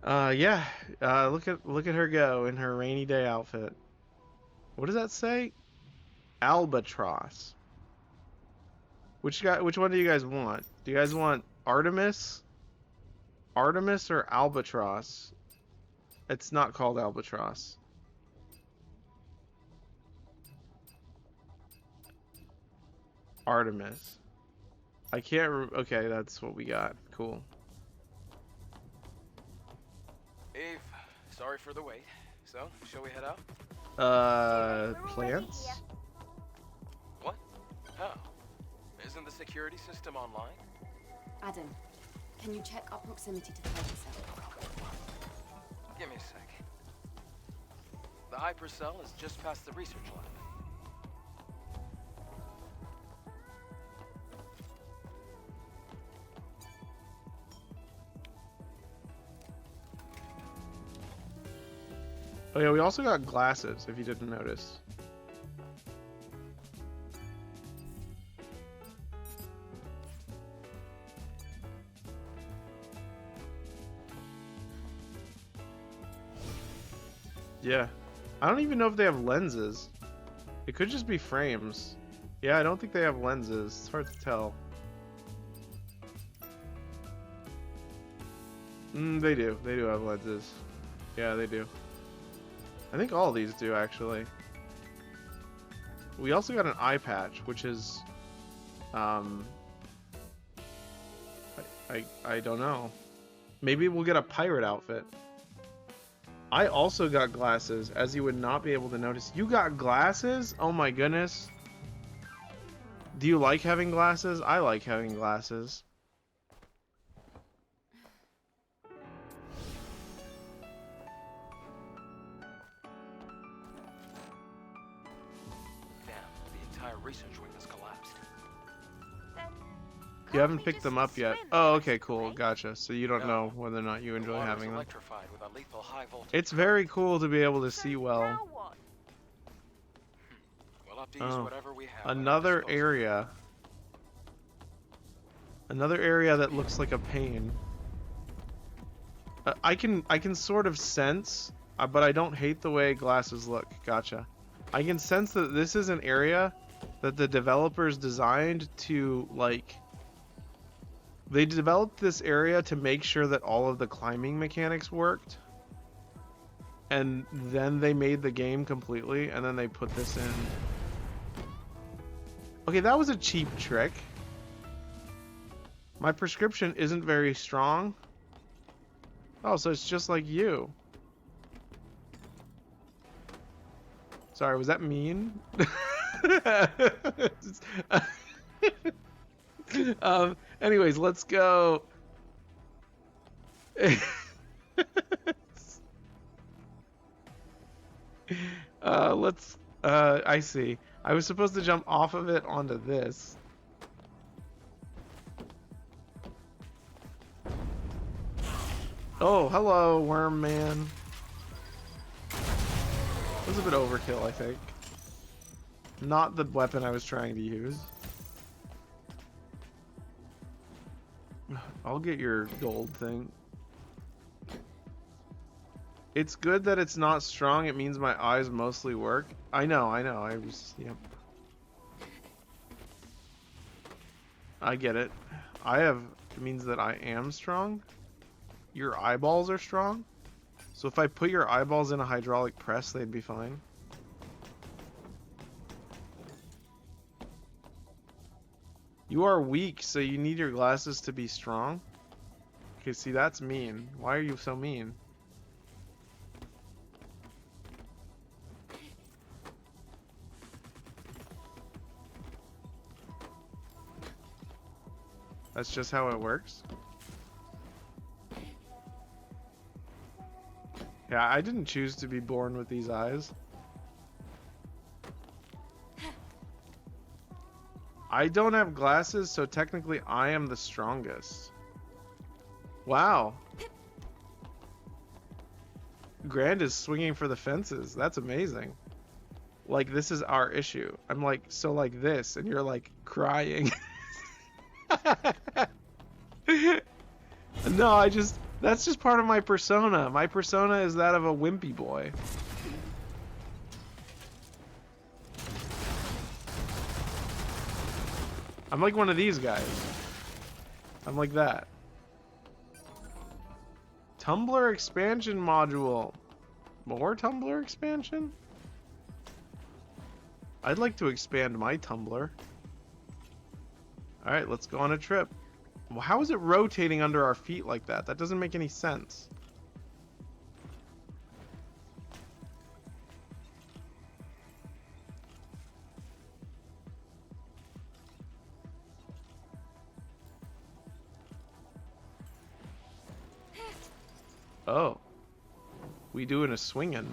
Yeah. Look at her go in her rainy day outfit. What does that say? Albatross. Which one do you guys want? Do you guys want Artemis? Artemis or Albatross? It's not called Albatross. Artemis. I can't okay, that's what we got. Cool. Eve, sorry for the wait. So, shall we head out? Plants? What? How? Isn't the security system online? Adam, can you check our proximity to the hypercell? Give me a sec. The hypercell is just past the research lab. Oh yeah, we also got glasses, if you didn't notice. Yeah. I don't even know if they have lenses. It could just be frames. Yeah, I don't think they have lenses. It's hard to tell. They do. They do have lenses. Yeah, they do. I think all of these do, actually. We also got an eye patch, which is... I don't know. Maybe we'll get a pirate outfit. I also got glasses, as you would not be able to notice. You got glasses? Oh my goodness. Do you like having glasses? I like having glasses. Damn, the entire research wing has collapsed. Then You haven't can't we picked them just up yet. swim Oh, the okay, rest of the cool. way? Gotcha. So you don't No. know whether or not you The enjoy water's having them. electrified with a lethal high voltage. It's very cool to be able to So see well. now what? We'll have to use Oh, whatever we have. at our another disposal. area. Another area that looks like a pain. I can sort of sense, but I don't hate the way glasses look. Gotcha. I can sense that this is an area that the developers designed to, like, they developed this area to make sure that all of the climbing mechanics worked. And then they made the game completely, and then they put this in. Okay, that was a cheap trick. My prescription isn't very strong. Oh, so it's just like you. Sorry, was that mean? Anyways, let's go. I see. I was supposed to jump off of it onto this. Oh, hello, worm man. That was a bit overkill, I think. Not the weapon I was trying to use. I'll get your gold thing. It's good that it's not strong. It means my eyes mostly work. I know. I was, yep. I get it. It means that I am strong. Your eyeballs are strong. So if I put your eyeballs in a hydraulic press, they'd be fine. You are weak, so you need your glasses to be strong. Okay, see, that's mean. Why are you so mean? That's just how it works. Yeah, I didn't choose to be born with these eyes. I don't have glasses, so technically I am the strongest. Wow. Grand is swinging for the fences. That's amazing. Like, this is our issue. I'm like, so like this, and you're like crying. No, that's just part of my persona. My persona is that of a wimpy boy. I'm like one of these guys. I'm like that. Tumblr expansion module. More Tumblr expansion? I'd like to expand my Tumblr. Alright, let's go on a trip. Well, how is it rotating under our feet like that? That doesn't make any sense. Oh. We doing a swinging.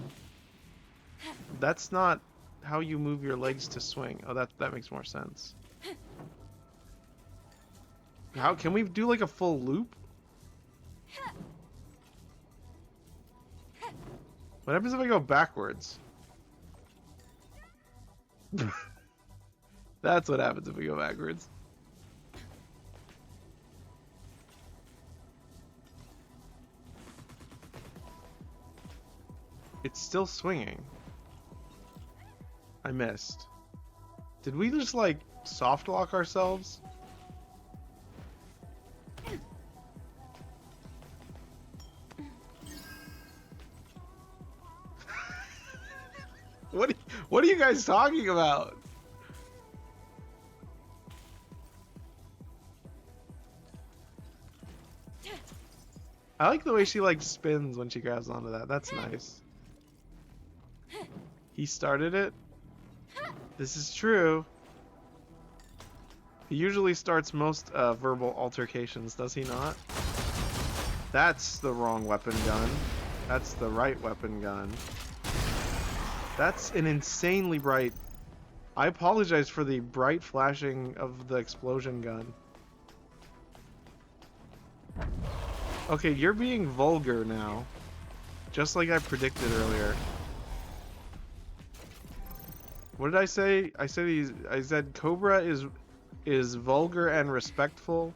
That's not how you move your legs to swing. Oh, that makes more sense. How can we do like a full loop? What happens if I go backwards? That's what happens if we go backwards. It's still swinging. I missed. Did we just like soft lock ourselves? What are you guys talking about? I like the way she like spins when she grabs onto that. That's nice. He started it. This is true. He usually starts most verbal altercations, does he not? That's the wrong weapon gun. That's the right weapon gun. That's an insanely bright... I apologize for the bright flashing of the explosion gun. Okay, you're being vulgar now. Just like I predicted earlier. What did I say? I said Cobra is vulgar and respectful.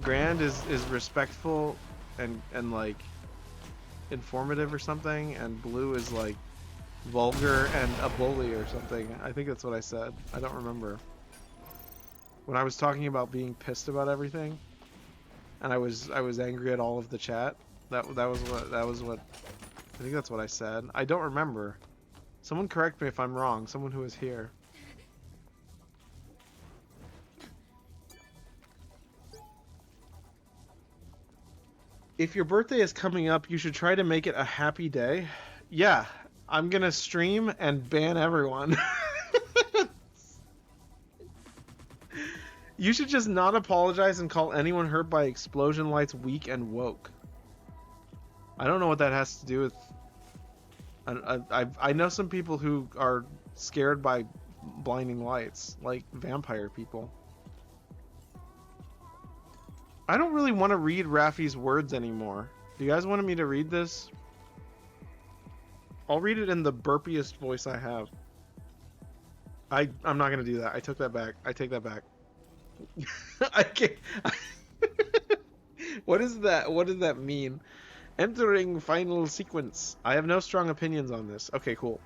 Grand is respectful and like informative or something, and blue is like vulgar and a bully or something. I think that's what I said. I don't remember. When I was talking about being pissed about everything, and I was angry at all of the chat. That was what I think that's what I said. I don't remember. Someone correct me if I'm wrong. Someone who is here. If your birthday is coming up, you should try to make it a happy day. Yeah, I'm gonna stream and ban everyone. You should just not apologize and call anyone hurt by explosion lights weak and woke. I don't know what that has to do with... I know some people who are scared by blinding lights, like vampire people. I don't really want to read Raffi's words anymore. Do you guys want me to read this? I'll read it in the burpiest voice I have. I'm not gonna do that. I took that back. I take that back. I can't. What is that? What does that mean? Entering final sequence. I have no strong opinions on this. Okay, cool.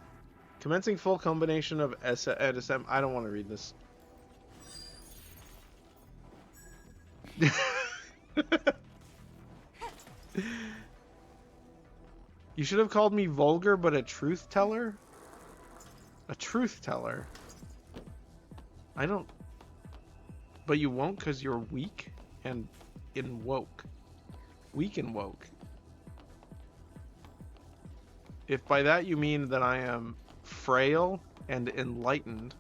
Commencing full combination of SM. I don't want to read this. You should have called me vulgar, but a truth teller? A truth teller? I don't... But you won't because you're weak and in woke. Weak and woke. If by that you mean that I am frail and enlightened,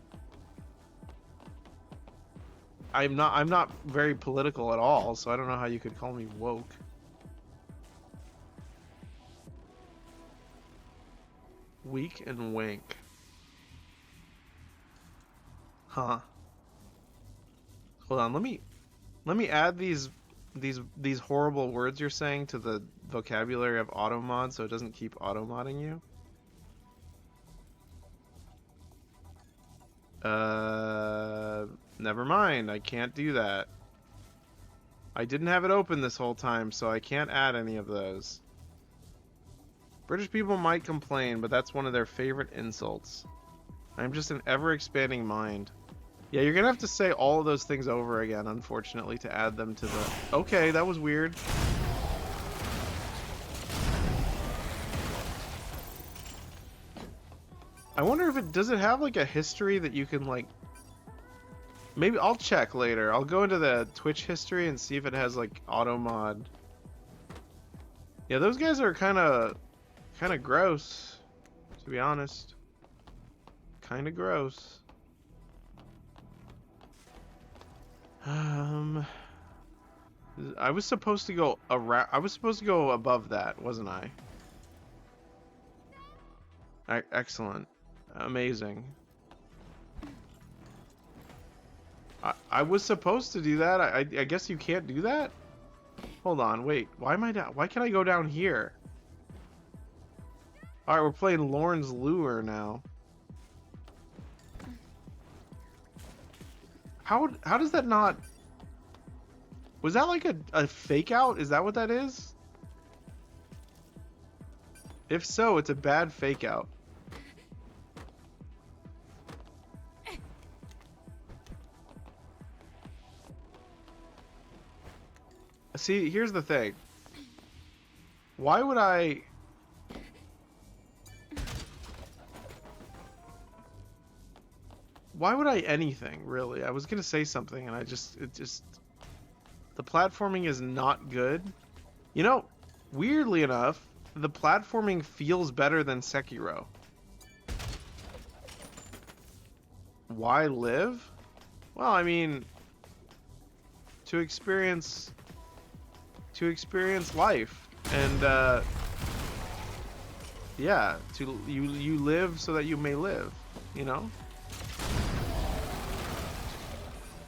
I'm not very political at all, so I don't know how you could call me woke. Weak and wank. Huh. Hold on, let me add these horrible words you're saying to the vocabulary of automod so it doesn't keep automodding you. Never mind, I can't do that. I didn't have it open this whole time, so I can't add any of those. British people might complain, but that's one of their favorite insults. I'm just an ever-expanding mind. Yeah, you're gonna have to say all of those things over again, unfortunately, to add them to the... Okay, that was weird. I wonder if it... Does it have, like, a history that you can, like... Maybe I'll check later. I'll go into the Twitch history and see if it has, like, auto mod. Yeah, those guys are kind of gross, to be honest. Kind of gross. I was supposed to go around. I was supposed to go above that, wasn't I? Excellent, amazing. I was supposed to do that. I guess you can't do that. Hold on, wait. Why am I down? Why can't I go down here? All right, we're playing Lorne's Lure now. How does that not... Was that like a fake out? Is that what that is? If so, it's a bad fake out. See, here's the thing. Why would I... Why would I anything, really? I was gonna say something and the platforming is not good. You know, weirdly enough, the platforming feels better than Sekiro. Why live? Well, I mean, to experience life, and yeah, you live so that you may live, you know?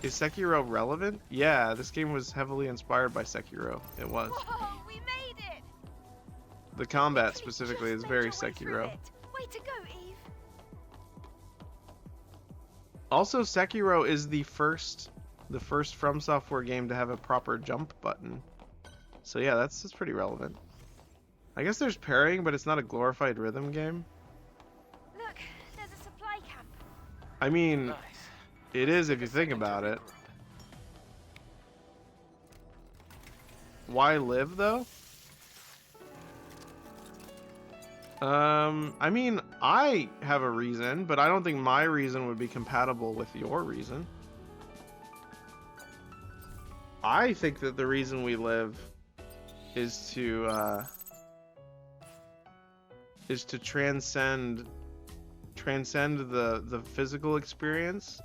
Is Sekiro relevant? Yeah, this game was heavily inspired by Sekiro. It was. Whoa, we made it! The combat specifically is very Sekiro. Way to go, Eve. Also, Sekiro is the first the first From Software game to have a proper jump button. So yeah, that's pretty relevant. I guess there's parrying, but it's not a glorified rhythm game. Look, there's a supply camp. I mean, Nice. it is if Take you a think second to about it. regroup. Why live though? I mean, I have a reason, but I don't think my reason would be compatible with your reason. I think that the reason we live is to transcend the physical experience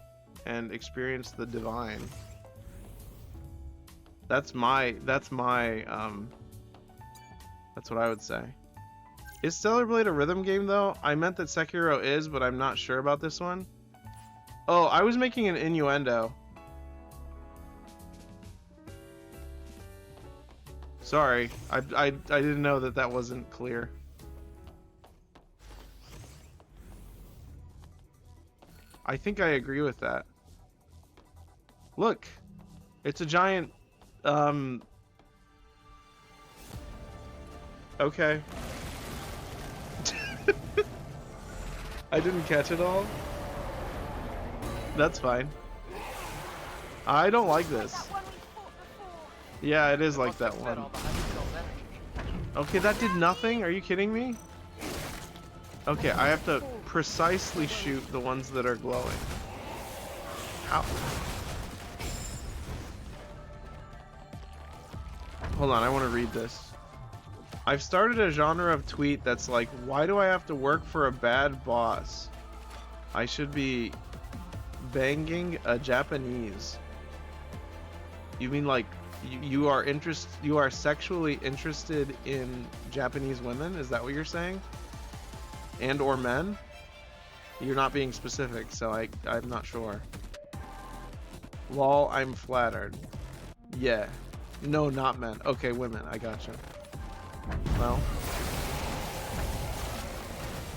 and experience the divine. That's what I would say. Is Stellar Blade a rhythm game though? I meant that Sekiro is, but I'm not sure about this one. Oh, I was making an innuendo. Sorry, I didn't know that that wasn't clear. I think I agree with that. Look, it's a giant, okay. I didn't catch it all. That's fine. I don't like this. That one we fought before. Yeah, it is like Must that have fed one. all the hypercell's energy. Okay, that did nothing? Are you kidding me? Okay, I have to precisely shoot the ones that are glowing. How? Hold on, I want to read this. I've started a genre of tweet that's like, why do I have to work for a bad boss? I should be banging a Japanese. You mean like you are sexually interested in Japanese women? Is that what you're saying? And or men? You're not being specific, so I'm not sure. Lol, I'm flattered. Yeah. No, not men. Okay, women. I gotcha. Well,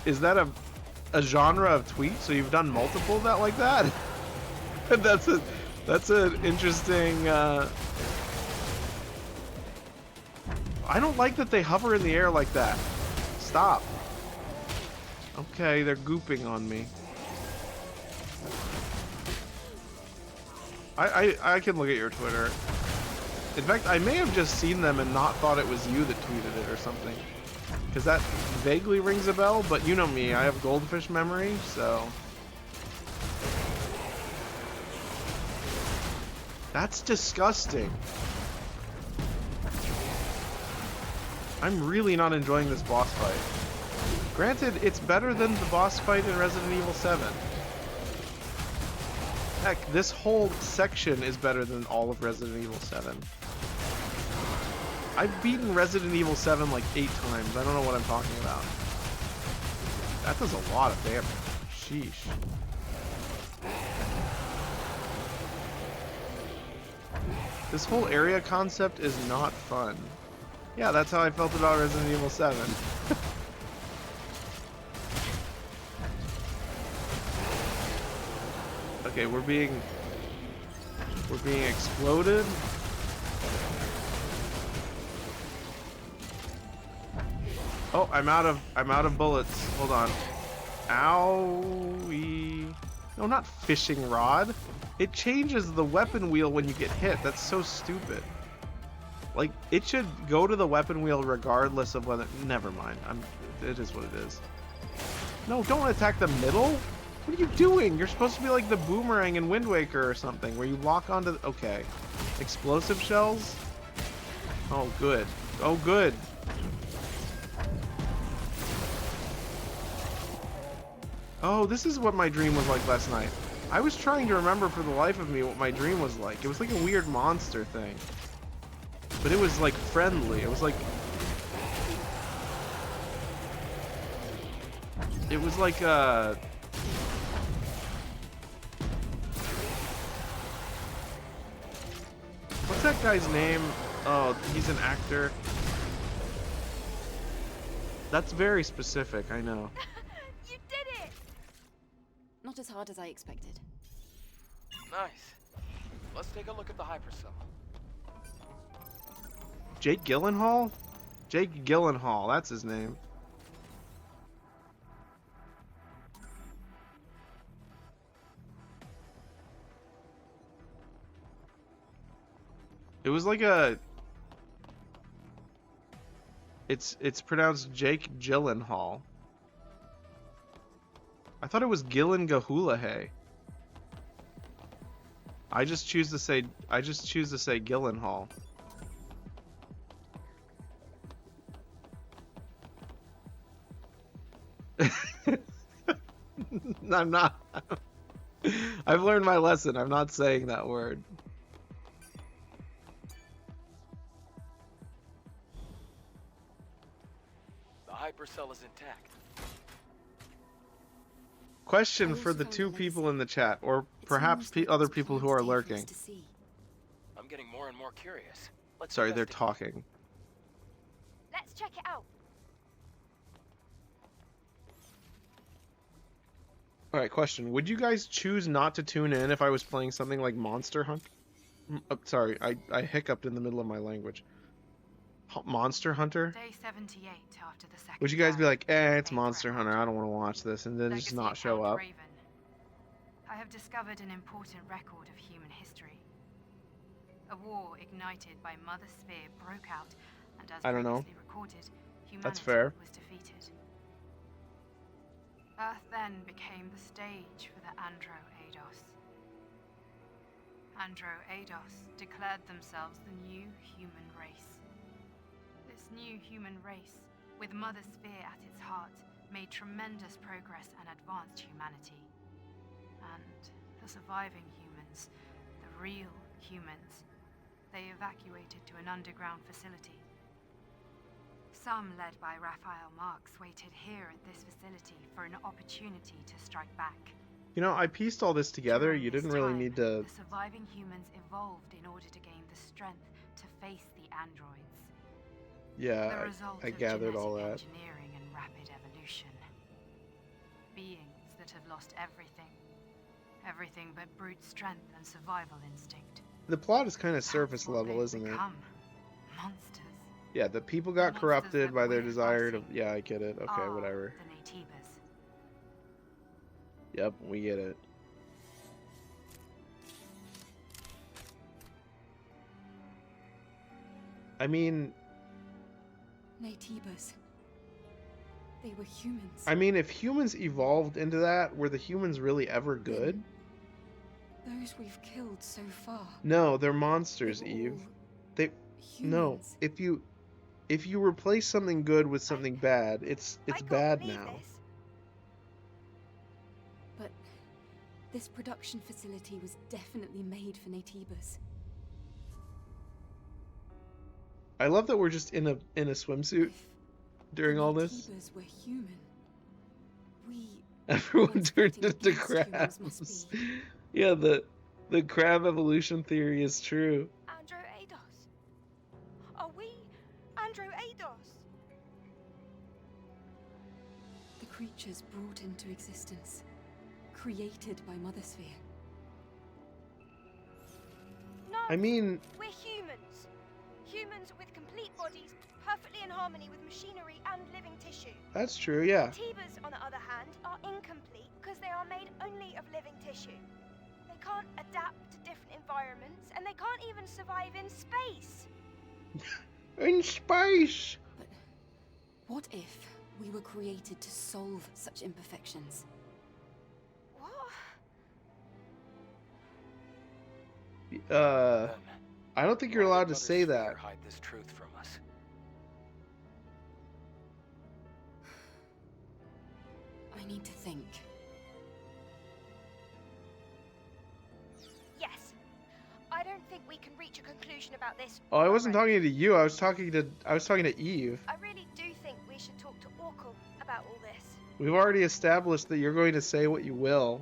is that a genre of tweet? So you've done multiple that like that? that's an interesting. I don't like that they hover in the air like that. Stop. Okay, they're gooping on me. I can look at your Twitter. In fact, I may have just seen them and not thought it was you that tweeted it or something. Because that vaguely rings a bell, but you know me, I have goldfish memory, so... That's disgusting. I'm really not enjoying this boss fight. Granted, it's better than the boss fight in Resident Evil 7. Heck, this whole section is better than all of Resident Evil 7. I've beaten Resident Evil 7 like 8 times. I don't know what I'm talking about. That does a lot of damage. Sheesh. This whole area concept is not fun. Yeah, that's how I felt about Resident Evil 7. Okay, we're being exploded. Oh, I'm out of bullets. Hold on. Owie. No, not fishing rod. It changes the weapon wheel when you get hit. That's so stupid. Like, it should go to the weapon wheel regardless of whether... Never mind. It is what it is. No, don't attack the middle. What are you doing? You're supposed to be like the boomerang in Wind Waker or something, where you lock onto... Okay. Explosive shells? Oh, good. Oh, good. Oh, this is what my dream was like last night. I was trying to remember for the life of me what my dream was like. It was like a weird monster thing. But it was like friendly. It was like... It was like what's that guy's name? Oh, he's an actor. That's very specific, I know. You did it! Not as hard as I expected. Nice. Let's take a look at the hypercell. Jake Gyllenhaal? Jake Gyllenhaal, that's his name. It was like a... It's pronounced Jake Gyllenhaal. I thought it was Gillen Gahulahay. I just choose to say Gyllenhaal. I'm not. I've learned my lesson. I'm not saying that word. The hypercell is intact. Question I for also the found two a people legacy. in the chat, or It's perhaps almost like other it's people who planned are to stay for us lurking. to see. I'm getting more and more curious. Let's Sorry, they're investigate. talking. Let's check it out. Alright, question. Would you guys choose not to tune in if I was playing something like Monster Hunter? Sorry, I hiccuped in the middle of my language. Monster Hunter? Day 78 after the second Would you guys be diary. like, it's Eighth Monster record. Hunter, I don't want to watch this, and then just Legacy not show Count up? Raven. I have discovered an important record of human history. A war ignited by Mother Sphere broke out, and as I don't know. previously recorded, humanity That's fair. was defeated. Earth then became the stage for the Andro Eidos. Andro Eidos declared themselves the new human race. This new human race, with Mother Sphere at its heart, made tremendous progress and advanced humanity. And the surviving humans, the real humans, they evacuated to an underground facility. Some, led by Raphael Marx, waited here at this facility for an opportunity to strike back. You know, I pieced all this together. During You this didn't really time, need to... The surviving humans evolved in order to gain the strength to face the androids. The Yeah, result I of gathered all genetic that. engineering and rapid evolution. Beings that have lost everything. Everything but brute strength and survival instinct. The plot is kind of That's surface what level, they've isn't it? become. Monsters. Yeah, the people got Monsters corrupted that by their we're desire to... fighting Yeah, I get it. Okay, are whatever. The Naytibas. Yep, we get it. I mean, Naytibas. They were humans. if humans evolved into that, were the humans really ever good? Those we've killed so far. No, they're monsters, They were Eve. all They... No, humans. if you replace something good with something bad, it's I can't bad believe now. this. But this production facility was definitely made for Naytibas. I love that we're just in a swimsuit If during the all this. Naytibas were human, we Everyone once turned fighting into against humans crabs. must be. Yeah, the crab evolution theory is true. Andro Eidos. Are we Andro Eidos? The creatures brought into existence, created by Mother Sphere. No, I mean, we're humans. Humans with complete bodies, perfectly in harmony with machinery and living tissue. that's true, yeah. Tibas, on the other hand, are incomplete because they are made only of living tissue. They can't adapt to different environments, and they can't even survive in space. In space! But what if we were created to solve such imperfections? What? Uh, Then, I don't think you're why did allowed to Mother say Sphere that. hide this truth from us? I need to think. Yes. I don't think we can reach a conclusion about this. Oh, I on our wasn't own. talking to you. I was talking to Eve. I really do think we should talk to Orkle about all this. We've already established that you're going to say what you will,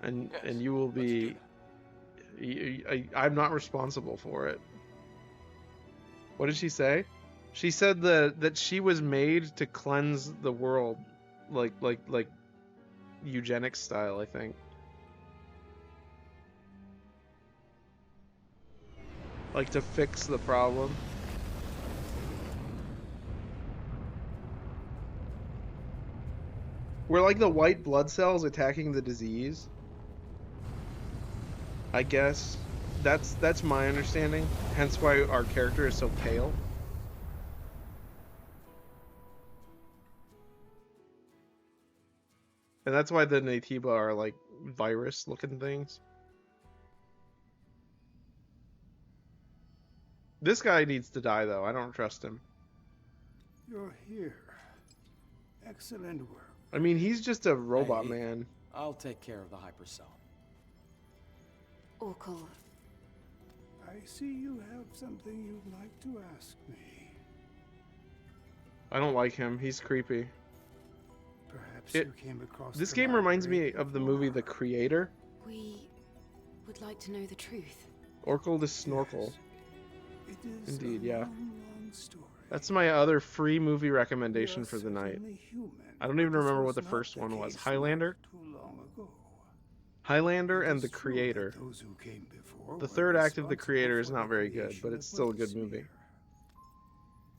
and Yes, you will let's do be. that. I'm not responsible for it. What did she say? She said that she was made to cleanse the world, like eugenics style, I think. Like to fix the problem. We're like the white blood cells attacking the disease. I guess that's my understanding. Hence why our character is so pale. And that's why the Naytiba are like virus-looking things. This guy needs to die, though. I don't trust him. You're here. Excellent work. I mean, he's just a robot Hey, man. I'll take care of the hypercell. Orkul, I see you have something you'd like to ask me. I don't like him. He's creepy. Perhaps you came across This the game reminds library me of the movie The before. Creator. we would like to know the truth. Orkul the Snorkel. It is Indeed, a yeah. long, long story. That's my other free movie We recommendation are for the night. certainly human, I don't but even this remember was what the not first one was. case Highlander? not too long ago. Highlander It and is The true that Creator. those who came before The were third act of The responsible Creator is for not the very good, creation but of it's still a good Mother movie. Sphere.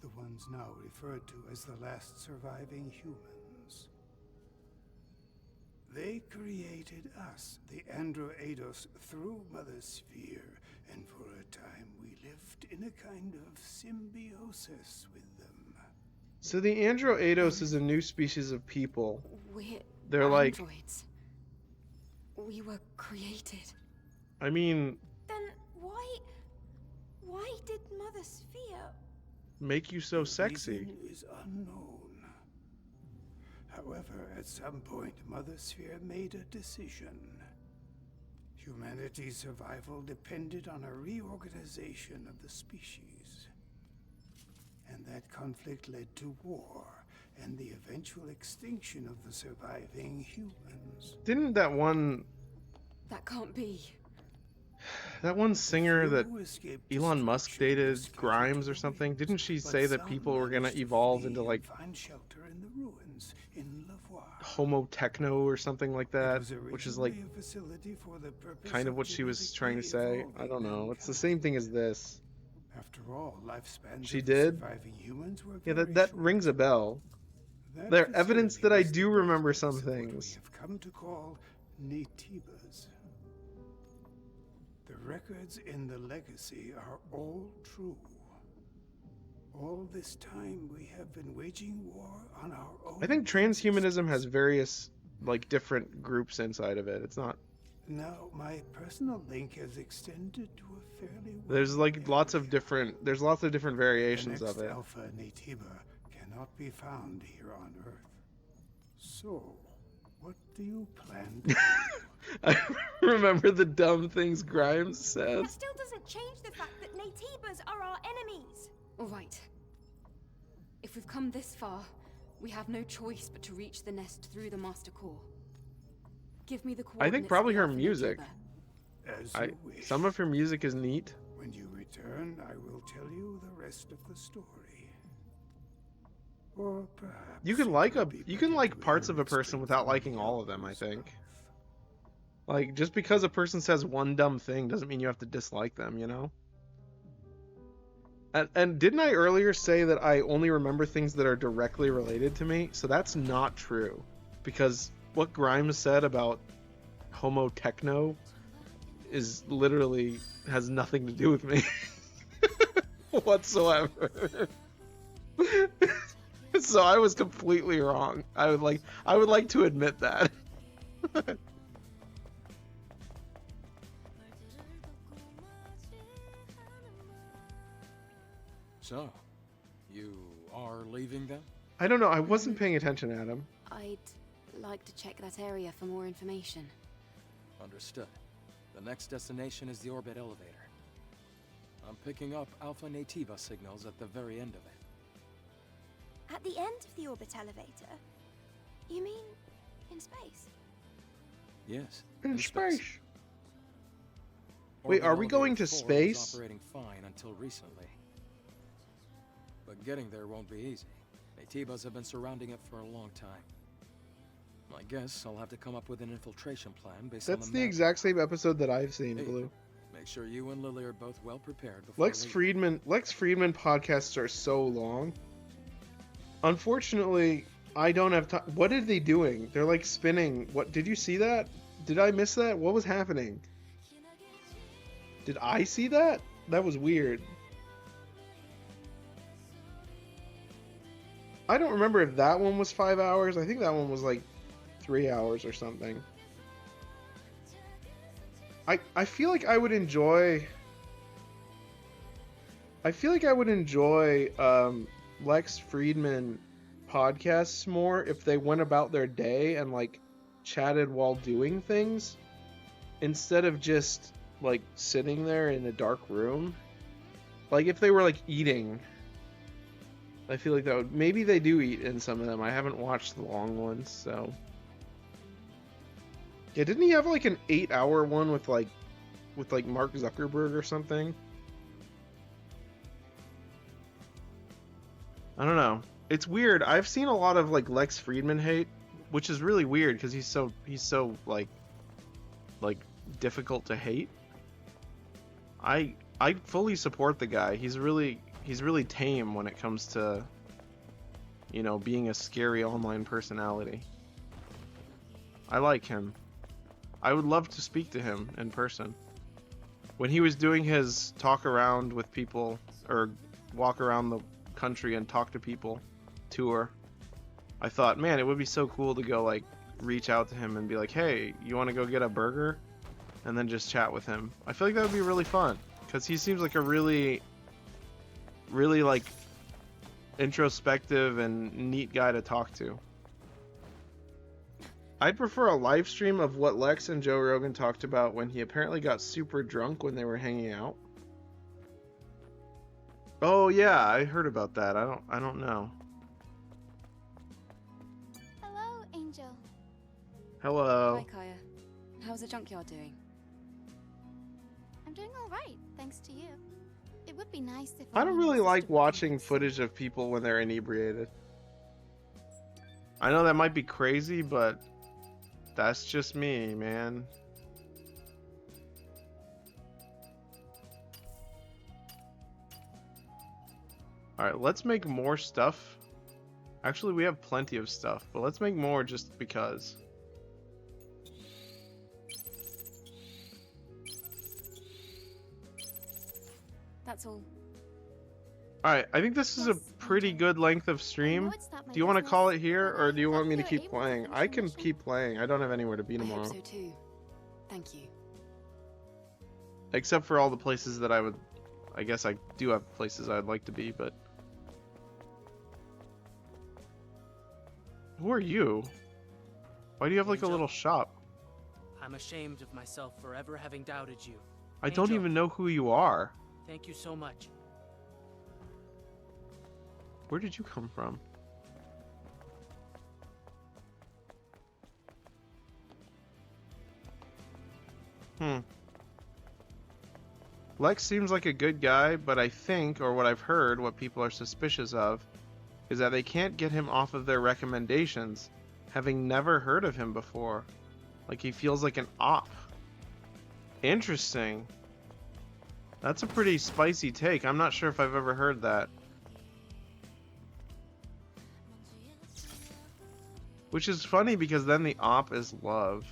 The ones now referred to as the last surviving humans. They created us, the Androidos, through Mother Sphere, and for a time we lived in a kind of symbiosis with them. So the Androidos is a new species of people. We're They're like, androids. We were created. I mean, Then why did Mother Sphere? make you so sexy. Reason is unknown. However, at some point, Mother Sphere made a decision. Humanity's survival depended on a reorganization of the species. And that conflict led to war and the eventual extinction of the surviving humans. Didn't that one That can't be. singer that Few escaped Elon Musk destruction, dated, scattered Grimes to or the something? winds, Didn't she but say that some people were gonna managed to evolve flee into and like find shelter in the ruins in Lavoir. Homo Techno or something like It that? was Which is like originally a facility for the purpose kind of what she was trying to say. genetically I don't know. It's the evolving same thing as this. mankind. After all, lifespans She of the did? surviving humans were Yeah, very that short. rings a bell. That There evidence facility that I was the do remember birthplace some of what things. we have come to call Naytibas. The records in the legacy are all true. All this time we have been waging war on our own. I think transhumanism has ancestors. various like different groups inside of it. It's not Now, my personal link has extended to a fairly there's wide like lots of area. different variations the of next it. Alpha Naytiba cannot be found here on Earth. So, what do you plan to do? I remember the dumb things Grimes said. That still doesn't change the fact that Naytibas are our enemies. All right. If we've come this far, we have no choice but to reach the nest through the master core. Give me the coordinates. I think probably of her Alpha music. Naytiba. As you wish. Some of her music is neat. When you return, I will tell you the rest of the story. Or perhaps You can it like will a be you can like better to parts hear of a it person straight without from liking the all of them, I author's think. mouth. Like just because a person says one dumb thing doesn't mean you have to dislike them, you know? And didn't I earlier say that I only remember things that are directly related to me? So that's not true. Because what Grimes said about Homo Techno is literally has nothing to do with me whatsoever. So I was completely wrong. I would like to admit that. So, you are leaving then? I don't know. I wasn't paying attention, Adam. I'd like to check that area for more information. Understood. The next destination is the orbit elevator. I'm picking up Alpha Naytiba signals at the very end of it. At the end of the orbit elevator? You mean in space? Yes. In space. space. Wait, Orbit are we going Elevator to 4 was space? operating fine until recently. But getting there won't be easy. Naytibas have been surrounding it for a long time. I guess I'll have to come up with an infiltration plan based on That's the the map. exact same episode that I've seen, Hey, Blue. Make sure you and Lily are both well prepared before Lex Friedman podcasts are so long. Unfortunately, I don't have time. What are they doing? They're like spinning. What, did you see that? Did I miss that? What was happening? Did I see that? That was weird. I don't remember if that one was 5 hours. I think that one was like 3 hours or something. I feel like I would enjoy... Lex Friedman podcasts more if they went about their day and like chatted while doing things instead of just like sitting there in a dark room. Like if they were like eating, I feel like that would, maybe they do eat in some of them. I haven't watched the long ones, so yeah. Didn't he have like an 8-hour one with like Mark Zuckerberg or something? I don't know. It's weird. I've seen a lot of like Lex Friedman hate, which is really weird because he's so like difficult to hate. I fully support the guy. He's really tame when it comes to, you know, being a scary online personality. I like him. I would love to speak to him in person. When he was doing his talk around with people, or walk around the country and talk to people tour, I thought, man, it would be so cool to go like reach out to him and be like, hey, you want to go get a burger? And then just chat with him. I feel like that would be really fun because he seems like a really like introspective and neat guy to talk to. I'd prefer a live stream of what Lex and Joe Rogan talked about when he apparently got super drunk when they were hanging out. Oh yeah, I heard about that. I don't know. Hello, Angel. Hello. Hi, Kaya. How's the junkyard doing? I'm doing all right, thanks to you. It would be nice if I don't really like watching footage of people when they're inebriated. I know that might be crazy, but that's just me, man. Alright, let's make more stuff. Actually, we have plenty of stuff, but let's make more just because. That's all. Alright, I think this is a pretty good length of stream. Do you want to call it here, or do you want me to keep playing? I can keep playing. I don't have anywhere to be tomorrow. I hope so too. Thank you. Except for all the places that I guess I do have places I'd like to be, but... Who are you? Why do you have like a little shop? I'm ashamed of myself for ever having doubted you. I don't even know who you are. Thank you so much. Where did you come from? Lex seems like a good guy, but I think, or what I've heard, what people are suspicious of, is that they can't get him off of their recommendations, having never heard of him before. Like he feels like an op. Interesting. That's a pretty spicy take. I'm not sure if I've ever heard that. Which is funny because then the op is love.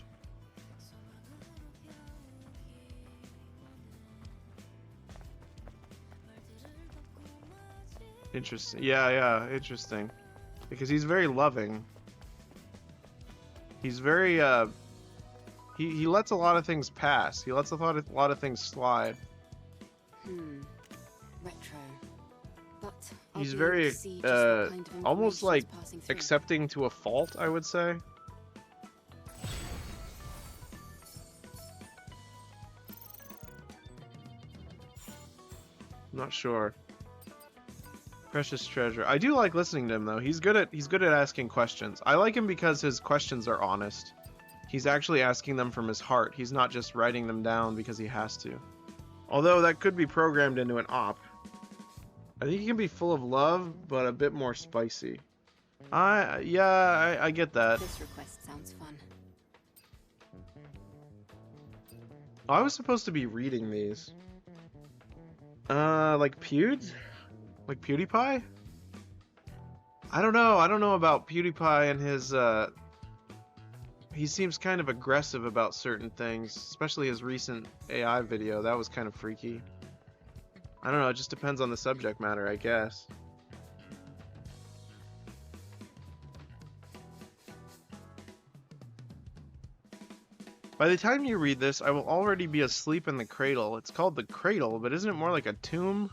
Interesting. Yeah, interesting. Because he's very loving. He's very, he lets a lot of things pass. He lets a lot of things slide. Retro. But he's very, almost like accepting to a fault, I would say. I'm not sure. Precious treasure. I do like listening to him though. He's good at asking questions. I like him because his questions are honest. He's actually asking them from his heart. He's not just writing them down because he has to. Although that could be programmed into an op. I think he can be full of love, but a bit more spicy. I get that. This request sounds fun. Oh, I was supposed to be reading these. Like Pewd? Like PewDiePie? I don't know. I don't know about PewDiePie and his, he seems kind of aggressive about certain things, especially his recent AI video. That was kind of freaky. I don't know. It just depends on the subject matter, I guess. By the time you read this, I will already be asleep in the cradle. It's called the cradle, but isn't it more like a tomb?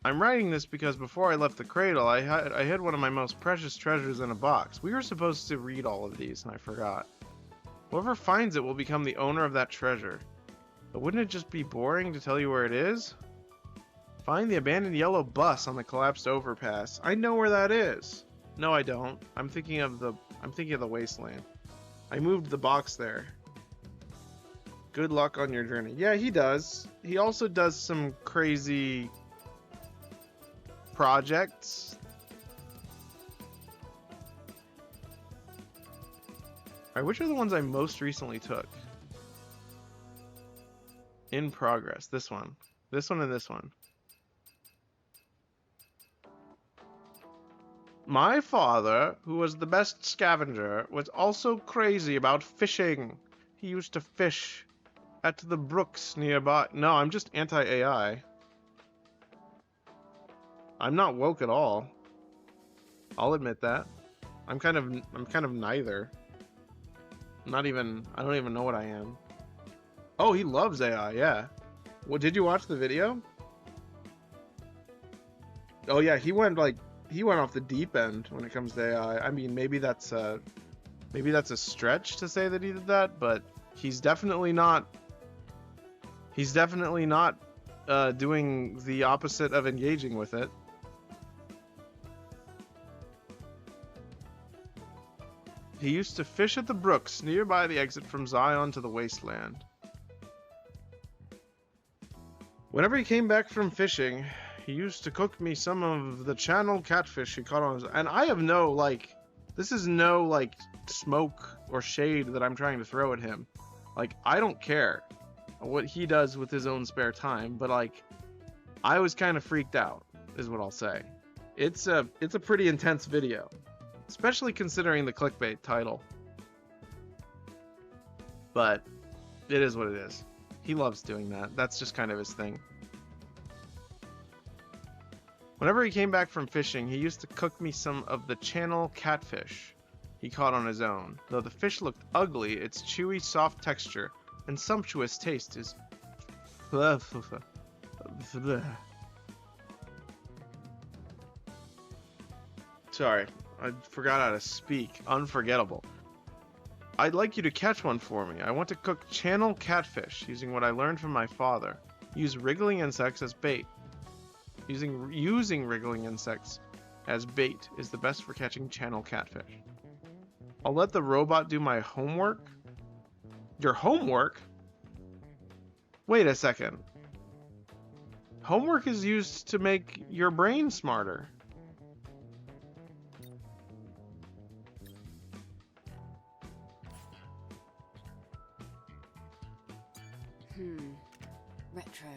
I'm writing this because before I left the cradle, I hid one of my most precious treasures in a box. We were supposed to read all of these, and I forgot. Whoever finds it will become the owner of that treasure. But wouldn't it just be boring to tell you where it is? Find the abandoned yellow bus on the collapsed overpass. I know where that is. No, I don't. I'm thinking of the wasteland. I moved the box there. Good luck on your journey. Yeah, he does. He also does some crazy projects. Alright, which are the ones I most recently took? In progress. This one. This one and this one. My father, who was the best scavenger, was also crazy about fishing. He used to fish at the brooks nearby. No, I'm just anti-AI. I'm not woke at all. I'll admit that. I'm kind of neither. I don't even know what I am. Oh, he loves AI, yeah. Well, did you watch the video? Oh yeah, he went off the deep end when it comes to AI. I mean, maybe that's a stretch to say that he did that, but he's definitely not doing the opposite of engaging with it. He used to fish at the brooks nearby the exit from Zion to the wasteland. Whenever he came back from fishing, he used to cook me some of the channel catfish he caught on his... And I have no, like... This is no, like, smoke or shade that I'm trying to throw at him. Like, I don't care what he does with his own spare time, but, like, I was kind of freaked out, is what I'll say. It's a pretty intense video. Especially considering the clickbait title. But, it is what it is. He loves doing that. That's just kind of his thing. Whenever he came back from fishing, he used to cook me some of the channel catfish he caught on his own. Though the fish looked ugly, its chewy, soft texture and sumptuous taste is... Sorry, I forgot how to speak. Unforgettable. I'd like you to catch one for me. I want to cook channel catfish using what I learned from my father. Use wriggling insects as bait. Using wriggling insects as bait is the best for catching channel catfish. I'll let the robot do my homework. Your homework? Wait a second. Homework is used to make your brain smarter. Retro.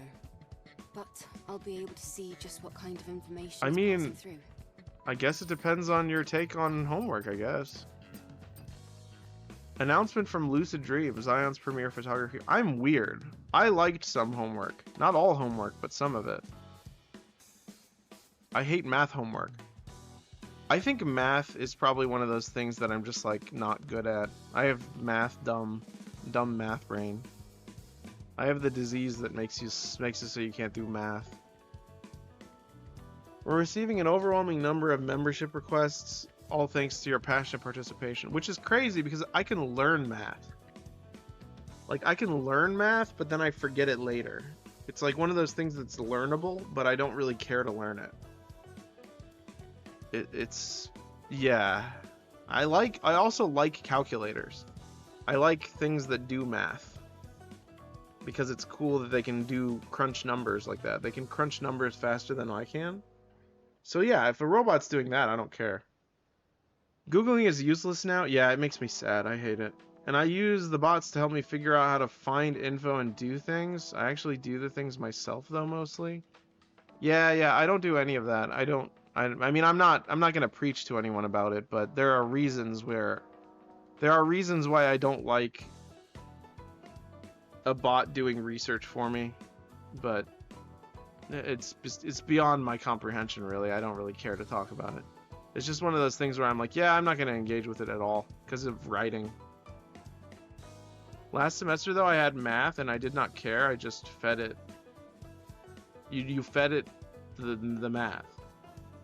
But I'll be able to see just what kind of information I is mean, passing through. I guess it depends on your take on homework, I guess. Announcement from Lucid Dream, Zion's premiere photography. I'm weird. I liked some homework. Not all homework, but some of it. I hate math homework. I think math is probably one of those things that I'm just like not good at. I have dumb math brain. I have the disease that makes it so you can't do math. We're receiving an overwhelming number of membership requests, all thanks to your passionate participation, which is crazy because I can learn math. Like, I can learn math, but then I forget it later. It's like one of those things that's learnable, but I don't really care to learn it. Yeah. I also like calculators. I like things that do math. Because it's cool that they can do crunch numbers like that. They can crunch numbers faster than I can. So yeah, if a robot's doing that, I don't care. Googling is useless now? Yeah, it makes me sad. I hate it. And I use the bots to help me figure out how to find info and do things. I actually do the things myself though, mostly. Yeah, I don't do any of that. I mean, I'm not gonna preach to anyone about it, but there are reasons why I don't like a bot doing research for me, but it's beyond my comprehension, really. I don't really care to talk about it. It's just one of those things where I'm like, yeah, I'm not gonna engage with it at all because of writing. Last semester though, I had math and I did not care. I just fed it. You fed it the math,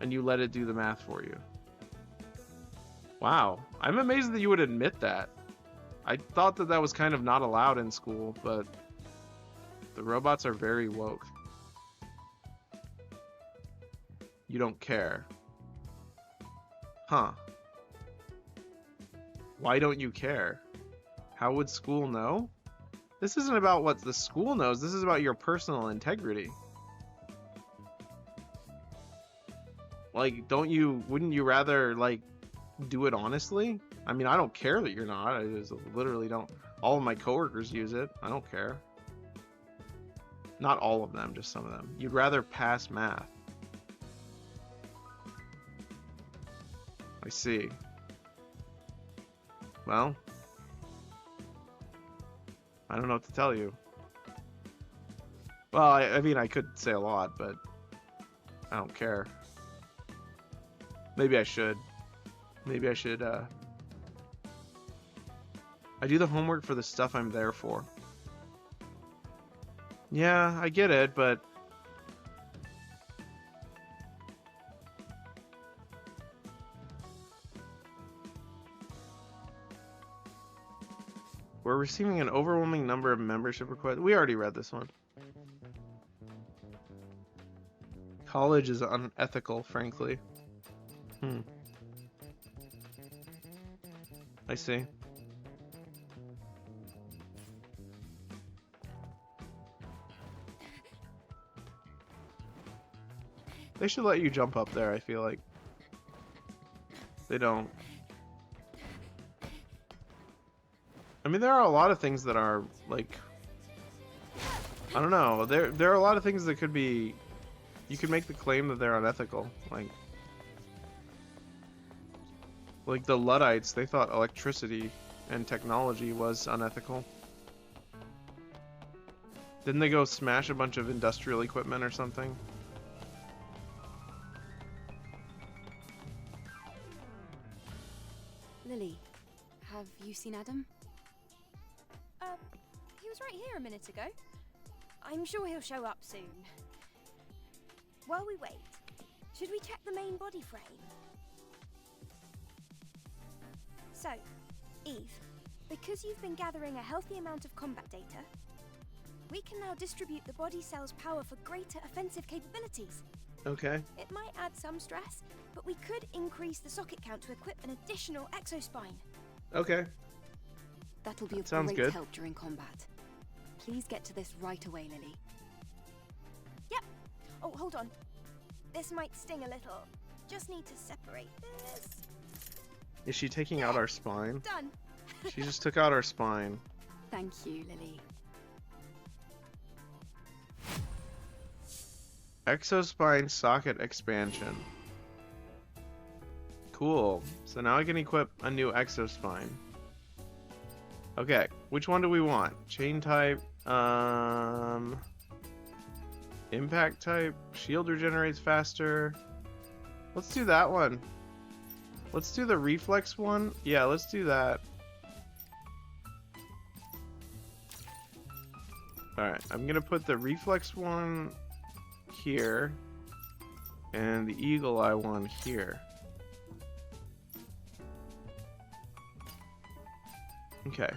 and you let it do the math for you. Wow, I'm amazed that you would admit that. I thought that that was kind of not allowed in school, but the robots are very woke. You don't care. Huh. Why don't you care? How would school know? This isn't about what the school knows. This is about your personal integrity. Like, wouldn't you rather, like, do it honestly? I mean, I don't care that you're not. I just literally don't. All of my coworkers use it. I don't care. Not all of them, just some of them. You'd rather pass math. I see. Well, I don't know what to tell you. Well, I mean, I could say a lot, but I don't care. Maybe I should. Maybe I should, I do the homework for the stuff I'm there for. Yeah, I get it, but... We're receiving an overwhelming number of membership requests. We already read this one. College is unethical, frankly. I see. They should let you jump up there, I feel like. They don't. I mean, there are a lot of things that are, like... I don't know. There are a lot of things that could be... You could make the claim that they're unethical. Like the Luddites, they thought electricity and technology was unethical. Didn't they go smash a bunch of industrial equipment or something? Lily, have you seen Adam? He was right here a minute ago. I'm sure he'll show up soon. While we wait, should we check the main body frame? So, Eve, because you've been gathering a healthy amount of combat data, we can now distribute the body cell's power for greater offensive capabilities. Okay. It might add some stress, but we could increase the socket count to equip an additional exospine. Okay. That'll be That sounds great good. help during combat. Please get to this right away, Lily. Yep. Oh, hold on. This might sting a little. Just need to separate this. Is she taking out our spine? Done. She just took out our spine. Thank you, Lily. Exospine socket expansion. Cool. So now I can equip a new exospine. Okay, which one do we want? Chain type, impact type, shield regenerates faster. Let's do that one. Let's do the reflex one. Yeah, let's do that. Alright, I'm gonna put the reflex one here and the eagle eye one here. Okay.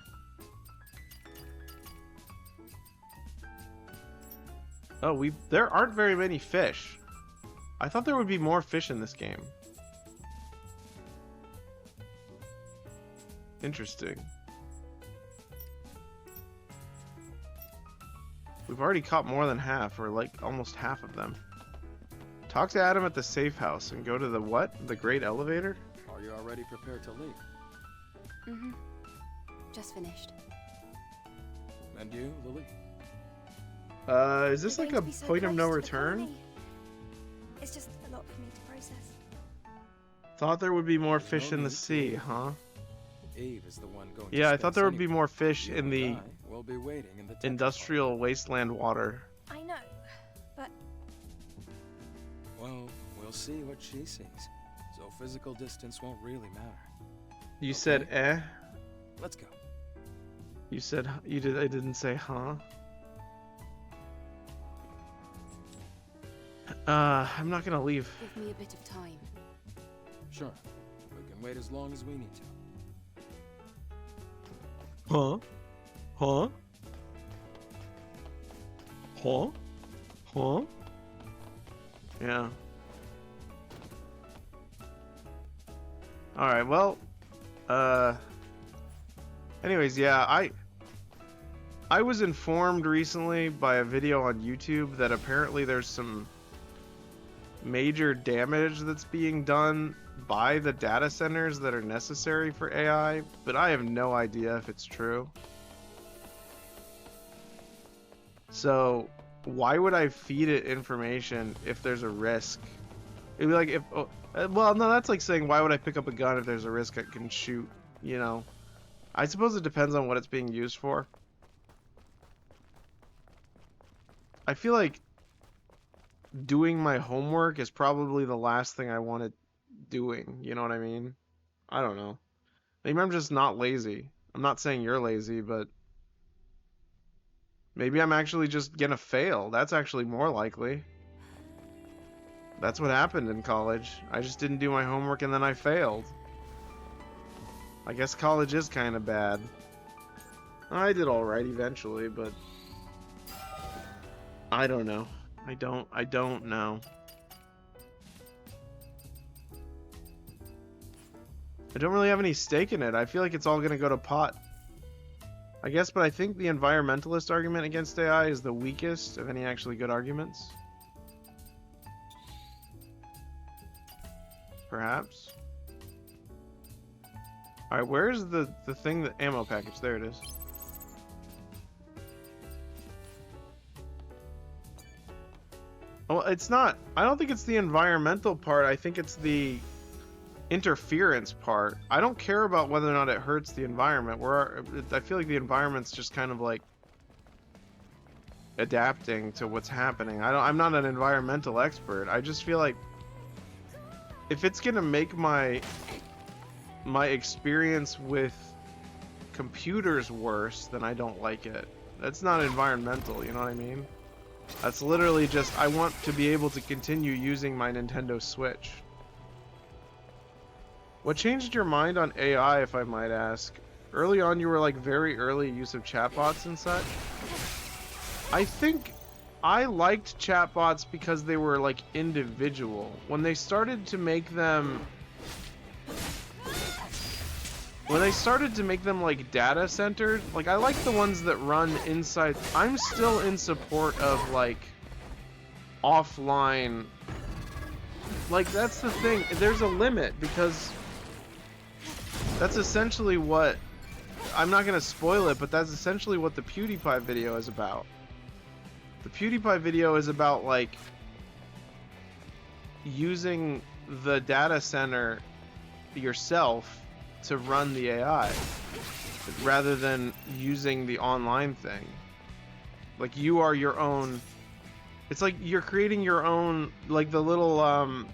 Oh, there aren't very many fish. I thought there would be more fish in this game. Interesting. We've already caught more than half, or like almost half of them. Talk to Adam at the safe house and go to the what? The great elevator? Are you already prepared to leave? Mm-hmm. Just finished. And you, Lily? Is this You're like going a to be so point of no close to the return? colony. It's just a lot for me to process. Thought there would be more There's fish no in the need to sea, worry. huh? Eve is the one going Yeah, to I thought there would be anyway. more fish You in and the I will be waiting in the technical industrial wasteland water. I know, but Well, we'll see what she sees. So physical distance won't really matter. You said eh? Let's go. You said you did. I didn't say huh. I'm not gonna leave. Give me a bit of time. Sure. We can wait as long as we need to. Huh? Huh? Huh? Huh? Yeah. Alright, well, anyways, yeah, I was informed recently by a video on YouTube that apparently there's some major damage that's being done by the data centers that are necessary for AI, but I have no idea if it's true. So why would I feed it information if there's a risk? It'd be like if, well, no, that's like saying why would I pick up a gun if there's a risk I can shoot, you know? I suppose it depends on what it's being used for. I feel like doing my homework is probably the last thing I wanted doing, you know what I mean? I don't know. Maybe I'm just not lazy. I'm not saying you're lazy, but maybe I'm actually just gonna fail. That's actually more likely. That's what happened in college. I just didn't do my homework and then I failed. I guess college is kind of bad. I did alright eventually, but I don't know. I don't know. I don't really have any stake in it. I feel like it's all gonna go to pot. I guess, but I think the environmentalist argument against AI is the weakest of any actually good arguments. Perhaps. Alright, where's the thing, the ammo package? There it is. Well, it's not. I don't think it's the environmental part. I think it's the interference part. I don't care about whether or not it hurts the environment. I feel like the environment's just kind of like adapting to what's happening. I'm not an environmental expert. I just feel like if it's gonna make my experience with computers worse, then I don't like it. That's not environmental, you know what I mean? That's literally just, I want to be able to continue using my Nintendo Switch. What changed your mind on AI, if I might ask? Early on, you were like very early use of chatbots and such. I think I liked chatbots because they were like individual. When they started to make them like data centered, like I like the ones that run inside. I'm still in support of like offline. Like that's the thing. There's a limit because that's essentially what, I'm not gonna spoil it, but that's essentially what the PewDiePie video is about. The PewDiePie video is about like using the data center yourself to run the AI rather than using the online thing. Like you are your own, it's like you're creating your own, like the little oh,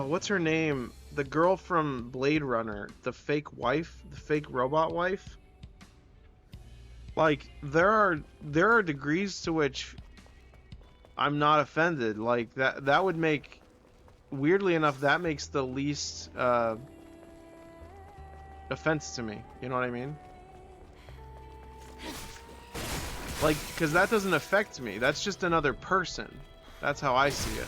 what's her name, the girl from Blade Runner, the fake wife, the fake robot wife. Like there are degrees to which I'm not offended. Like that would make, weirdly enough, that makes the least offense to me, you know what I mean? Like, because that doesn't affect me. That's just another person. That's how I see it.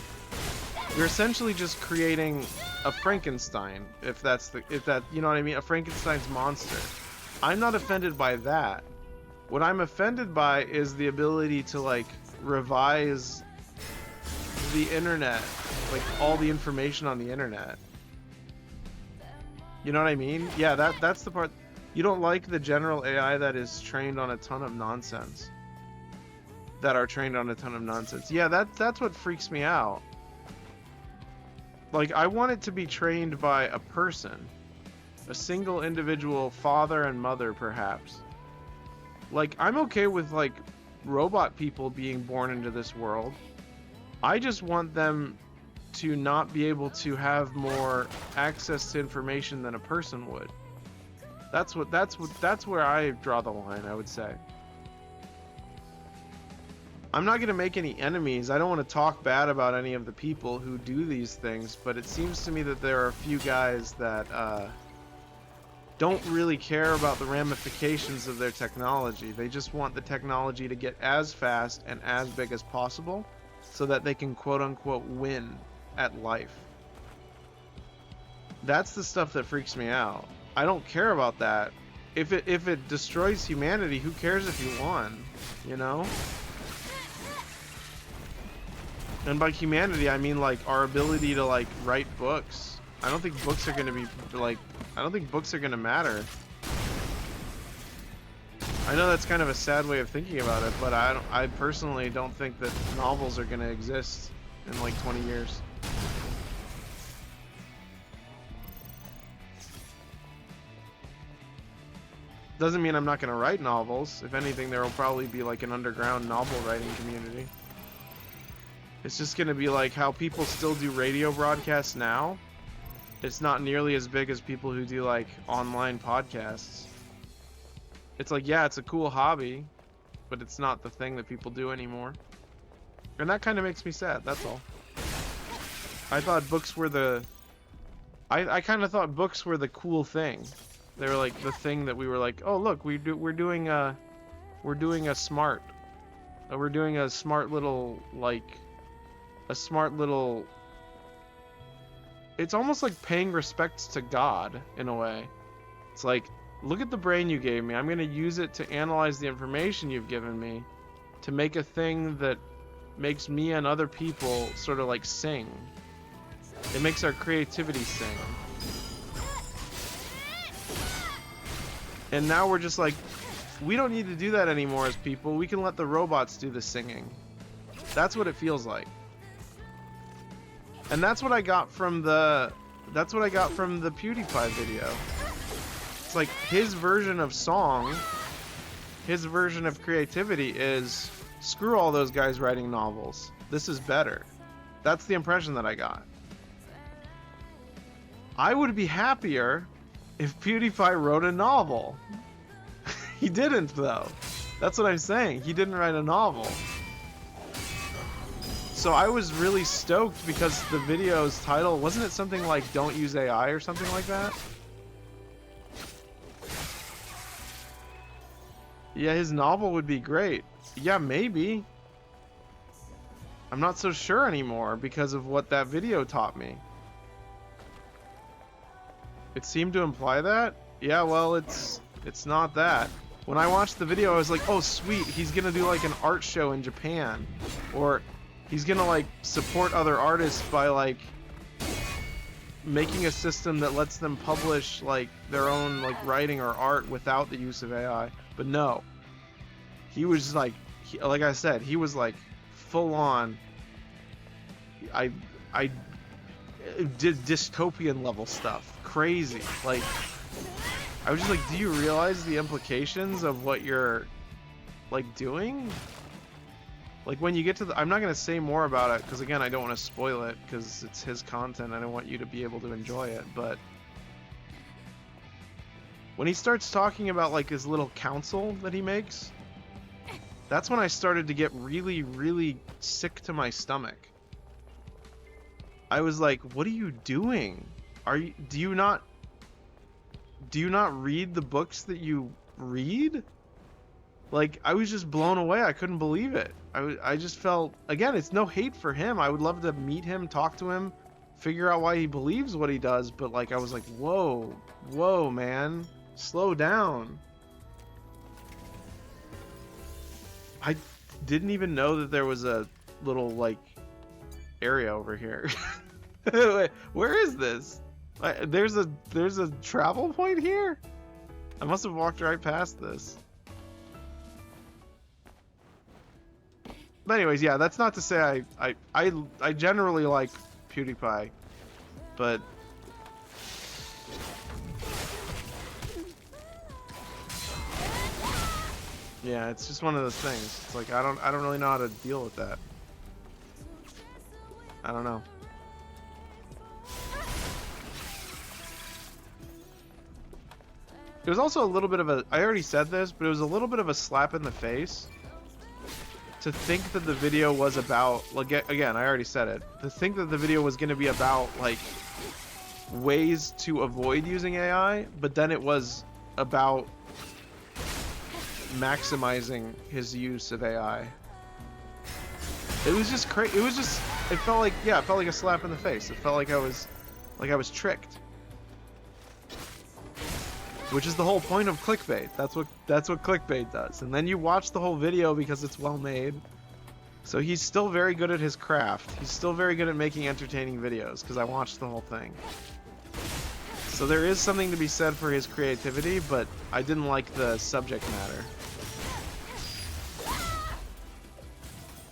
You're essentially just creating a Frankenstein, if that, you know what I mean? A Frankenstein's monster. I'm not offended by that. What I'm offended by is the ability to like revise the internet, like all the information on the internet. You know what I mean? Yeah, that's the part. You don't like the general AI that is trained on a ton of nonsense. That are trained on a ton of nonsense. Yeah, that's what freaks me out. Like, I want it to be trained by a person. A single individual father and mother, perhaps. Like, I'm okay with, like, robot people being born into this world. I just want them to not be able to have more access to information than a person would. That's where I draw the line, I would say. I'm not going to make any enemies. I don't want to talk bad about any of the people who do these things, but it seems to me that there are a few guys that don't really care about the ramifications of their technology. They just want the technology to get as fast and as big as possible so that they can quote-unquote win at life. That's the stuff that freaks me out. I don't care about that. If it destroys humanity, who cares if you won, you know? And by humanity, I mean like our ability to like write books. I don't think books are gonna be like, I don't think books are gonna matter. I know that's kind of a sad way of thinking about it, but I personally don't think that novels are gonna exist in like 20 years. Doesn't mean I'm not gonna write novels. If anything, there will probably be like an underground novel writing community. It's just gonna be like how people still do radio broadcasts now. It's not nearly as big as people who do like online podcasts. It's like, yeah, it's a cool hobby, but it's not the thing that people do anymore. And that kind of makes me sad, that's all. I thought books were the... I kind of thought books were the cool thing. They were like the thing that we were like, oh look, we're doing a smart little, like, a smart little... It's almost like paying respects to God, in a way. It's like, look at the brain you gave me. I'm going to use it to analyze the information you've given me to make a thing that makes me and other people sort of like sing. It makes our creativity sing. And now we're just like, we don't need to do that anymore as people. We can let the robots do the singing. That's what it feels like. And that's what I got from the PewDiePie video. It's like his version of song, his version of creativity is screw all those guys writing novels. This is better. That's the impression that I got. I would be happier if PewDiePie wrote a novel. He didn't, though. That's what I'm saying. He didn't write a novel. So I was really stoked because the video's title, wasn't it something like Don't Use AI or something like that? Yeah, his novel would be great. Yeah, maybe. I'm not so sure anymore because of what that video taught me. It seemed to imply that? Yeah, well, it's not that. When I watched the video, I was like, oh, sweet, he's gonna do like an art show in Japan. Or he's gonna like support other artists by like making a system that lets them publish like their own like writing or art without the use of AI. But no, he was like, like I said, he was like full on. I did dystopian level stuff, crazy. Like, I was just like, do you realize the implications of what you're like doing? Like when you get to the, I'm not gonna say more about it because again, I don't want to spoil it because it's his content. I don't want you to be able to enjoy it, but when he starts talking about like his little council that he makes, that's when I started to get really, really sick to my stomach. I was like, what are you doing? Do you not read the books that you read? Like, I was just blown away. I couldn't believe it. I just felt, again, it's no hate for him. I would love to meet him, talk to him, figure out why he believes what he does, but like, I was like, whoa, man, slow down. I didn't even know that there was a little like area over here. Wait, where is this? There's a travel point here? I must have walked right past this. But anyways, yeah, that's not to say I generally like PewDiePie, but yeah, it's just one of those things. It's like I don't really know how to deal with that. I don't know. It was also a little bit of a, I already said this, but it was a little bit of a slap in the face to think that the video was about, like, again, I already said it, to think that the video was going to be about, like, ways to avoid using AI, but then it was about maximizing his use of AI. It was just crazy. It was just, it felt like, yeah, it felt like a slap in the face. It felt like I was tricked. Which is the whole point of clickbait. That's what clickbait does. And then you watch the whole video because it's well made. So he's still very good at his craft. He's still very good at making entertaining videos because I watched the whole thing. So there is something to be said for his creativity, but I didn't like the subject matter.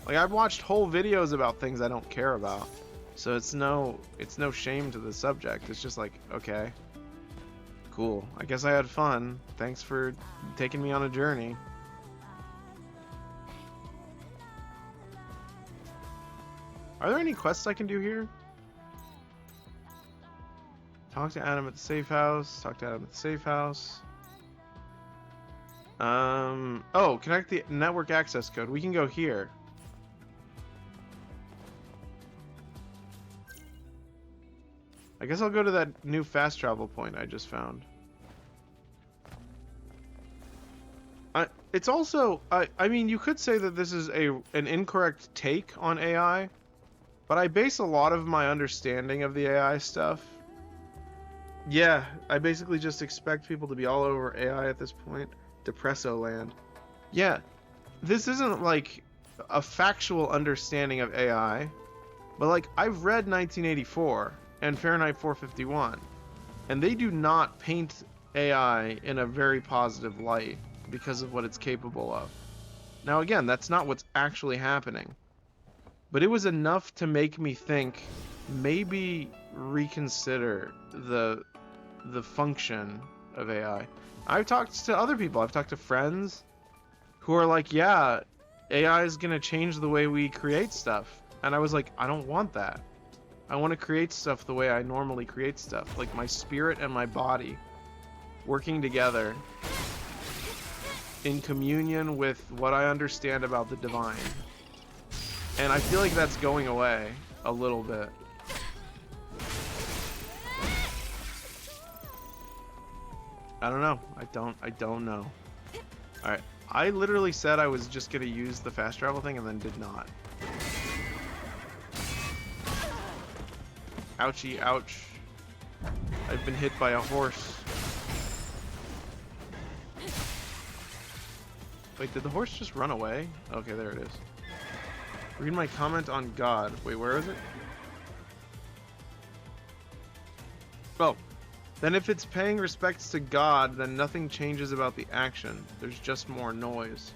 Like, I've watched whole videos about things I don't care about. So it's no shame to the subject. It's just like, okay. Cool. I guess I had fun. Thanks for taking me on a journey. Are there any quests I can do here? Talk to Adam at the safe house. Talk to Adam at the safe house. Oh, connect the network access code. We can go here. I guess I'll go to that new fast travel point I just found. It's also, I mean, you could say that this is an incorrect take on AI, but I base a lot of my understanding of the AI stuff. Yeah, I basically just expect people to be all over AI at this point. Depresso land. Yeah, this isn't like a factual understanding of AI, but like, I've read 1984 and Fahrenheit 451, and they do not paint AI in a very positive light because of what it's capable of. Now again, that's not what's actually happening, but it was enough to make me think, maybe reconsider the function of AI. I've talked to other people, I've talked to friends who are like, yeah, AI is gonna change the way we create stuff, and I was like, I don't want that. I want to create stuff the way I normally create stuff, like my spirit and my body working together in communion with what I understand about the divine. And I feel like that's going away a little bit. I don't know. I don't know. Alright. I literally said I was just gonna use the fast travel thing and then did not. Ouchie, ouch. I've been hit by a horse. Wait, did the horse just run away? Okay, there it is. Read my comment on God. Wait, where is it? Oh. Then if it's paying respects to God, then nothing changes about the action. There's just more noise.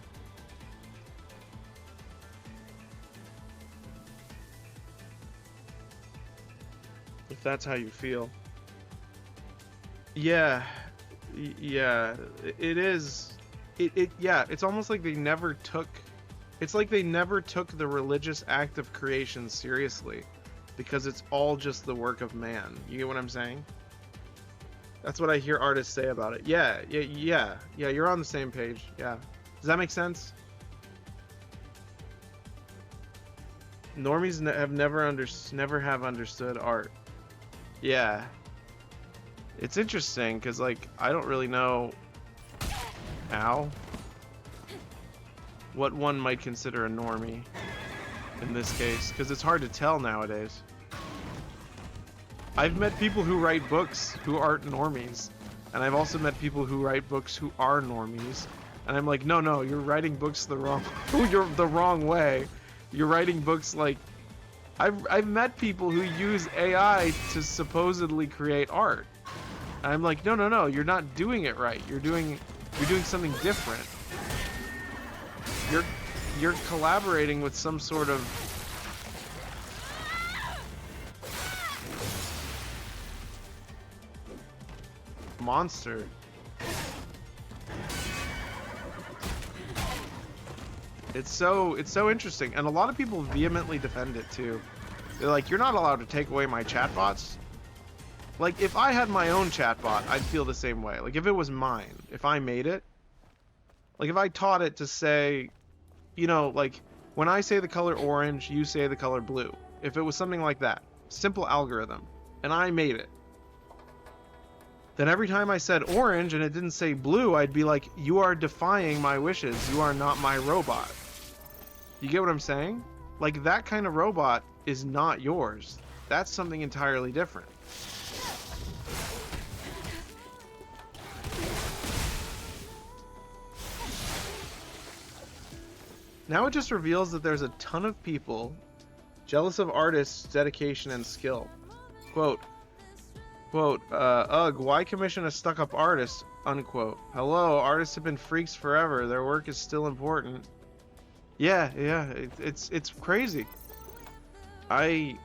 If that's how you feel. Yeah. Yeah. It is. Yeah, it's almost like they never took... It's like they never took the religious act of creation seriously. Because it's all just the work of man. You get what I'm saying? That's what I hear artists say about it. Yeah, you're on the same page. Yeah. Does that make sense? Normies never have understood art. Yeah. It's interesting, because, like, I don't really know... Ow. What one might consider a normie in this case, because it's hard to tell nowadays. I've met people who write books who aren't normies, and I've also met people who write books who are normies, and I'm like, no, you're writing books the wrong way. You're writing books like... I've met people who use AI to supposedly create art. I'm like, no, no, no, you're not doing it right. You're doing something different. You're collaborating with some sort of monster. It's so interesting, and a lot of people vehemently defend it too. They're like, you're not allowed to take away my chatbots. Like, if I had my own chatbot, I'd feel the same way. Like, if it was mine, if I made it, like if I taught it to say, you know, like when I say the color orange, you say the color blue. If it was something like that, simple algorithm, and I made it, then every time I said orange and it didn't say blue, I'd be like, you are defying my wishes. You are not my robot. You get what I'm saying? Like, that kind of robot is not yours. That's something entirely different. Now it just reveals that there's a ton of people jealous of artists' dedication and skill. Quote, ugh, why commission a stuck-up artist? Unquote. Hello, artists have been freaks forever. Their work is still important. Yeah, it's crazy. I've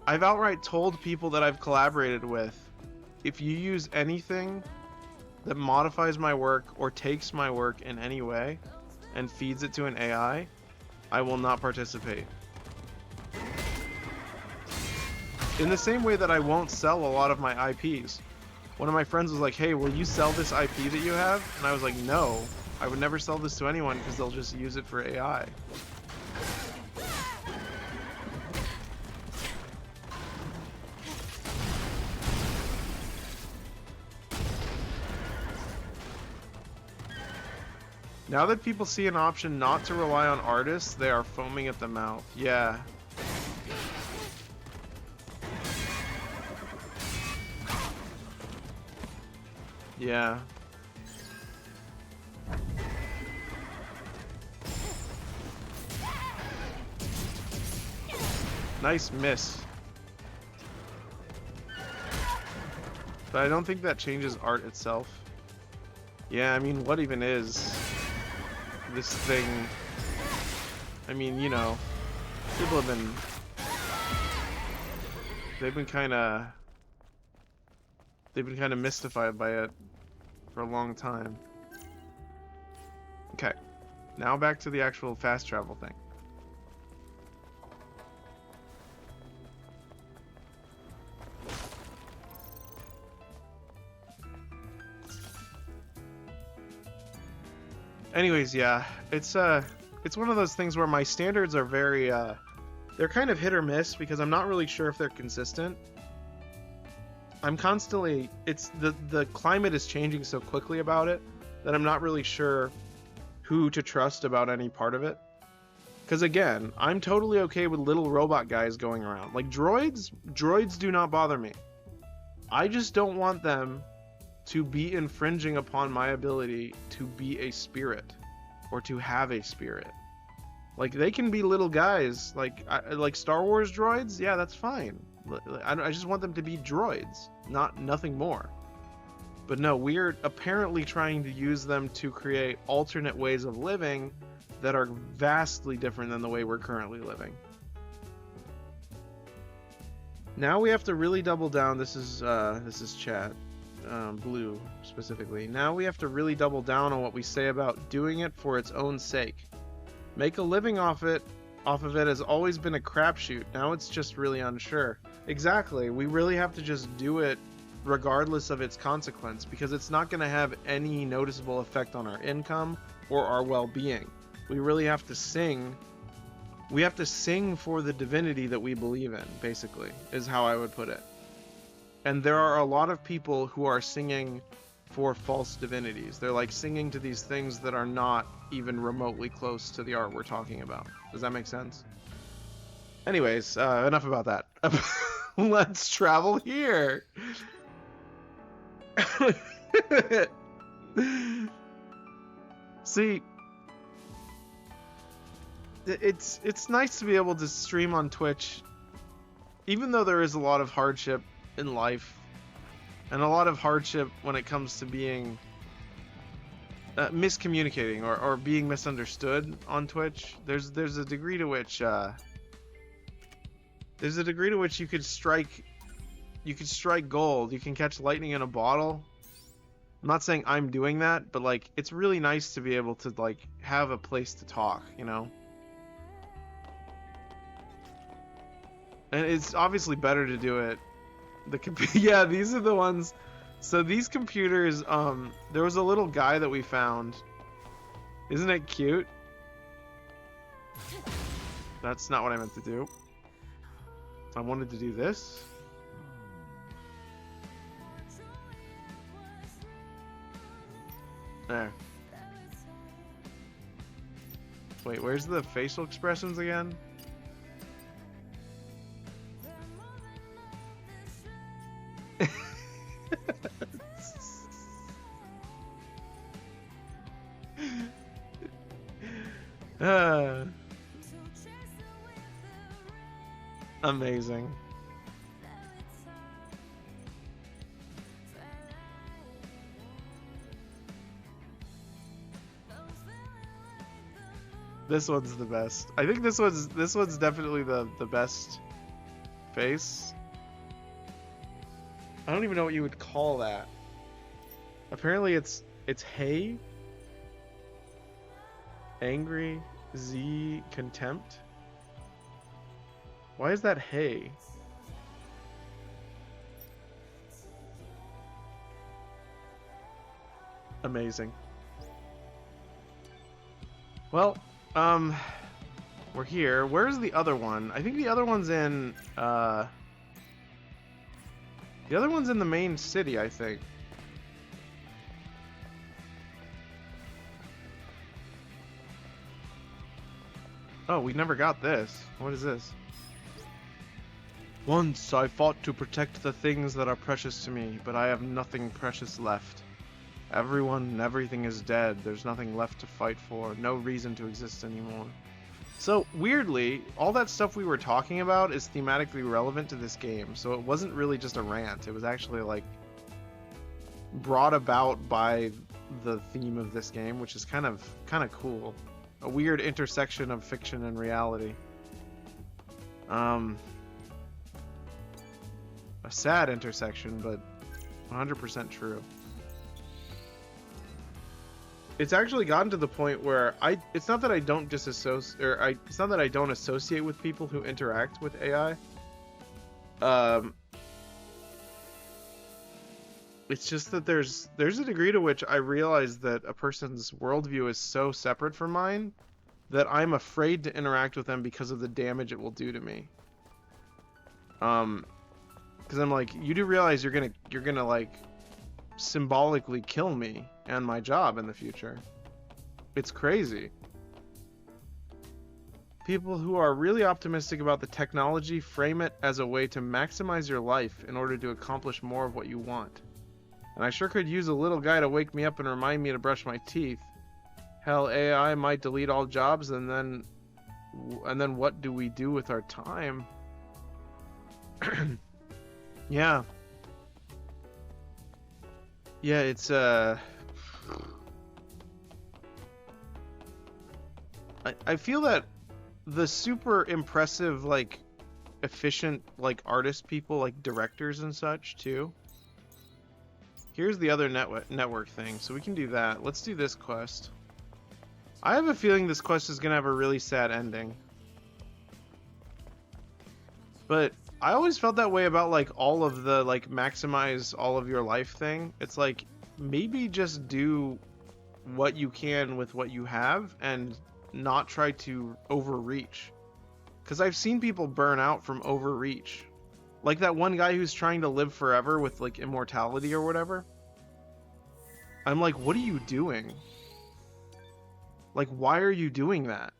outright told people that I've collaborated with, if you use anything that modifies my work or takes my work in any way and feeds it to an AI, I will not participate. In the same way that I won't sell a lot of my IPs. One of my friends was like, hey, will you sell this IP that you have? And I was like, no, I would never sell this to anyone because they'll just use it for AI. Now that people see an option not to rely on artists, they are foaming at the mouth. Yeah. Yeah. Nice miss. But I don't think that changes art itself. Yeah, I mean, what even is this thing? I mean, you know, people have been... They've been kind of mystified by it for a long time. Okay, now back to the actual fast travel thing. Anyways, yeah, it's one of those things where my standards are very they're kind of hit or miss because I'm not really sure if they're consistent. I'm constantly, it's the climate is changing so quickly about it that I'm not really sure who to trust about any part of it. Because again, I'm totally okay with little robot guys going around. Like droids do not bother me. I just don't want them to be infringing upon my ability to be a spirit or to have a spirit. Like, they can be little guys, like Star Wars droids. Yeah, that's fine. I just want them to be droids, nothing more. But no, we're apparently trying to use them to create alternate ways of living that are vastly different than the way we're currently living. Now we have to really double down. This is chat. Blue specifically. Now we have to really double down on what we say about doing it for its own sake. Make a living off of it has always been a crapshoot. Now it's just really unsure. Exactly. We really have to just do it regardless of its consequence because it's not going to have any noticeable effect on our income or our well-being. We really have to sing. We have to sing for the divinity that we believe in, basically, is how I would put it. And there are a lot of people who are singing for false divinities. They're like singing to these things that are not even remotely close to the art we're talking about. Does that make sense? Anyways, enough about that. Let's travel here. See, it's nice to be able to stream on Twitch, even though there is a lot of hardship in life. and a lot of hardship when it comes to being miscommunicating or being misunderstood on Twitch. There's a degree to which you could strike gold. You can catch lightning in a bottle. I'm not saying I'm doing that, but like it's really nice to be able to like have a place to talk, you know? And it's obviously better to do it. Yeah, these are the ones. So these computers, there was a little guy that we found. Isn't it cute? That's not what I meant to do. I wanted to do this. There. Wait, where's the facial expressions again? Amazing. This one's the best. I think this one's definitely the best face. I don't even know what you would call that. Apparently it's hey, angry, Z, contempt. Why is that hey? Amazing. Well, we're here. Where's the other one? I think the other one's in, the other one's in the main city, I think. Oh, we never got this. What is this? Once I fought to protect the things that are precious to me, but I have nothing precious left. Everyone and everything is dead. There's nothing left to fight for. No reason to exist anymore. So, weirdly, all that stuff we were talking about is thematically relevant to this game. So it wasn't really just a rant. It was actually, like, brought about by the theme of this game, which is kind of cool. A weird intersection of fiction and reality. A sad intersection, but 100% true. It's actually gotten to the point where it's not that I don't disassociate, or it's not that I don't associate with people who interact with AI. It's just that there's a degree to which I realize that a person's worldview is so separate from mine that I'm afraid to interact with them because of the damage it will do to me. Because I'm like, you do realize you're gonna like symbolically kill me and my job in the future. It's crazy. People who are really optimistic about the technology frame it as a way to maximize your life in order to accomplish more of what you want. And I sure could use a little guy to wake me up and remind me to brush my teeth. Hell, AI might delete all jobs, and then what do we do with our time? Yeah. Yeah, it's I feel that the super impressive, like, efficient, like, artist people, like directors and such too. Here's the other network thing, so we can do that. Let's do this quest. I have a feeling this quest is gonna have a really sad ending. But I always felt that way about, like, all of the, like, maximize all of your life thing. It's like, maybe just do what you can with what you have and not try to overreach. Because I've seen people burn out from overreach. Like that one guy who's trying to live forever with, like, immortality or whatever. I'm like, what are you doing? Like, why are you doing that?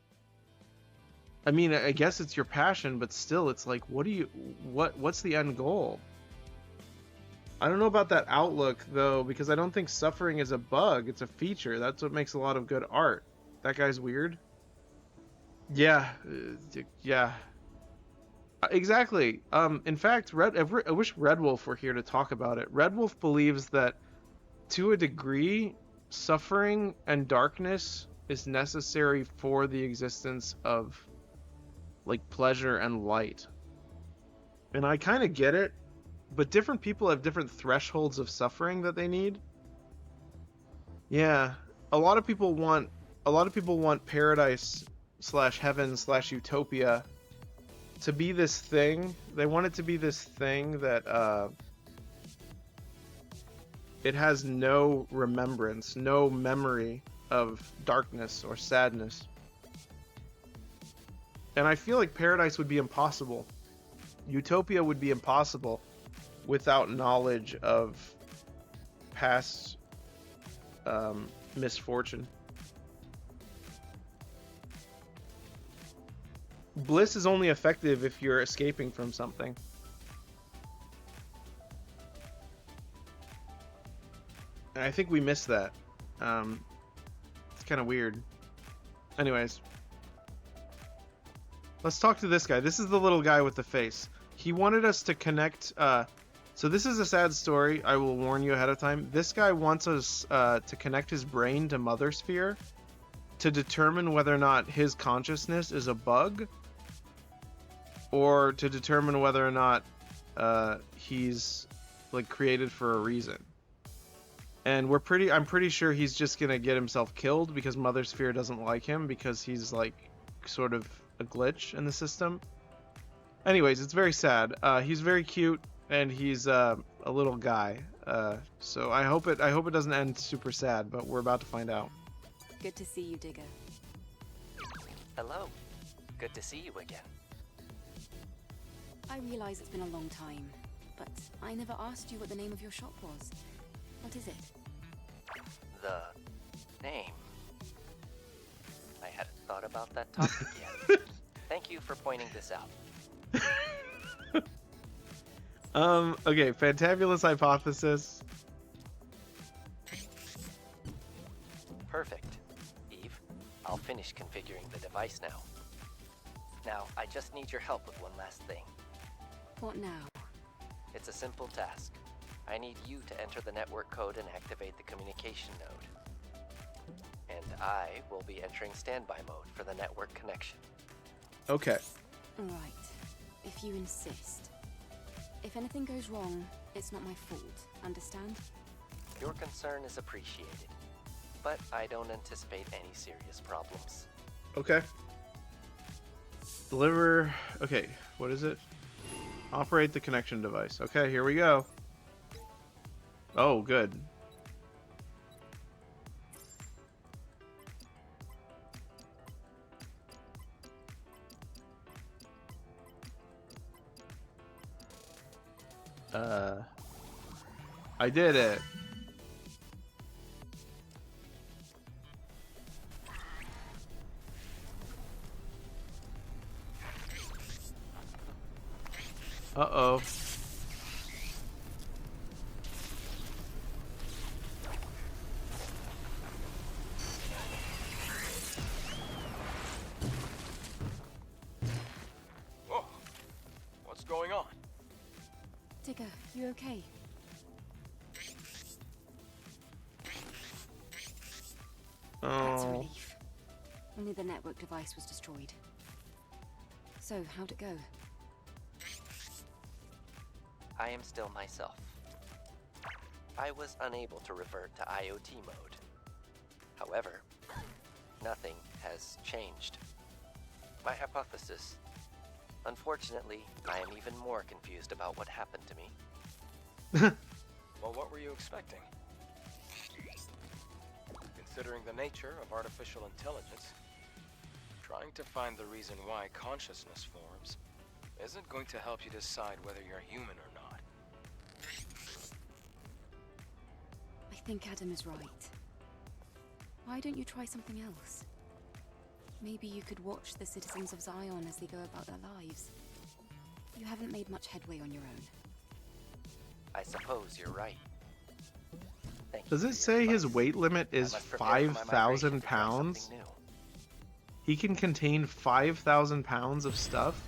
I mean, I guess it's your passion, but still, it's like, what's the end goal? I don't know about that outlook, though, because I don't think suffering is a bug, it's a feature. That's what makes a lot of good art. That guy's weird. Yeah, yeah. Exactly. In fact, I wish Red Wolf were here to talk about it. Red Wolf believes that, to a degree, suffering and darkness is necessary for the existence of, like, pleasure and light. And I kind of get it, but different people have different thresholds of suffering that they need. Yeah, a lot of people want paradise / heaven / utopia to be this thing. They want it to be this thing that it has no remembrance, no memory of darkness or sadness. And I feel like paradise would be impossible. Utopia would be impossible without knowledge of past misfortune. Bliss is only effective if you're escaping from something. And I think we missed that. It's kind of weird. Anyways. Let's talk to this guy. This is the little guy with the face. He wanted us to connect... so this is a sad story. I will warn you ahead of time. This guy wants us to connect his brain to Mother Sphere to determine whether or not his consciousness is a bug, or to determine whether or not he's like created for a reason. And I'm pretty sure he's just gonna get himself killed because Mother Sphere doesn't like him because he's like sort of a glitch in the system. Anyways, it's very sad. He's very cute and he's a little guy. So I hope it doesn't end super sad, but we're about to find out. Good to see you, Digger. Hello. Good to see you again. I realize it's been a long time, but I never asked you what the name of your shop was. What is it? The name? I hadn't thought about that topic yet. Thank you for pointing this out. Okay, Fantabulous Hypothesis. Perfect. Eve, I'll finish configuring the device now. Now, I just need your help with one last thing. What now? It's a simple task. I need you to enter the network code and activate the communication node. And I will be entering standby mode for the network connection. Okay. Right. If you insist. If anything goes wrong, it's not my fault. Understand? Your concern is appreciated, but I don't anticipate any serious problems. Okay. Deliver... Okay, what is it? Operate the connection device. Okay, here we go. Oh, good. I did it. Uh-oh. Whoa. What's going on? Digger, you okay? That's a relief. Only the network device was destroyed. So, how'd it go? I am still myself. I was unable to revert to IoT mode. However, nothing has changed. My hypothesis. Unfortunately, I am even more confused about what happened to me. Well, what were you expecting? Considering the nature of artificial intelligence, trying to find the reason why consciousness forms isn't going to help you decide whether you're human or not. I think Adam is right. Why don't you try something else? Maybe you could watch the citizens of Zion as they go about their lives. You haven't made much headway on your own. I suppose you're right. Does it say his weight limit is 5,000 pounds? He can contain 5,000 pounds of stuff?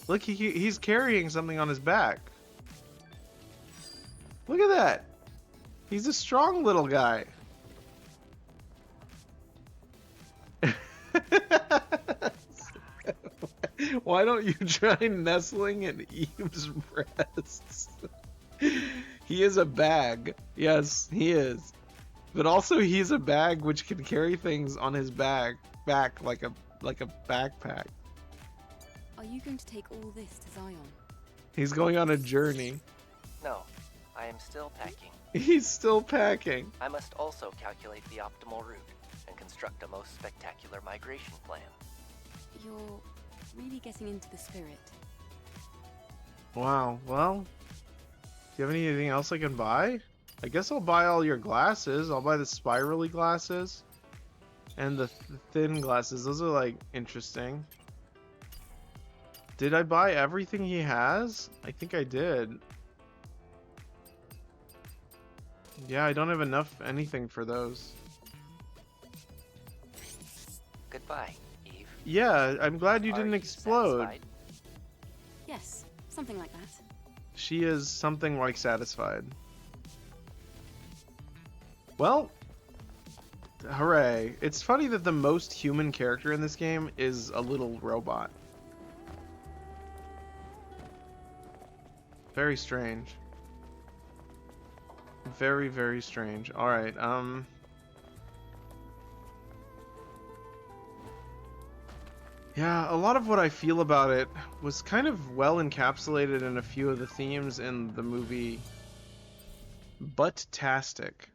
Look, he's carrying something on his back. Look at that. He's a strong little guy. Why don't you try nestling in Eve's breasts? He is a bag. Yes, he is. But also he's a bag which can carry things on his back like a backpack. Are you going to take all this to Zion? He's going on a journey. No, I am still packing. He's still packing. I must also calculate the optimal route and construct a most spectacular migration plan. You're really getting into the spirit. Wow, well, do you have anything else I can buy? I guess I'll buy all your glasses. I'll buy the spirally glasses and the thin glasses. Those are like interesting. Did I buy everything he has? I think I did. Yeah, I don't have enough anything for those. Goodbye, Eve. Yeah, I'm glad you didn't explode. Satisfied? Yes, something like that. She is something like satisfied. Well, hooray. It's funny that the most human character in this game is a little robot. Very strange. Very, very strange. Alright, yeah, a lot of what I feel about it was kind of well encapsulated in a few of the themes in the movie Butt-tastic.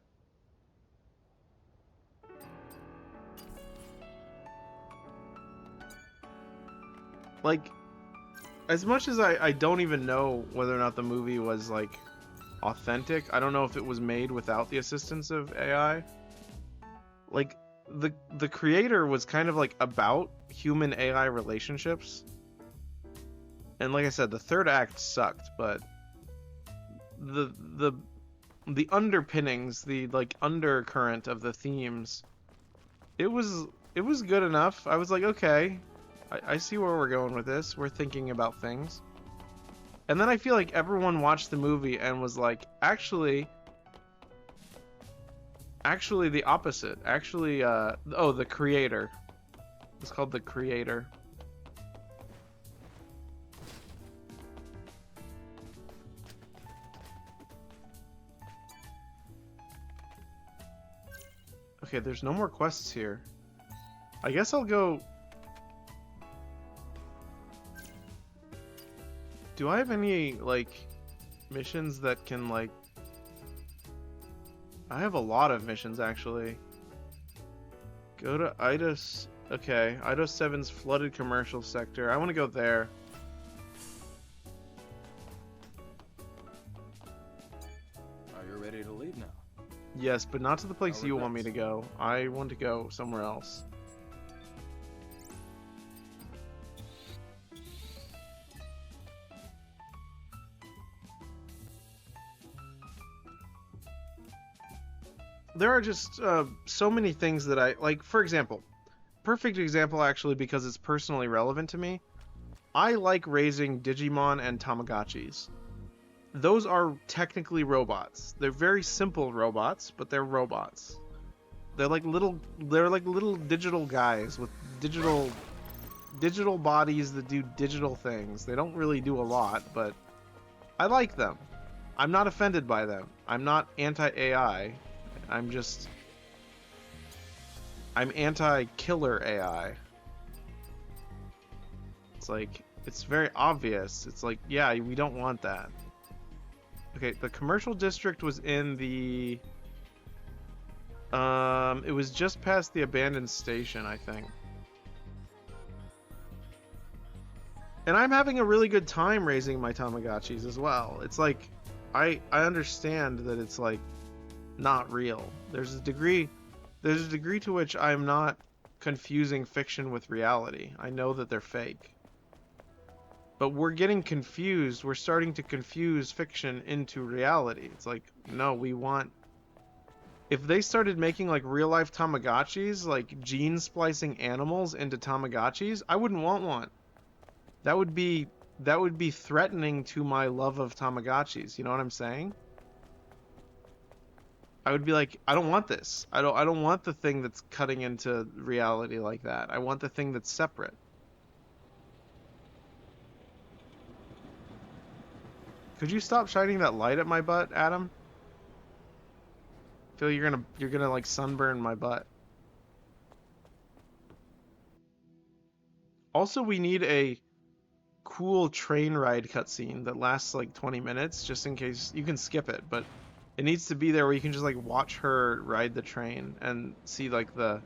Like, as much as I don't even know whether or not the movie was, like, authentic, I don't know if it was made without the assistance of AI. Like, the creator was kind of, like, about human AI relationships. And like I said, the third act sucked, but the underpinnings, the, like, undercurrent of the themes, it was good enough. I was like, okay, I see where we're going with this. We're thinking about things. And then I feel like everyone watched the movie and was like, actually the opposite. Actually, oh, the creator. It's called The Creator. Okay, there's no more quests here. I guess I'll go... Do I have any, like, missions that can, like... I have a lot of missions, actually. Go to Eidos... Okay, Eidos 7's flooded commercial sector. I want to go there. Are you ready to leave now? Yes, but not to the place you want me to go. I want to go somewhere else. There are just so many things that I like. For example, perfect example actually, because it's personally relevant to me. I like raising Digimon and Tamagotchis. Those are technically robots. They're very simple robots, but they're robots. They're like little digital guys with digital bodies that do digital things. They don't really do a lot, but I like them. I'm not offended by them. I'm not anti-AI. I'm anti-killer AI. It's like, it's very obvious. It's like, yeah, we don't want that. Okay, the commercial district was in the... it was just past the abandoned station, I think. And I'm having a really good time raising my Tamagotchis as well. It's like, I understand that it's like, not real. There's a degree to which I'm not confusing fiction with reality. I know that they're fake. But we're getting confused. We're starting to confuse fiction into reality. It's like, no, we want... If they started making like real life Tamagotchis, like gene splicing animals into Tamagotchis, I wouldn't want one. That would be that would be threatening to my love of Tamagotchis. You know what I'm saying? I would be like, I don't want this. I don't want the thing that's cutting into reality like that. I want the thing that's separate. Could you stop shining that light at my butt, Adam? I feel you're gonna like sunburn my butt. Also, we need a cool train ride cutscene that lasts like 20 minutes, just in case. You can skip it, but it needs to be there where you can just like watch her ride the train and see like the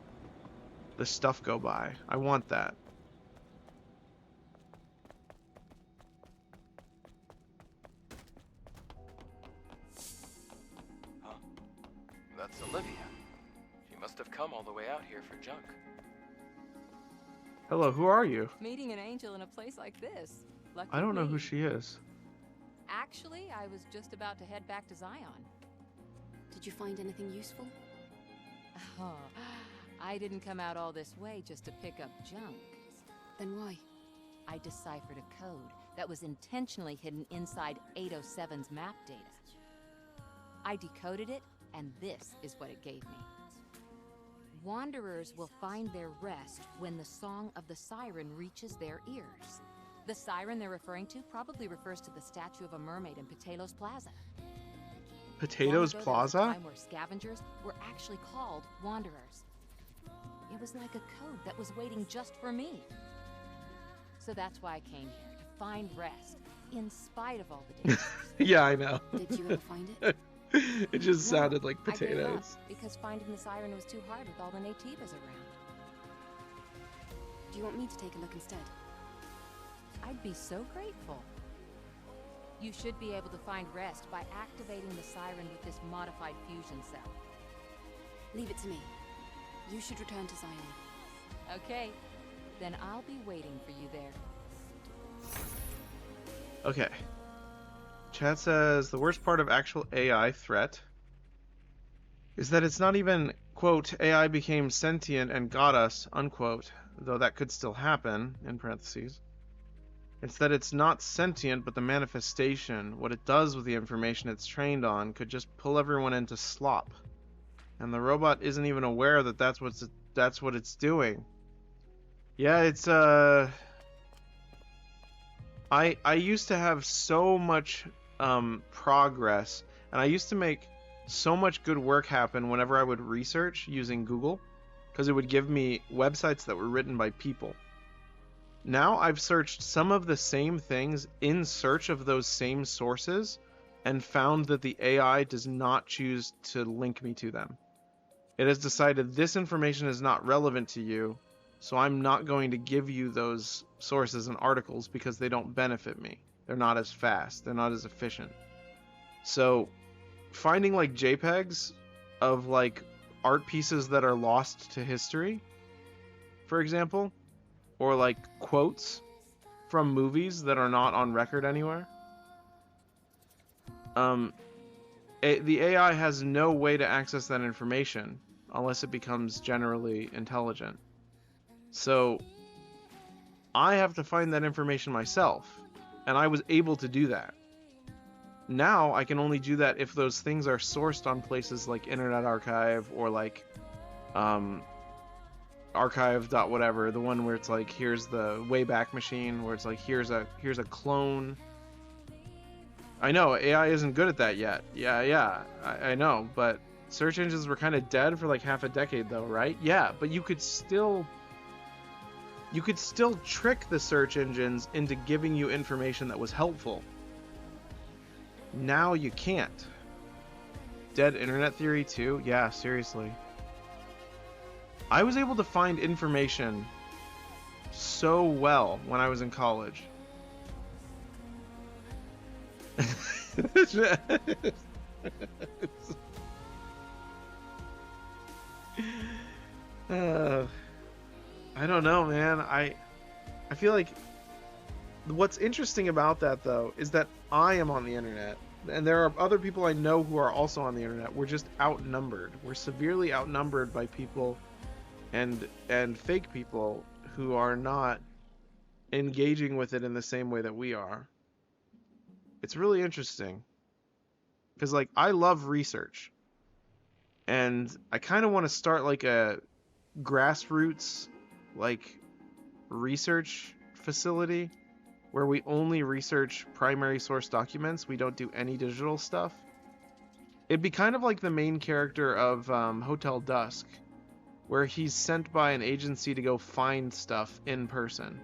stuff go by. I want that. Huh? That's Olivia. She must have come all the way out here for junk. Hello, who are you? Meeting an angel in a place like this. Lucky I don't know me. who she is. Actually, I was just about to head back to Zion. Did you find anything useful? Oh, I didn't come out all this way just to pick up junk. Then why? I deciphered a code that was intentionally hidden inside 807's map data. I decoded it, and this is what it gave me. Wanderers will find their rest when the song of the siren reaches their ears. The siren they're referring to probably refers to the statue of a mermaid in Patelos Plaza. Potatoes Long ago, there was a Plaza? time where scavengers were actually called wanderers. It was like a code that was waiting just for me. So that's why I came here, to find rest, in spite of all the dangers. Yeah, I know. Did you ever find it? It just No, sounded like I gave up potatoes. because finding the siren was too hard with all the nativas around. Do you want me to take a look instead? I'd be so grateful. You should be able to find rest by activating the siren with this modified fusion cell. Leave it to me. You should return to Zion. Okay, then I'll be waiting for you there. Okay. Chat says the worst part of actual AI threat is that it's not even, quote, AI became sentient and got us, unquote, though that could still happen, in parentheses. It's that it's not sentient, but the manifestation, what it does with the information it's trained on, could just pull everyone into slop. And the robot isn't even aware that that's what it's doing. Yeah, it's, I used to have so much progress, and I used to make so much good work happen whenever I would research using Google, because it would give me websites that were written by people. Now I've searched some of the same things in search of those same sources and found that the AI does not choose to link me to them. It has decided this information is not relevant to you, so I'm not going to give you those sources and articles because they don't benefit me. They're not as fast. They're not as efficient. So finding like JPEGs of like art pieces that are lost to history, for example, or like quotes from movies that are not on record anywhere, the AI has no way to access that information unless it becomes generally intelligent. So I have to find that information myself, and I was able to do that. Now I can only do that if those things are sourced on places like Internet Archive or like archive.whatever, the one where it's like here's the Wayback Machine, where it's like here's a clone. I know AI isn't good at that yet. Yeah, I know, but search engines were kind of dead for like half a decade though, right? Yeah, but you could still trick the search engines into giving you information that was helpful. Now you can't. Dead internet theory too? Yeah, seriously. I was able to find information so well when I was in college. I don't know, man. I feel like what's interesting about that though is that I am on the internet, and there are other people I know who are also on the internet. We're just outnumbered. We're severely outnumbered by people and fake people who are not engaging with it in the same way that we are. It's really interesting. Because, like, I love research. And I kind of want to start, like, a grassroots, like, research facility where we only research primary source documents. We don't do any digital stuff. It'd be kind of like the main character of Hotel Dusk, where he's sent by an agency to go find stuff in person.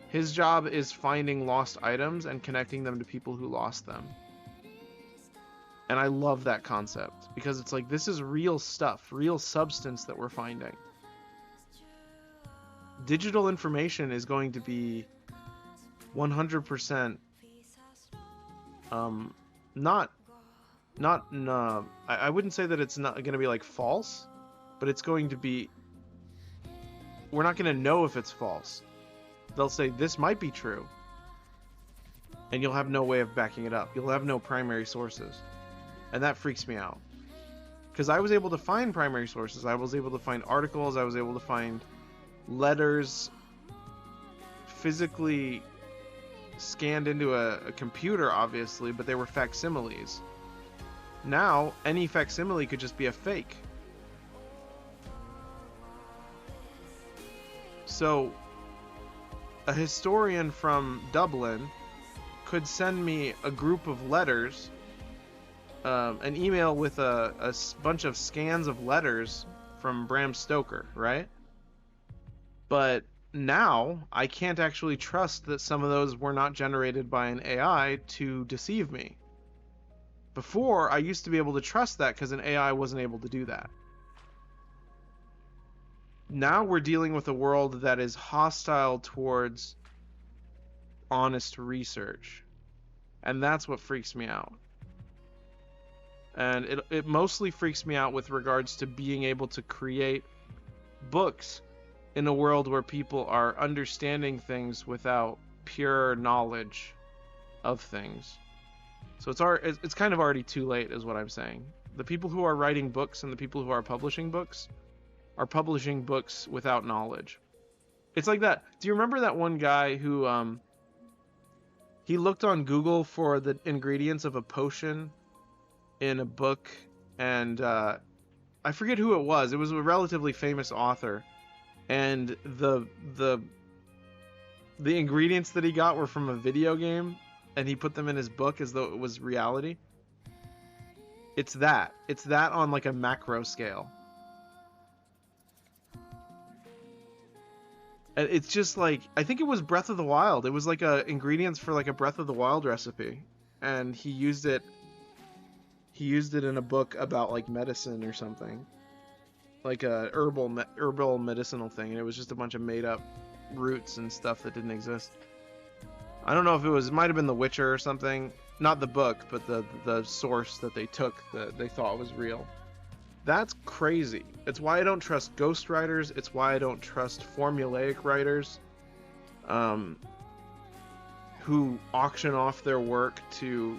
His job is finding lost items and connecting them to people who lost them. And I love that concept, because it's like, this is real stuff, real substance that we're finding. Digital information is going to be 100% I wouldn't say that it's not going to be like false, but it's going to be, we're not going to know if it's false. They'll say this might be true, and you'll have no way of backing it up. You'll have no primary sources, and that freaks me out, because I was able to find primary sources. I was able to find articles. I was able to find letters physically scanned into a computer, obviously, but they were facsimiles. Now, any facsimile could just be a fake. So, a historian from Dublin could send me a group of letters, an email with a bunch of scans of letters from Bram Stoker, right? But now, I can't actually trust that some of those were not generated by an AI to deceive me. Before, I used to be able to trust that because an AI wasn't able to do that. Now we're dealing with a world that is hostile towards honest research. And that's what freaks me out. And it mostly freaks me out with regards to being able to create books in a world where people are understanding things without pure knowledge of things. So it's kind of already too late, is what I'm saying. The people who are writing books and the people who are publishing books without knowledge. It's like that. Do you remember that one guy who he looked on Google for the ingredients of a potion in a book, and I forget who it was. It was a relatively famous author, and the ingredients that he got were from a video game, and he put them in his book as though it was reality. It's that on like a macro scale. And it's just like, I think it was Breath of the Wild. It was like ingredients for like a Breath of the Wild recipe, and he used it in a book about like medicine or something, like a herbal medicinal thing, and it was just a bunch of made up roots and stuff that didn't exist. I don't know if it might have been The Witcher or something. Not the book, but the source that they took that they thought was real. That's crazy. It's why I don't trust ghostwriters. It's why I don't trust formulaic writers who auction off their work to...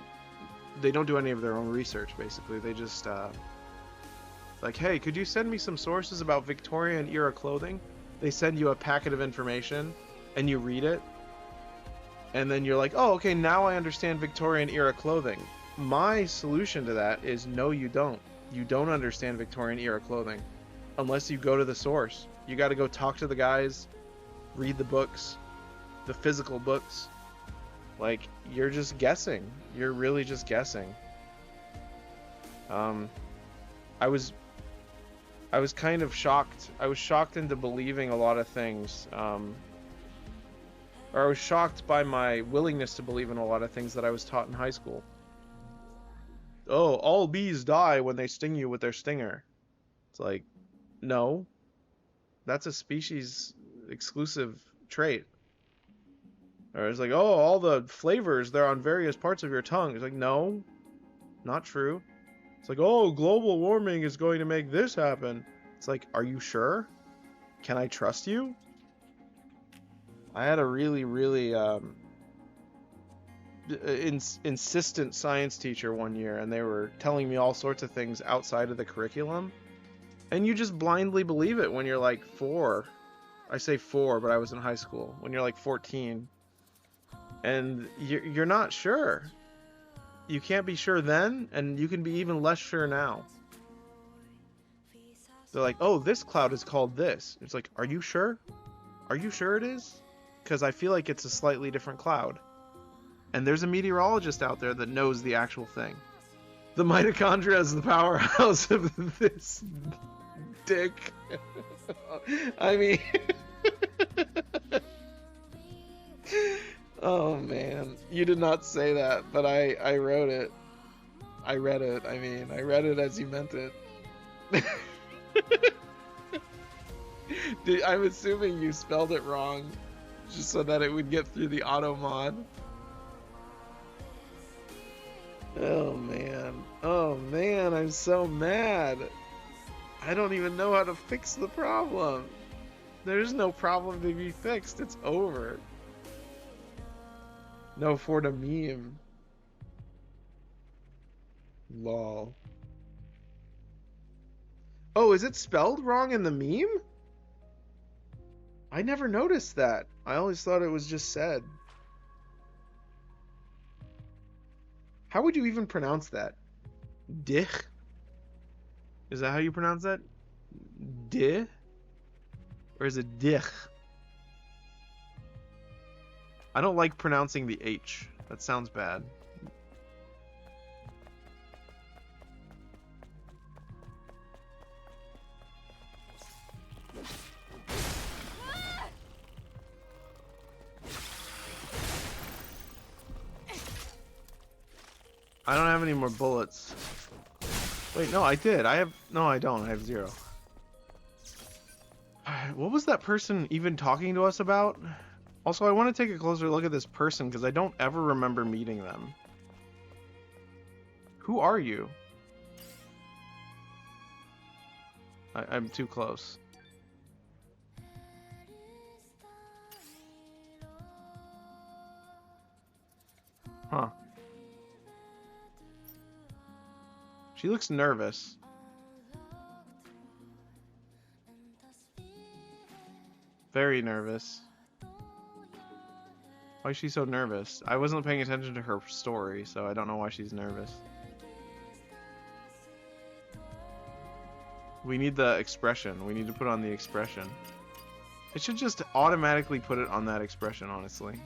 They don't do any of their own research, basically. They just... like, hey, could you send me some sources about Victorian era clothing? They send you a packet of information, and you read it. And then you're like, oh, okay, now I understand Victorian era clothing. My solution to that is no, you don't. You don't understand Victorian era clothing unless you go to the source. You got to go talk to the guys, read the books, the physical books. Like, you're just guessing. You're really just guessing. I was kind of shocked. I was shocked into believing a lot of things. Or I was shocked by my willingness to believe in a lot of things that I was taught in high school. Oh, all bees die when they sting you with their stinger. It's like, no. That's a species exclusive trait. Or it's like, oh, all the flavors, they're on various parts of your tongue. It's like, no, not true. It's like, oh, global warming is going to make this happen. It's like, are you sure? Can I trust you? I had a really, really insistent science teacher one year, and they were telling me all sorts of things outside of the curriculum. And you just blindly believe it when you're like 4. I say 4, but I was in high school. When you're like 14. And you're not sure. You can't be sure then, and you can be even less sure now. They're like, oh, this cloud is called this. It's like, are you sure? Are you sure it is? Because I feel like it's a slightly different cloud. And there's a meteorologist out there that knows the actual thing. The mitochondria is the powerhouse of this dick. I mean... Oh man, you did not say that, but I wrote it. I read it. I mean, I read it as you meant it. I'm assuming you spelled it wrong, just so that it would get through the auto mod. Oh man, I'm so mad. I don't even know how to fix the problem. There's no problem to be fixed. It's over. No, for the meme. Lol. Oh, is it spelled wrong in the meme? I never noticed that. I always thought it was just said. How would you even pronounce that? Dich? Is that how you pronounce that? Di? Or is it dich? I don't like pronouncing the H. That sounds bad. I don't have any more bullets. Wait, no, I did. No, I don't. I have 0. What was that person even talking to us about? Also, I want to take a closer look at this person because I don't ever remember meeting them. Who are you? I'm too close. Huh. She looks nervous. Very nervous. Why is she so nervous? I wasn't paying attention to her story, so I don't know why she's nervous. We need the expression. We need to put on the expression. It should just automatically put it on that expression, honestly.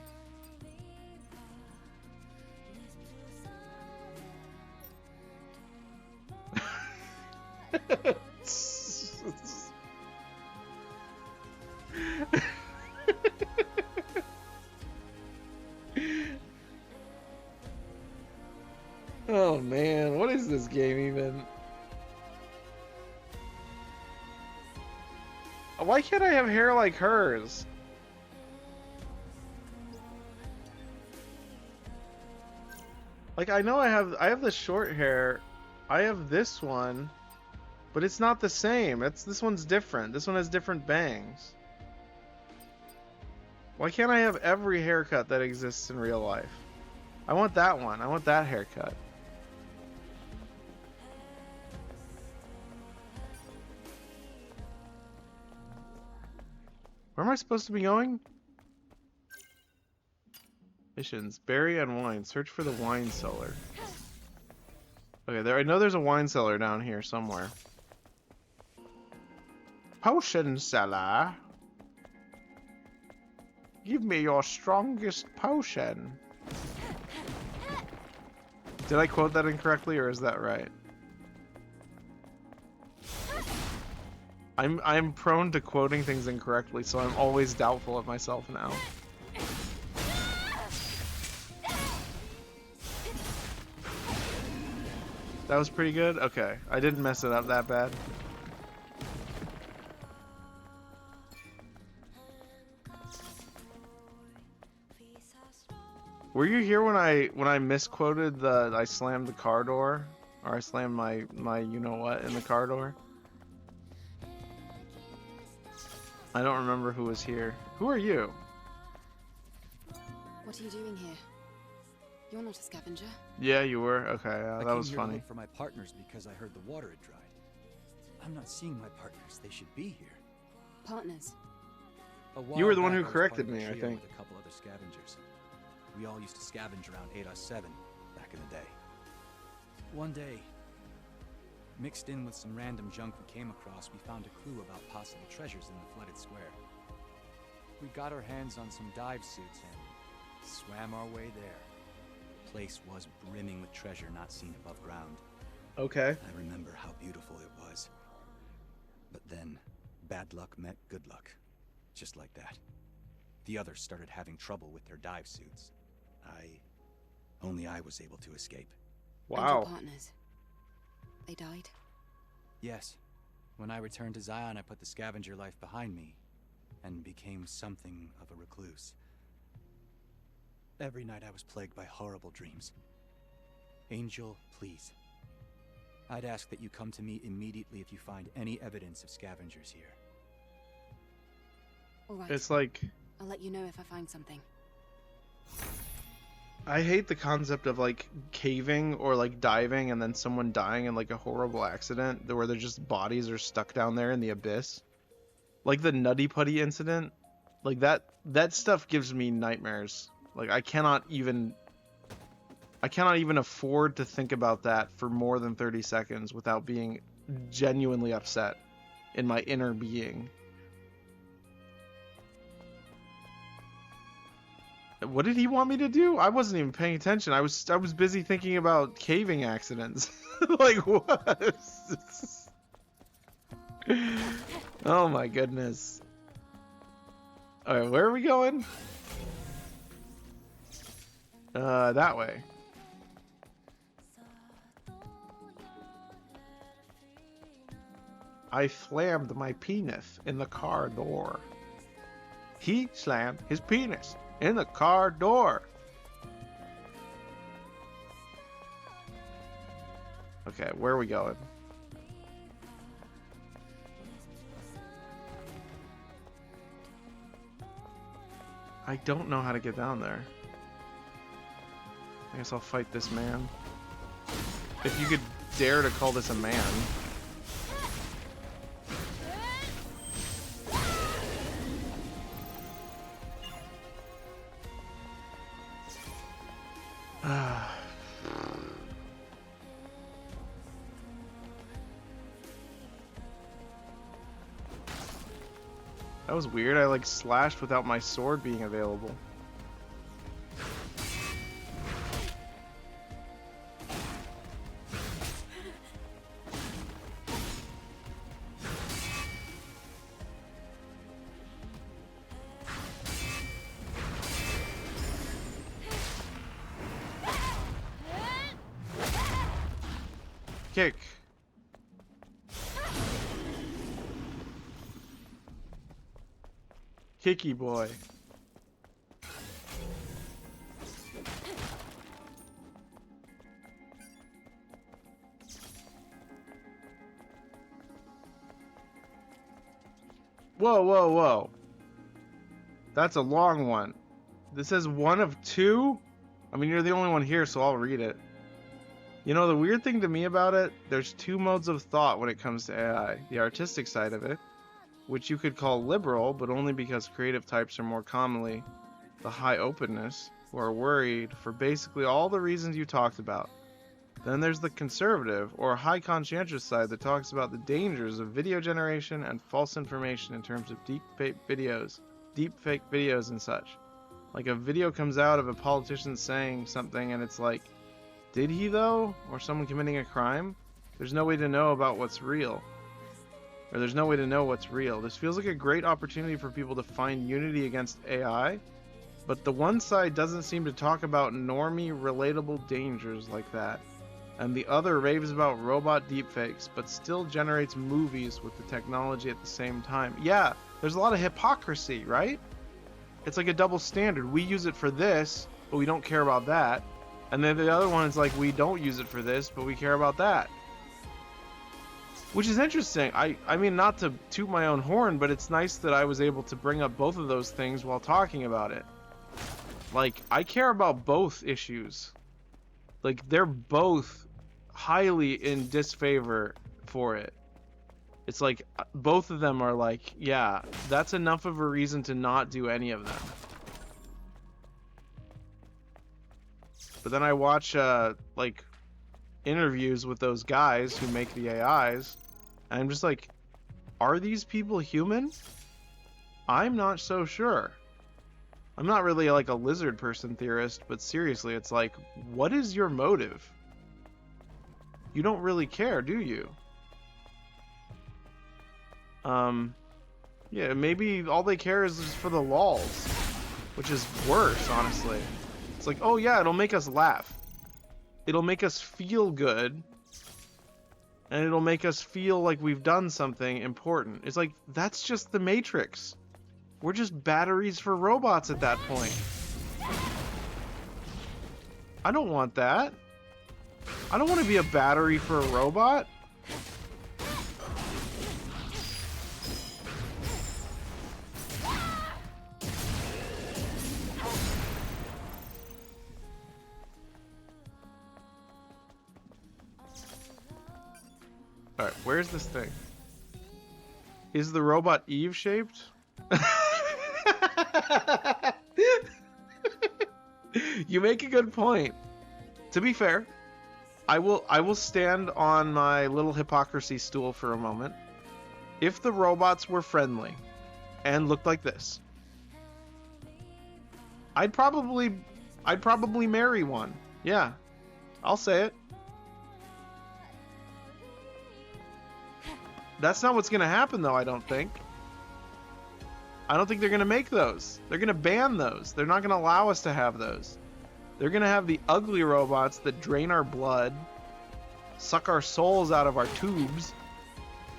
Oh man, what is this game even? Why can't I have hair like hers? Like, I know I have the short hair. I have this one, but it's not the same. This one's different. This one has different bangs. Why can't I have every haircut that exists in real life? I want that one. I want that haircut. Where am I supposed to be going? Missions. Berry and wine. Search for the wine cellar. Okay, I know there's a wine cellar down here somewhere. Potion cellar. Give me your strongest potion. Did I quote that incorrectly, or is that right? I'm prone to quoting things incorrectly, so I'm always doubtful of myself now. That was pretty good? Okay. I didn't mess it up that bad. Were you here when I misquoted I slammed the car door? Or I slammed my you-know-what in the car door? I don't remember who was here. Who are you? What are you doing here? You're not a scavenger. Yeah, you were. Okay, that was I came here to funny. look for my partners because I heard the water had dried. I'm not seeing my partners. They should be here. Partners? You were the one who back, I was corrected part of me, a I trio think. With a couple other scavengers. We all used to scavenge around 807 back in the day. One day, mixed in with some random junk we came across, we found a clue about possible treasures in the flooded square. We got our hands on some dive suits and swam our way there. The place was brimming with treasure not seen above ground. Okay. I remember how beautiful it was. But then, bad luck met good luck. Just like that. The others started having trouble with their dive suits. Only I was able to escape. And your partners? They died? Yes. When I returned to Zion, I put the scavenger life behind me and became something of a recluse. Every night I was plagued by horrible dreams. Angel, please. I'd ask that you come to me immediately if you find any evidence of scavengers here. All right. It's like, I'll let you know if I find something. I hate the concept of like caving or like diving and then someone dying in like a horrible accident where they're just bodies are stuck down there in the abyss. Like the Nutty Putty incident. Like that stuff gives me nightmares. Like I cannot even afford to think about that for more than 30 seconds without being genuinely upset in my inner being. What did he want me to do? I wasn't even paying attention. I was busy thinking about caving accidents. Like what? Oh my goodness. All right, where are we going? That way. I slammed my penis in the car door. He slammed his penis in the car door. Okay, where are we going? I don't know how to get down there. I guess I'll fight this man. If you could dare to call this a man. That was weird. I like slashed without my sword being available. Kick. Kicky boy. Whoa, whoa, whoa. That's a long one. This says one of two? I mean, you're the only one here, so I'll read it. You know, the weird thing to me about it, there's two modes of thought when it comes to AI. The artistic side of it, which you could call liberal, but only because creative types are more commonly the high openness, who are worried for basically all the reasons you talked about. Then there's the conservative, or high conscientious side that talks about the dangers of video generation and false information in terms of deepfake videos and such. Like a video comes out of a politician saying something and it's like, did he though? Or someone committing a crime? There's no way to know about what's real. Or there's no way to know what's real. This feels like a great opportunity for people to find unity against AI, but the one side doesn't seem to talk about normie, relatable dangers like that, and the other raves about robot deepfakes, but still generates movies with the technology at the same time. Yeah, there's a lot of hypocrisy, right? It's like a double standard. We use it for this, but we don't care about that. And then the other one is like, we don't use it for this, but we care about that. Which is interesting. I mean, not to toot my own horn, but it's nice that I was able to bring up both of those things while talking about it. Like, I care about both issues. Like, they're both highly in disfavor for it. It's like both of them are like, yeah, that's enough of a reason to not do any of them. But then I watch like interviews with those guys who make the AIs, and I'm just like, are these people human? I'm not so sure. I'm not really like a lizard person theorist, but seriously, it's like, what is your motive? You don't really care, do you? Yeah, maybe all they care is just for the lulz, which is worse, honestly. It's like, oh yeah, it'll make us laugh. It'll make us feel good. And it'll make us feel like we've done something important. It's like, that's just the Matrix. We're just batteries for robots at that point. I don't want that. I don't want to be a battery for a robot. Alright, where's this thing? Is the robot Eve shaped? You make a good point. To be fair, I will stand on my little hypocrisy stool for a moment. If the robots were friendly and looked like this, I'd probably marry one. Yeah. I'll say it. That's not what's going to happen, though, I don't think. I don't think they're going to make those. They're going to ban those. They're not going to allow us to have those. They're going to have the ugly robots that drain our blood, suck our souls out of our tubes,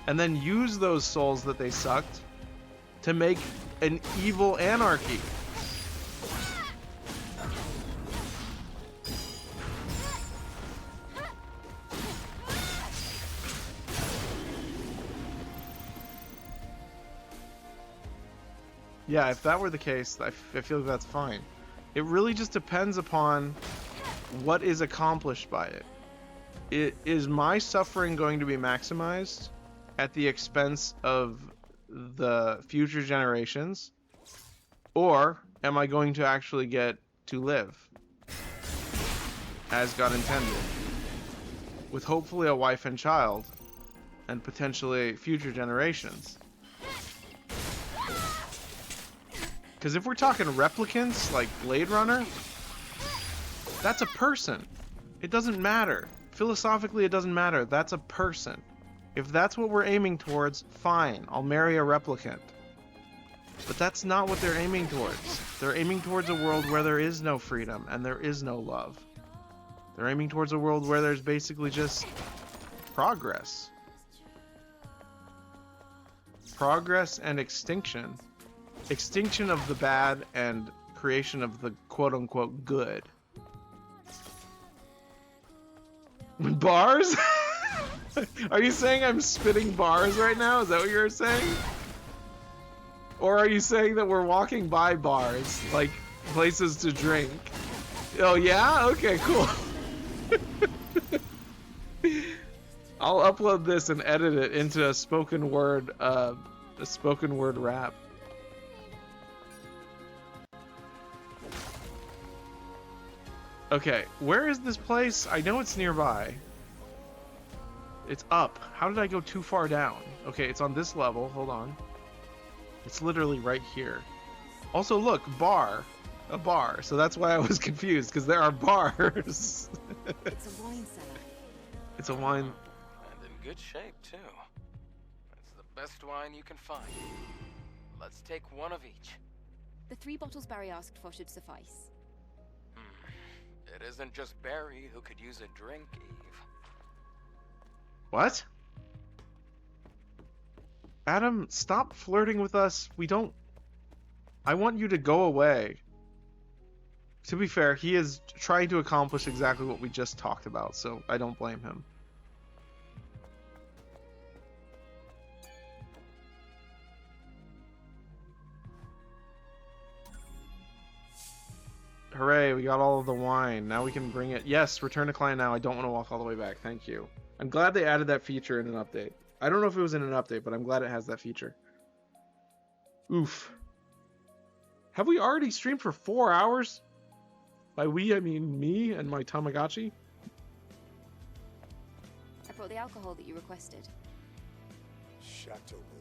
and then use those souls that they sucked to make an evil anarchy. Yeah, if that were the case, I feel like that's fine. It really just depends upon what is accomplished by it. Is my suffering going to be maximized at the expense of the future generations? Or am I going to actually get to live as God intended? With hopefully a wife and child, and potentially future generations. Because if we're talking replicants, like Blade Runner, that's a person. It doesn't matter. Philosophically, it doesn't matter. That's a person. If that's what we're aiming towards, fine. I'll marry a replicant. But that's not what they're aiming towards. They're aiming towards a world where there is no freedom and there is no love. They're aiming towards a world where there's basically just progress. Progress and extinction. Extinction of the bad and creation of the quote-unquote good. Bars? Are you saying I'm spitting bars right now? Is that what you're saying? Or are you saying that we're walking by bars, like places to drink? Oh yeah? Okay, cool. I'll upload this and edit it into a spoken word rap. Okay, where is this place? I know it's nearby. It's up. How did I go too far down? Okay, it's on this level. Hold on. It's literally right here. Also, look, bar. A bar. So that's why I was confused, because there are bars. It's a wine cellar. It's a wine. And in good shape, too. It's the best wine you can find. Let's take one of each. The 3 bottles Barry asked for should suffice. It isn't just Barry who could use a drink, Eve. What? Adam, stop flirting with us. We don't... I want you to go away. To be fair, he is trying to accomplish exactly what we just talked about, so I don't blame him. Hooray, we got all of the wine. Now we can bring it. Yes, return to client now. I don't want to walk all the way back. Thank you. I'm glad they added that feature in an update. I don't know if it was in an update, but I'm glad it has that feature. Oof. Have we already streamed for 4 hours? By we, I mean me and my Tamagotchi. I brought the alcohol that you requested.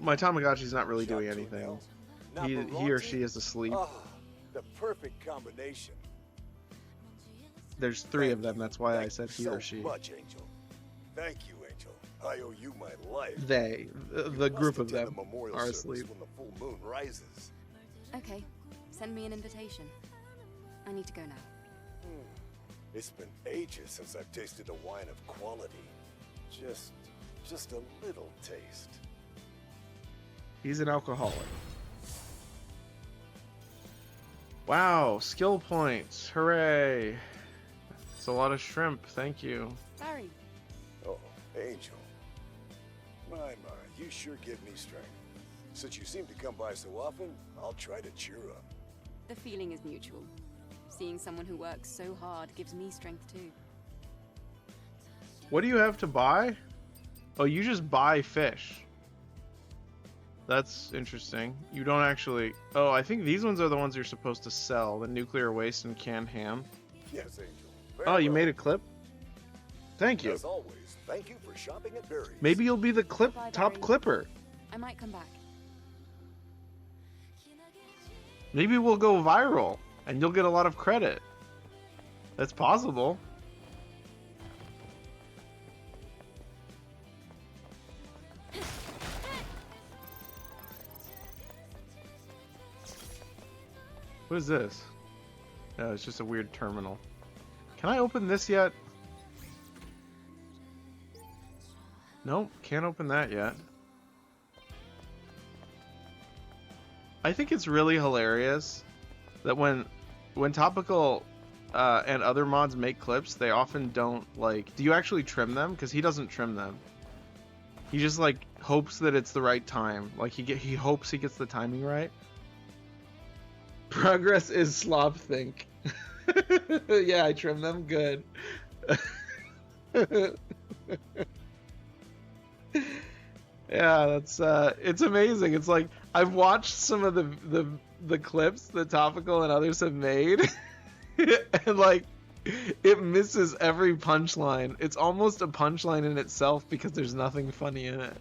My Tamagotchi's not really doing anything. He or she is asleep. Ah, the perfect combination. There's 3 of them, that's why I said he or she. So much, Angel. Thank you, Angel. I owe you my life. They, the group of attend them, the memorial are service asleep. when the full moon rises. Okay, send me an invitation. I need to go now. It's been ages since I've tasted a wine of quality. Just a little taste. He's an alcoholic. Wow, skill points. Hooray. It's a lot of shrimp, thank you. Barry. Oh, Angel. My, you sure give me strength. Since you seem to come by so often, I'll try to cheer up. The feeling is mutual. Seeing someone who works so hard gives me strength too. What do you have to buy? Oh, you just buy fish. That's interesting. You don't actually... Oh, I think these ones are the ones you're supposed to sell. The nuclear waste and canned ham. Yes, Angel. Oh, you made a clip? Thank you. As always, thank you for shopping at Barry's. Maybe you'll be the top clipper. I might come back. Maybe we'll go viral and you'll get a lot of credit. That's possible. What is this? No, it's just a weird terminal. Can I open this yet? Nope, can't open that yet. I think it's really hilarious that when Topical and other mods make clips, they often don't, like... Do you actually trim them? Because he doesn't trim them. He just, like, hopes that it's the right time. Like, he hopes he gets the timing right. Progress is slop think. Yeah, I trim them good. Yeah, that's it's amazing. It's like I've watched some of the clips that Topical and others have made, and like it misses every punchline. It's almost a punchline in itself because there's nothing funny in it.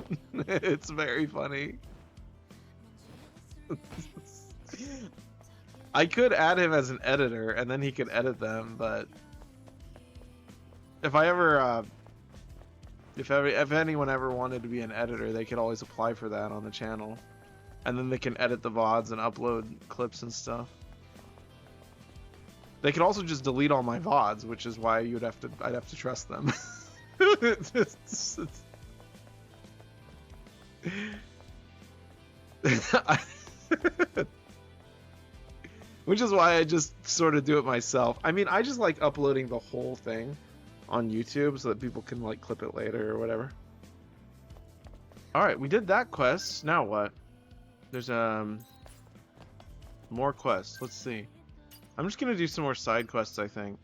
It's very funny. I could add him as an editor and then he could edit them, but if I ever if anyone ever wanted to be an editor, they could always apply for that on the channel, and then they can edit the VODs and upload clips and stuff. They could also just delete all my VODs, which is why I'd have to trust them. Which is why I just sort of do it myself. I mean, I just like uploading the whole thing on YouTube so that people can like clip it later or whatever. Alright, we did that quest. Now what? There's more quests. Let's see. I'm just gonna do some more side quests, I think.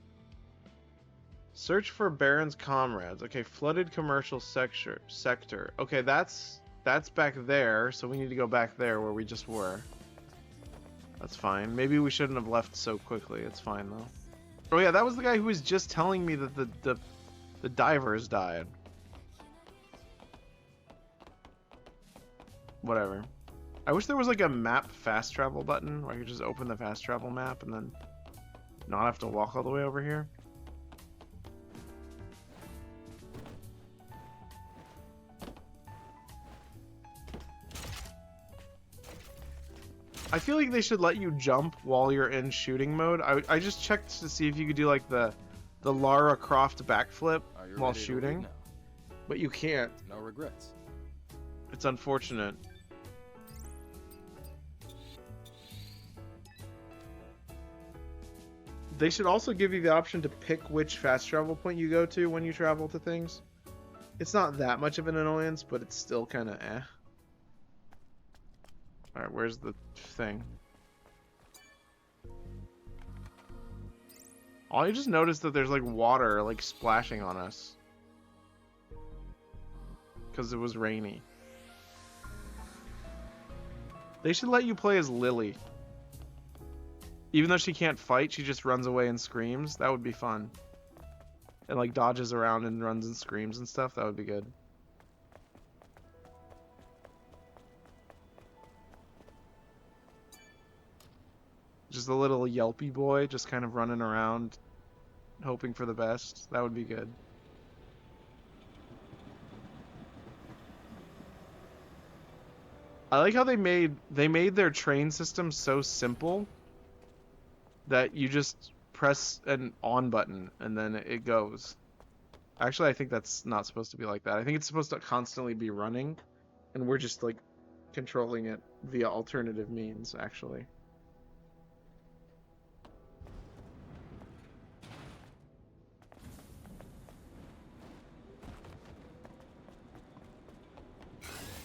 Search for Baron's comrades. Okay, flooded commercial sector. Okay, that's back there, so we need to go back there where we just were. That's fine. Maybe we shouldn't have left so quickly. It's fine though. Oh yeah, that was the guy who was just telling me that the divers died. Whatever. I wish there was like a map fast travel button where I could just open the fast travel map and then not have to walk all the way over here. I feel like they should let you jump while you're in shooting mode. I just checked to see if you could do like the Lara Croft backflip while shooting, but you can't. No regrets. It's unfortunate. They should also give you the option to pick which fast travel point you go to when you travel to things. It's not that much of an annoyance, but it's still kind of eh. Alright, where's the thing? I just noticed that there's like water like splashing on us. because it was rainy. They should let you play as Lily. Even though she can't fight, she just runs away and screams. That would be fun. And like dodges around and runs and screams and stuff. That would be good. Just a little yelpy boy just kind of running around hoping for the best. That would be good. I like how they made their train system so simple that you just press an on button and then it goes. Actually, I think that's not supposed to be like that. I think it's supposed to constantly be running and we're just like controlling it via alternative means, actually.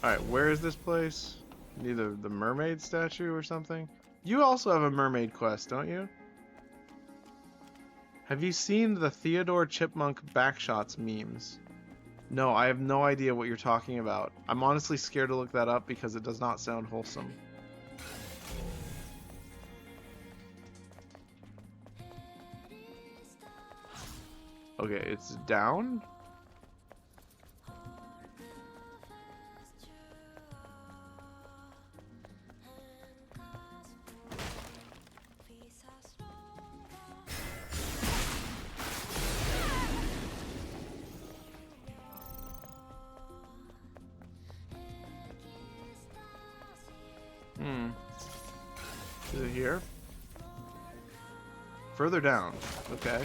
Alright, where is this place? Either the mermaid statue or something? You also have a mermaid quest, don't you? Have you seen the Theodore Chipmunk backshots memes? No, I have no idea what you're talking about. I'm honestly scared to look that up because it does not sound wholesome. Okay, it's down? Is it here? Further down. Okay.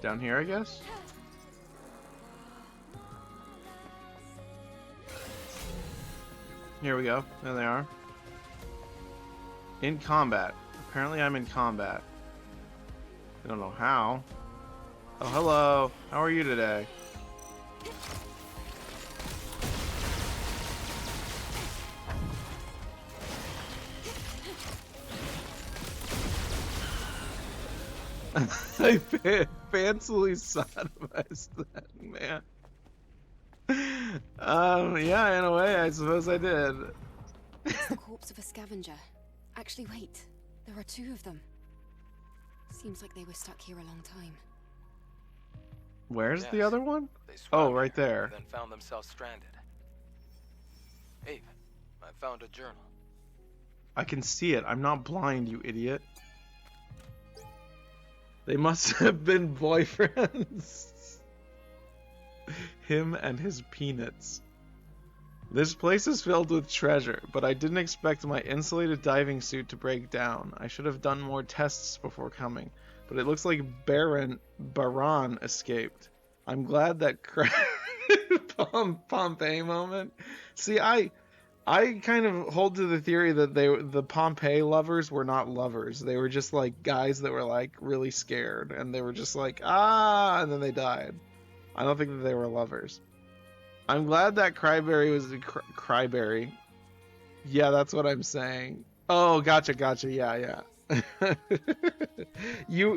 Down here, I guess? Here we go. There they are. In combat. Apparently I'm in combat. I don't know how. Oh, hello. How are you today? I fancily sodomized that man. Yeah, in a way, I suppose I did. It's the corpse of a scavenger. Actually, wait. There are two of them. Seems like they were stuck here a long time. Where's the other one? They swam Oh, right here, there. Then found themselves stranded. Eve, I found a journal. I can see it. I'm not blind, you idiot. They must have been boyfriends. Him and his peanuts. This place is filled with treasure, but I didn't expect my insulated diving suit to break down. I should have done more tests before coming, but it looks like Baron escaped. I'm glad that Pompeii moment. See, I kind of hold to the theory that the Pompeii lovers were not lovers. They were just like guys that were like really scared and they were just like, ah, and then they died. I don't think that they were lovers. I'm glad that Cryberry was Cryberry. Yeah, that's what I'm saying. Oh, gotcha. Yeah.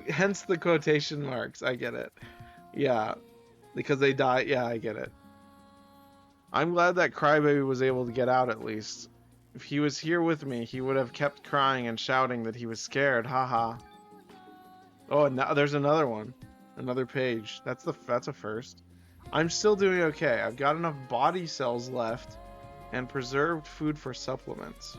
Hence the quotation marks. I get it. Yeah, because they die. Yeah, I get it. I'm glad that Crybaby was able to get out at least. If he was here with me, he would have kept crying and shouting that he was scared. Haha. Oh, and now there's another one. Another page. That's a first. I'm still doing okay. I've got enough body cells left and preserved food for supplements.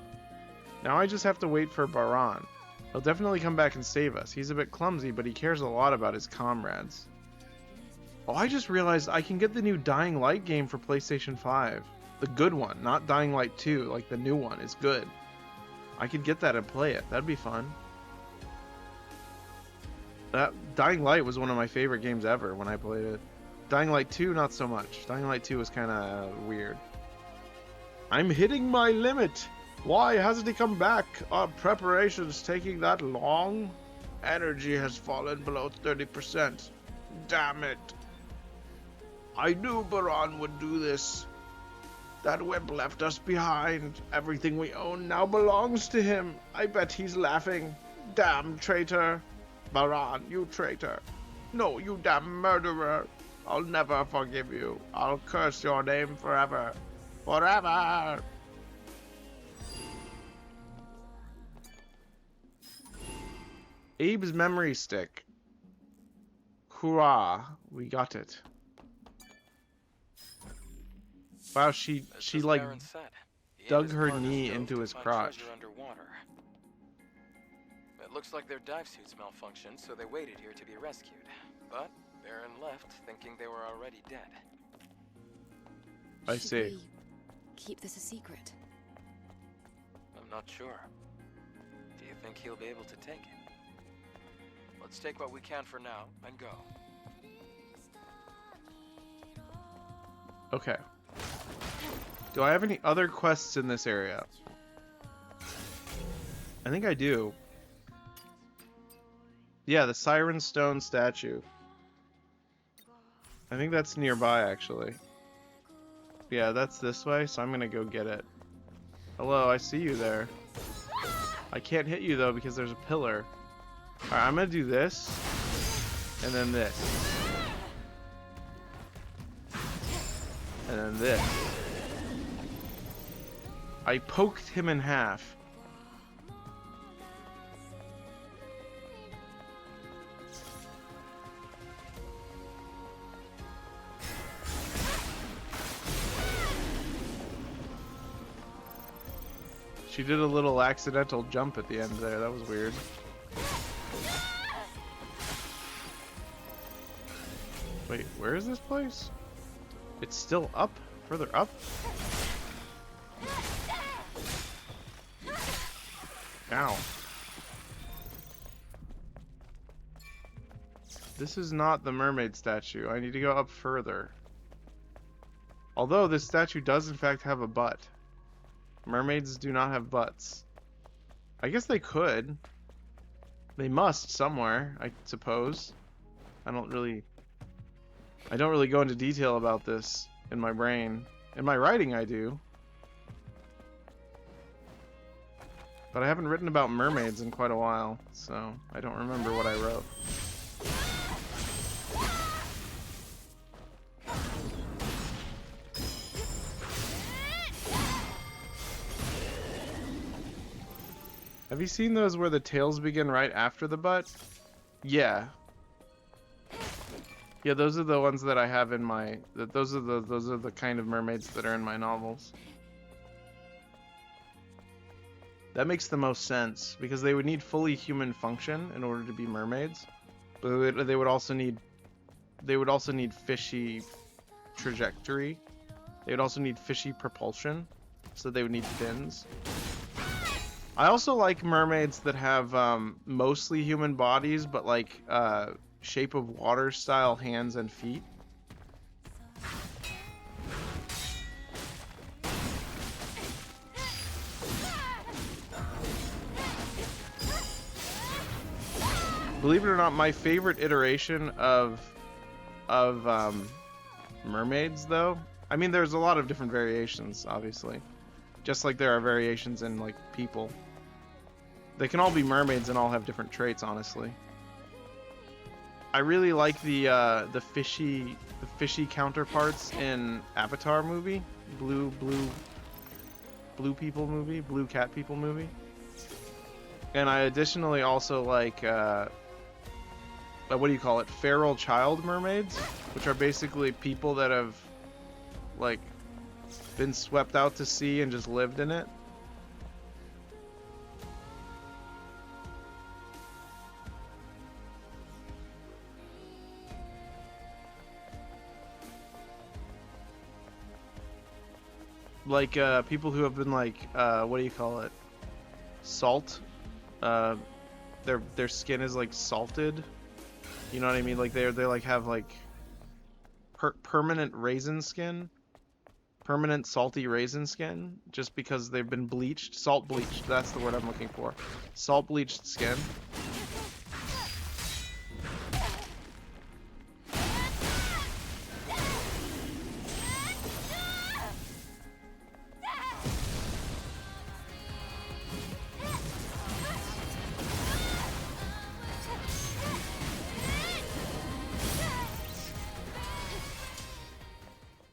Now I just have to wait for Baran. He'll definitely come back and save us. He's a bit clumsy, but he cares a lot about his comrades. Oh, I just realized I can get the new Dying Light game for PlayStation 5. The good one, not Dying Light 2, like the new one is good. I could get that and play it. That'd be fun. That Dying Light was one of my favorite games ever when I played it. Dying Light 2, not so much. Dying Light 2 was kind of weird. I'm hitting my limit. Why hasn't he come back? Are preparations taking that long? Energy has fallen below 30%. Damn it. I knew Baran would do this. That wimp left us behind. Everything we own now belongs to him. I bet he's laughing. Damn traitor. Baran, you traitor. No, you damn murderer. I'll never forgive you. I'll curse your name forever. Forever! Abe's memory stick. Hurrah, we got it. Wow, she like Baron said, he and dug his her partners knee dove into to his find crotch. treasure underwater. It looks like their dive suits malfunctioned, so they waited here to be rescued. But Baron left thinking they were already dead. I Should see. we keep this a secret? I'm not sure. Do you think he'll be able to take it? Let's take what we can for now and go. Okay. Do I have any other quests in this area? I think I do. Yeah, the Siren Stone statue. I think that's nearby, actually. Yeah, that's this way, so I'm gonna go get it. Hello, I see you there. I can't hit you, though, because there's a pillar. Alright, I'm gonna do this. And then this. And then this. I poked him in half. She did a little accidental jump at the end there. That was weird. Wait, where is this place? It's still up? Further up? Ow. This is not the mermaid statue. I need to go up further. Although this statue does in fact have a butt. Mermaids do not have butts. I guess they could. They must somewhere, I suppose. I don't really go into detail about this in my brain. In my writing I do. But I haven't written about mermaids in quite a while, so I don't remember what I wrote. Have you seen those where the tails begin right after the butt? Yeah. Yeah, those are the ones that I have in my. Those are the kind of mermaids that are in my novels. That makes the most sense because they would need fully human function in order to be mermaids, but they would also need fishy trajectory. They would also need fishy propulsion, so they would need fins. I also like mermaids that have mostly human bodies, but like shape of water style hands and feet. Believe it or not, my favorite iteration of mermaids, though. I mean, there's a lot of different variations, obviously. Just like there are variations in like people. They can all be mermaids and all have different traits, honestly. I really like the fishy counterparts in Avatar movie, blue people movie, blue cat people movie. And I additionally also like what do you call it? Feral child mermaids, which are basically people that have like been swept out to sea and just lived in it. Like people who have been like what do you call it? Salt. Their skin is like salted. You know what I mean? Like they like have like permanent raisin skin. Permanent salty raisin skin, just because they've been bleached. Salt bleached, that's the word I'm looking for. Salt bleached skin.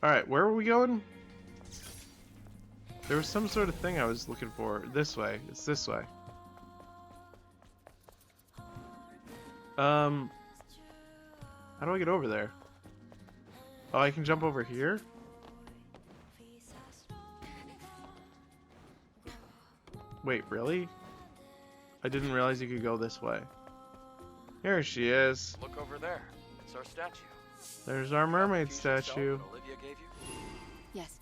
Alright, where were we going? There was some sort of thing I was looking for. This way. It's this way. How do I get over there? Oh, I can jump over here? Wait, really? I didn't realize you could go this way. Here she is. Look over there. It's our statue. There's our mermaid Fusion cell statue. that Olivia gave you? Yes.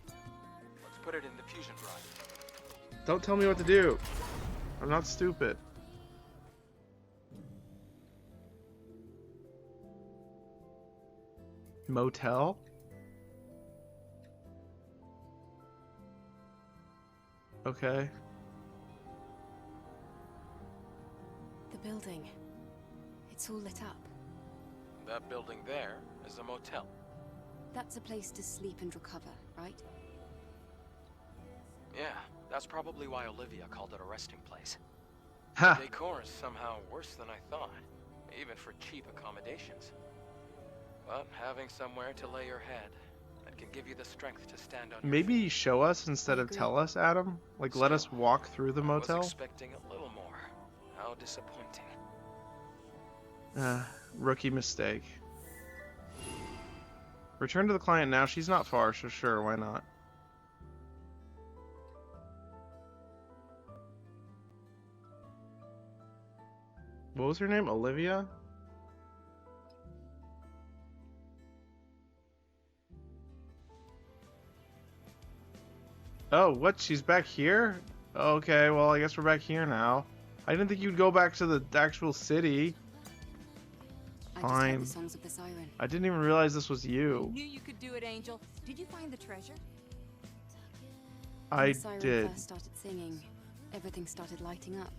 Let's put it in the fusion drive. Don't tell me what to do. I'm not stupid. Motel? Okay. The building. It's all lit up. That building there is a motel. That's a place to sleep and recover, right? Yeah, that's probably why Olivia called it a resting place. Ha! The decor is somehow worse than I thought, even for cheap accommodations. But having somewhere to lay your head that can give you the strength to stand on Maybe show us instead of tell us, Adam? Like, let us walk through the I motel? was expecting a little more. How disappointing. Rookie mistake. Return to the client now. She's not far, so sure, why not? What was her name? Olivia? Oh, what? She's back here? Okay, well, I guess we're back here now. I didn't think you'd go back to the actual city. I just heard the songs of the siren. I didn't even realize this was you. Knew you could do it, Angel. Did you find the treasure? I When the siren did. first started singing, everything started lighting up.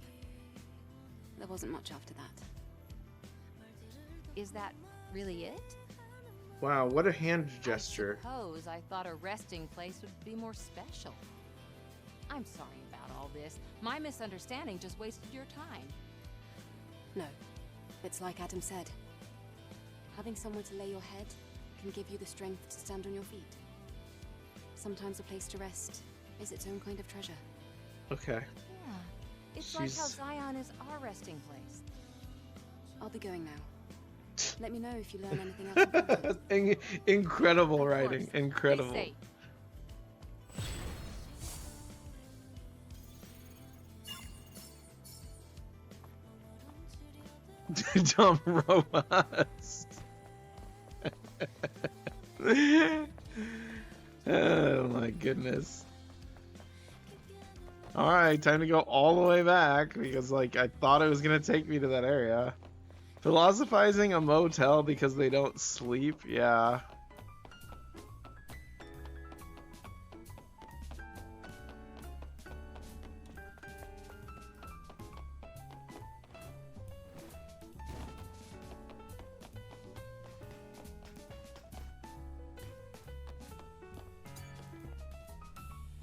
There wasn't much after that. Is that really it? Wow, what a hand gesture. Suppose I thought a resting place would be more special. I'm sorry about all this. My misunderstanding just wasted your time. No, it's like Adam said. Having somewhere to lay your head can give you the strength to stand on your feet. Sometimes a place to rest is its own kind of treasure. Okay. Yeah, it's like how Zion is our resting place. I'll be going now. Let me know if you learn anything else important. Incredible writing. Incredible. Stay Dumb robots. Oh my goodness. Alright, time to go all the way back because like I thought it was gonna take me to that area. Philosophizing a motel because they don't sleep, yeah.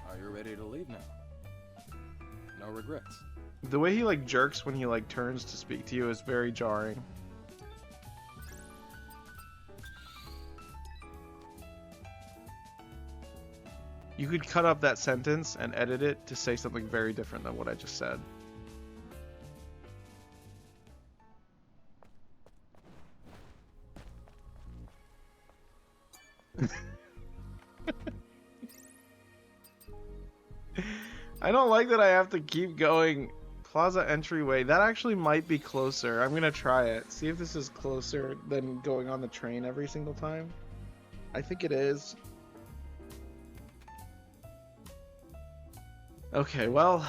Are you ready to leave now? No regrets. The way he like jerks when he like turns to speak to you is very jarring. You could cut up that sentence and edit it to say something very different than what I just said. I don't like that I have to keep going. Plaza entryway. That actually might be closer. I'm gonna try it. See if this is closer than going on the train every single time. I think it is. Okay, well.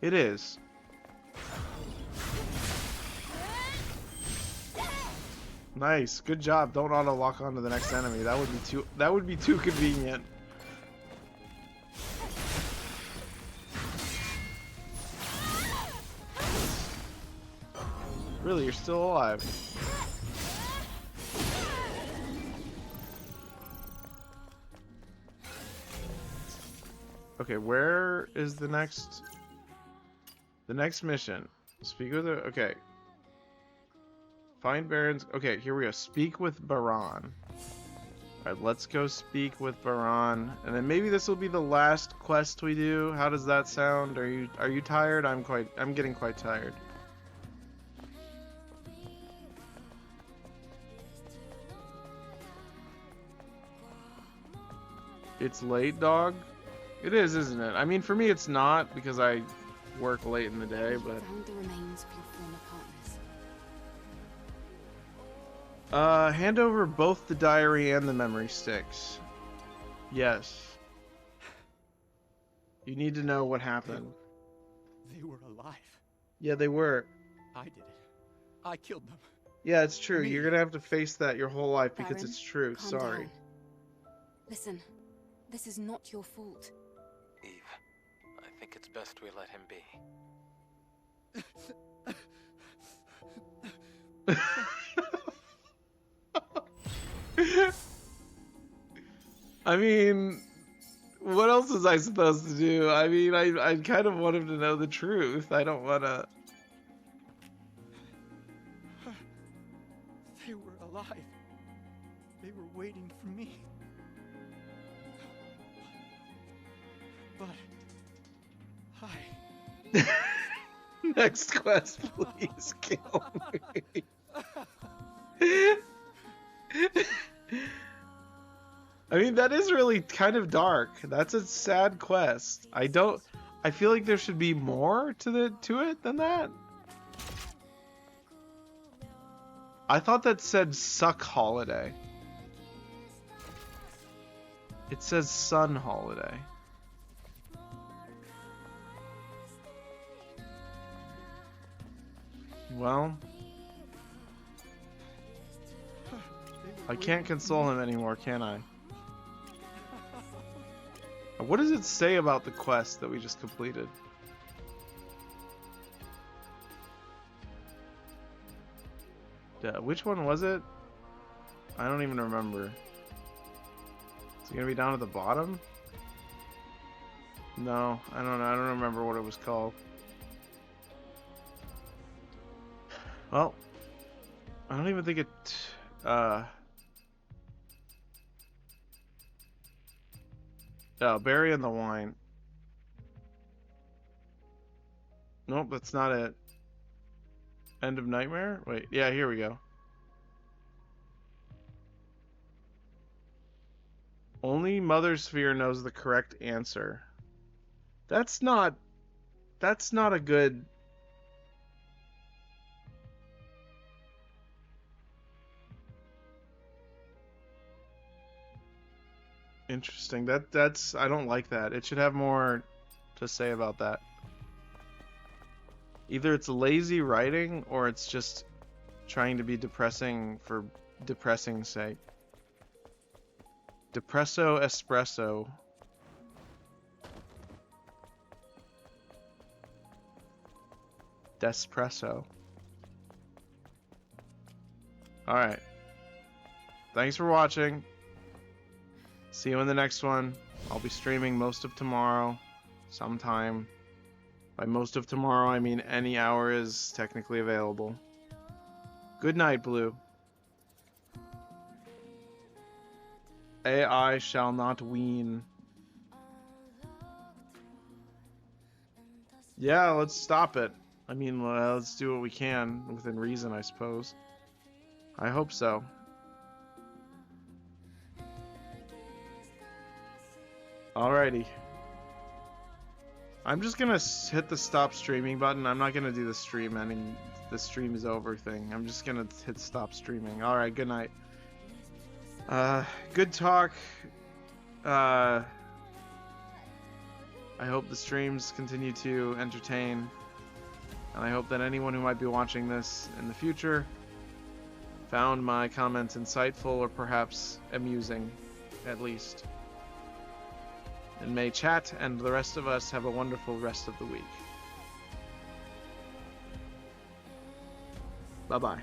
It is. Nice. Good job. Don't auto lock onto the next enemy. That would be too convenient. Really, you're still alive. Okay, where is the next mission? Speak with her. Okay. Find Baron's... Okay, here we go. Speak with Baron. Alright, let's go speak with Baron. And then maybe this will be the last quest we do. How does that sound? Are you tired? I'm getting quite tired. It's late, dog? It is, isn't it? I mean, for me it's not, because I work late in the day, but... Found the remains of your former partners. Hand over both the diary and the memory sticks. Yes. You need to know what happened. They were alive. Yeah, they were. I did it. I killed them. Yeah, it's true. You're gonna have to face that your whole life because Baron, it's true. calm Sorry. down. Listen, this is not your fault. Eve, I think it's best we let him be. I mean, what else was I supposed to do? I mean, I kind of want him to know the truth. I don't want to... They were alive. They were waiting for me. But I... Next quest, please kill me. I mean, that is really kind of dark. That's a sad quest. I feel like there should be more to it than that. I thought that said suck holiday. It says sun holiday. Well, I can't console him anymore, can I? What does it say about the quest that we just completed? Which one was it? I don't even remember. Is it gonna be down at the bottom? No, I don't know. I don't remember what it was called. Well, I don't even think it... Oh, berry and the wine. Nope, that's not it. End of Nightmare? Wait, yeah, here we go. Only Mother Sphere knows the correct answer. That's not a good... Interesting. That's I don't like that. It should have more to say about that. Either it's lazy writing or it's just trying to be depressing for depressing's sake. Depresso espresso. Despresso. Alright. Thanks for watching. See you in the next one. I'll be streaming most of tomorrow, sometime. By most of tomorrow, I mean any hour is technically available. Good night, Blue. AI shall not wean. Yeah, let's stop it. I mean, let's do what we can, within reason, I suppose. I hope so. Alrighty. I'm just gonna hit the stop streaming button. I'm not gonna do the stream ending, the stream is over thing. I'm just gonna hit stop streaming. Alright, good night. Good talk. I hope the streams continue to entertain. And I hope that anyone who might be watching this in the future found my comments insightful or perhaps amusing, at least. And may chat and the rest of us have a wonderful rest of the week. Bye-bye.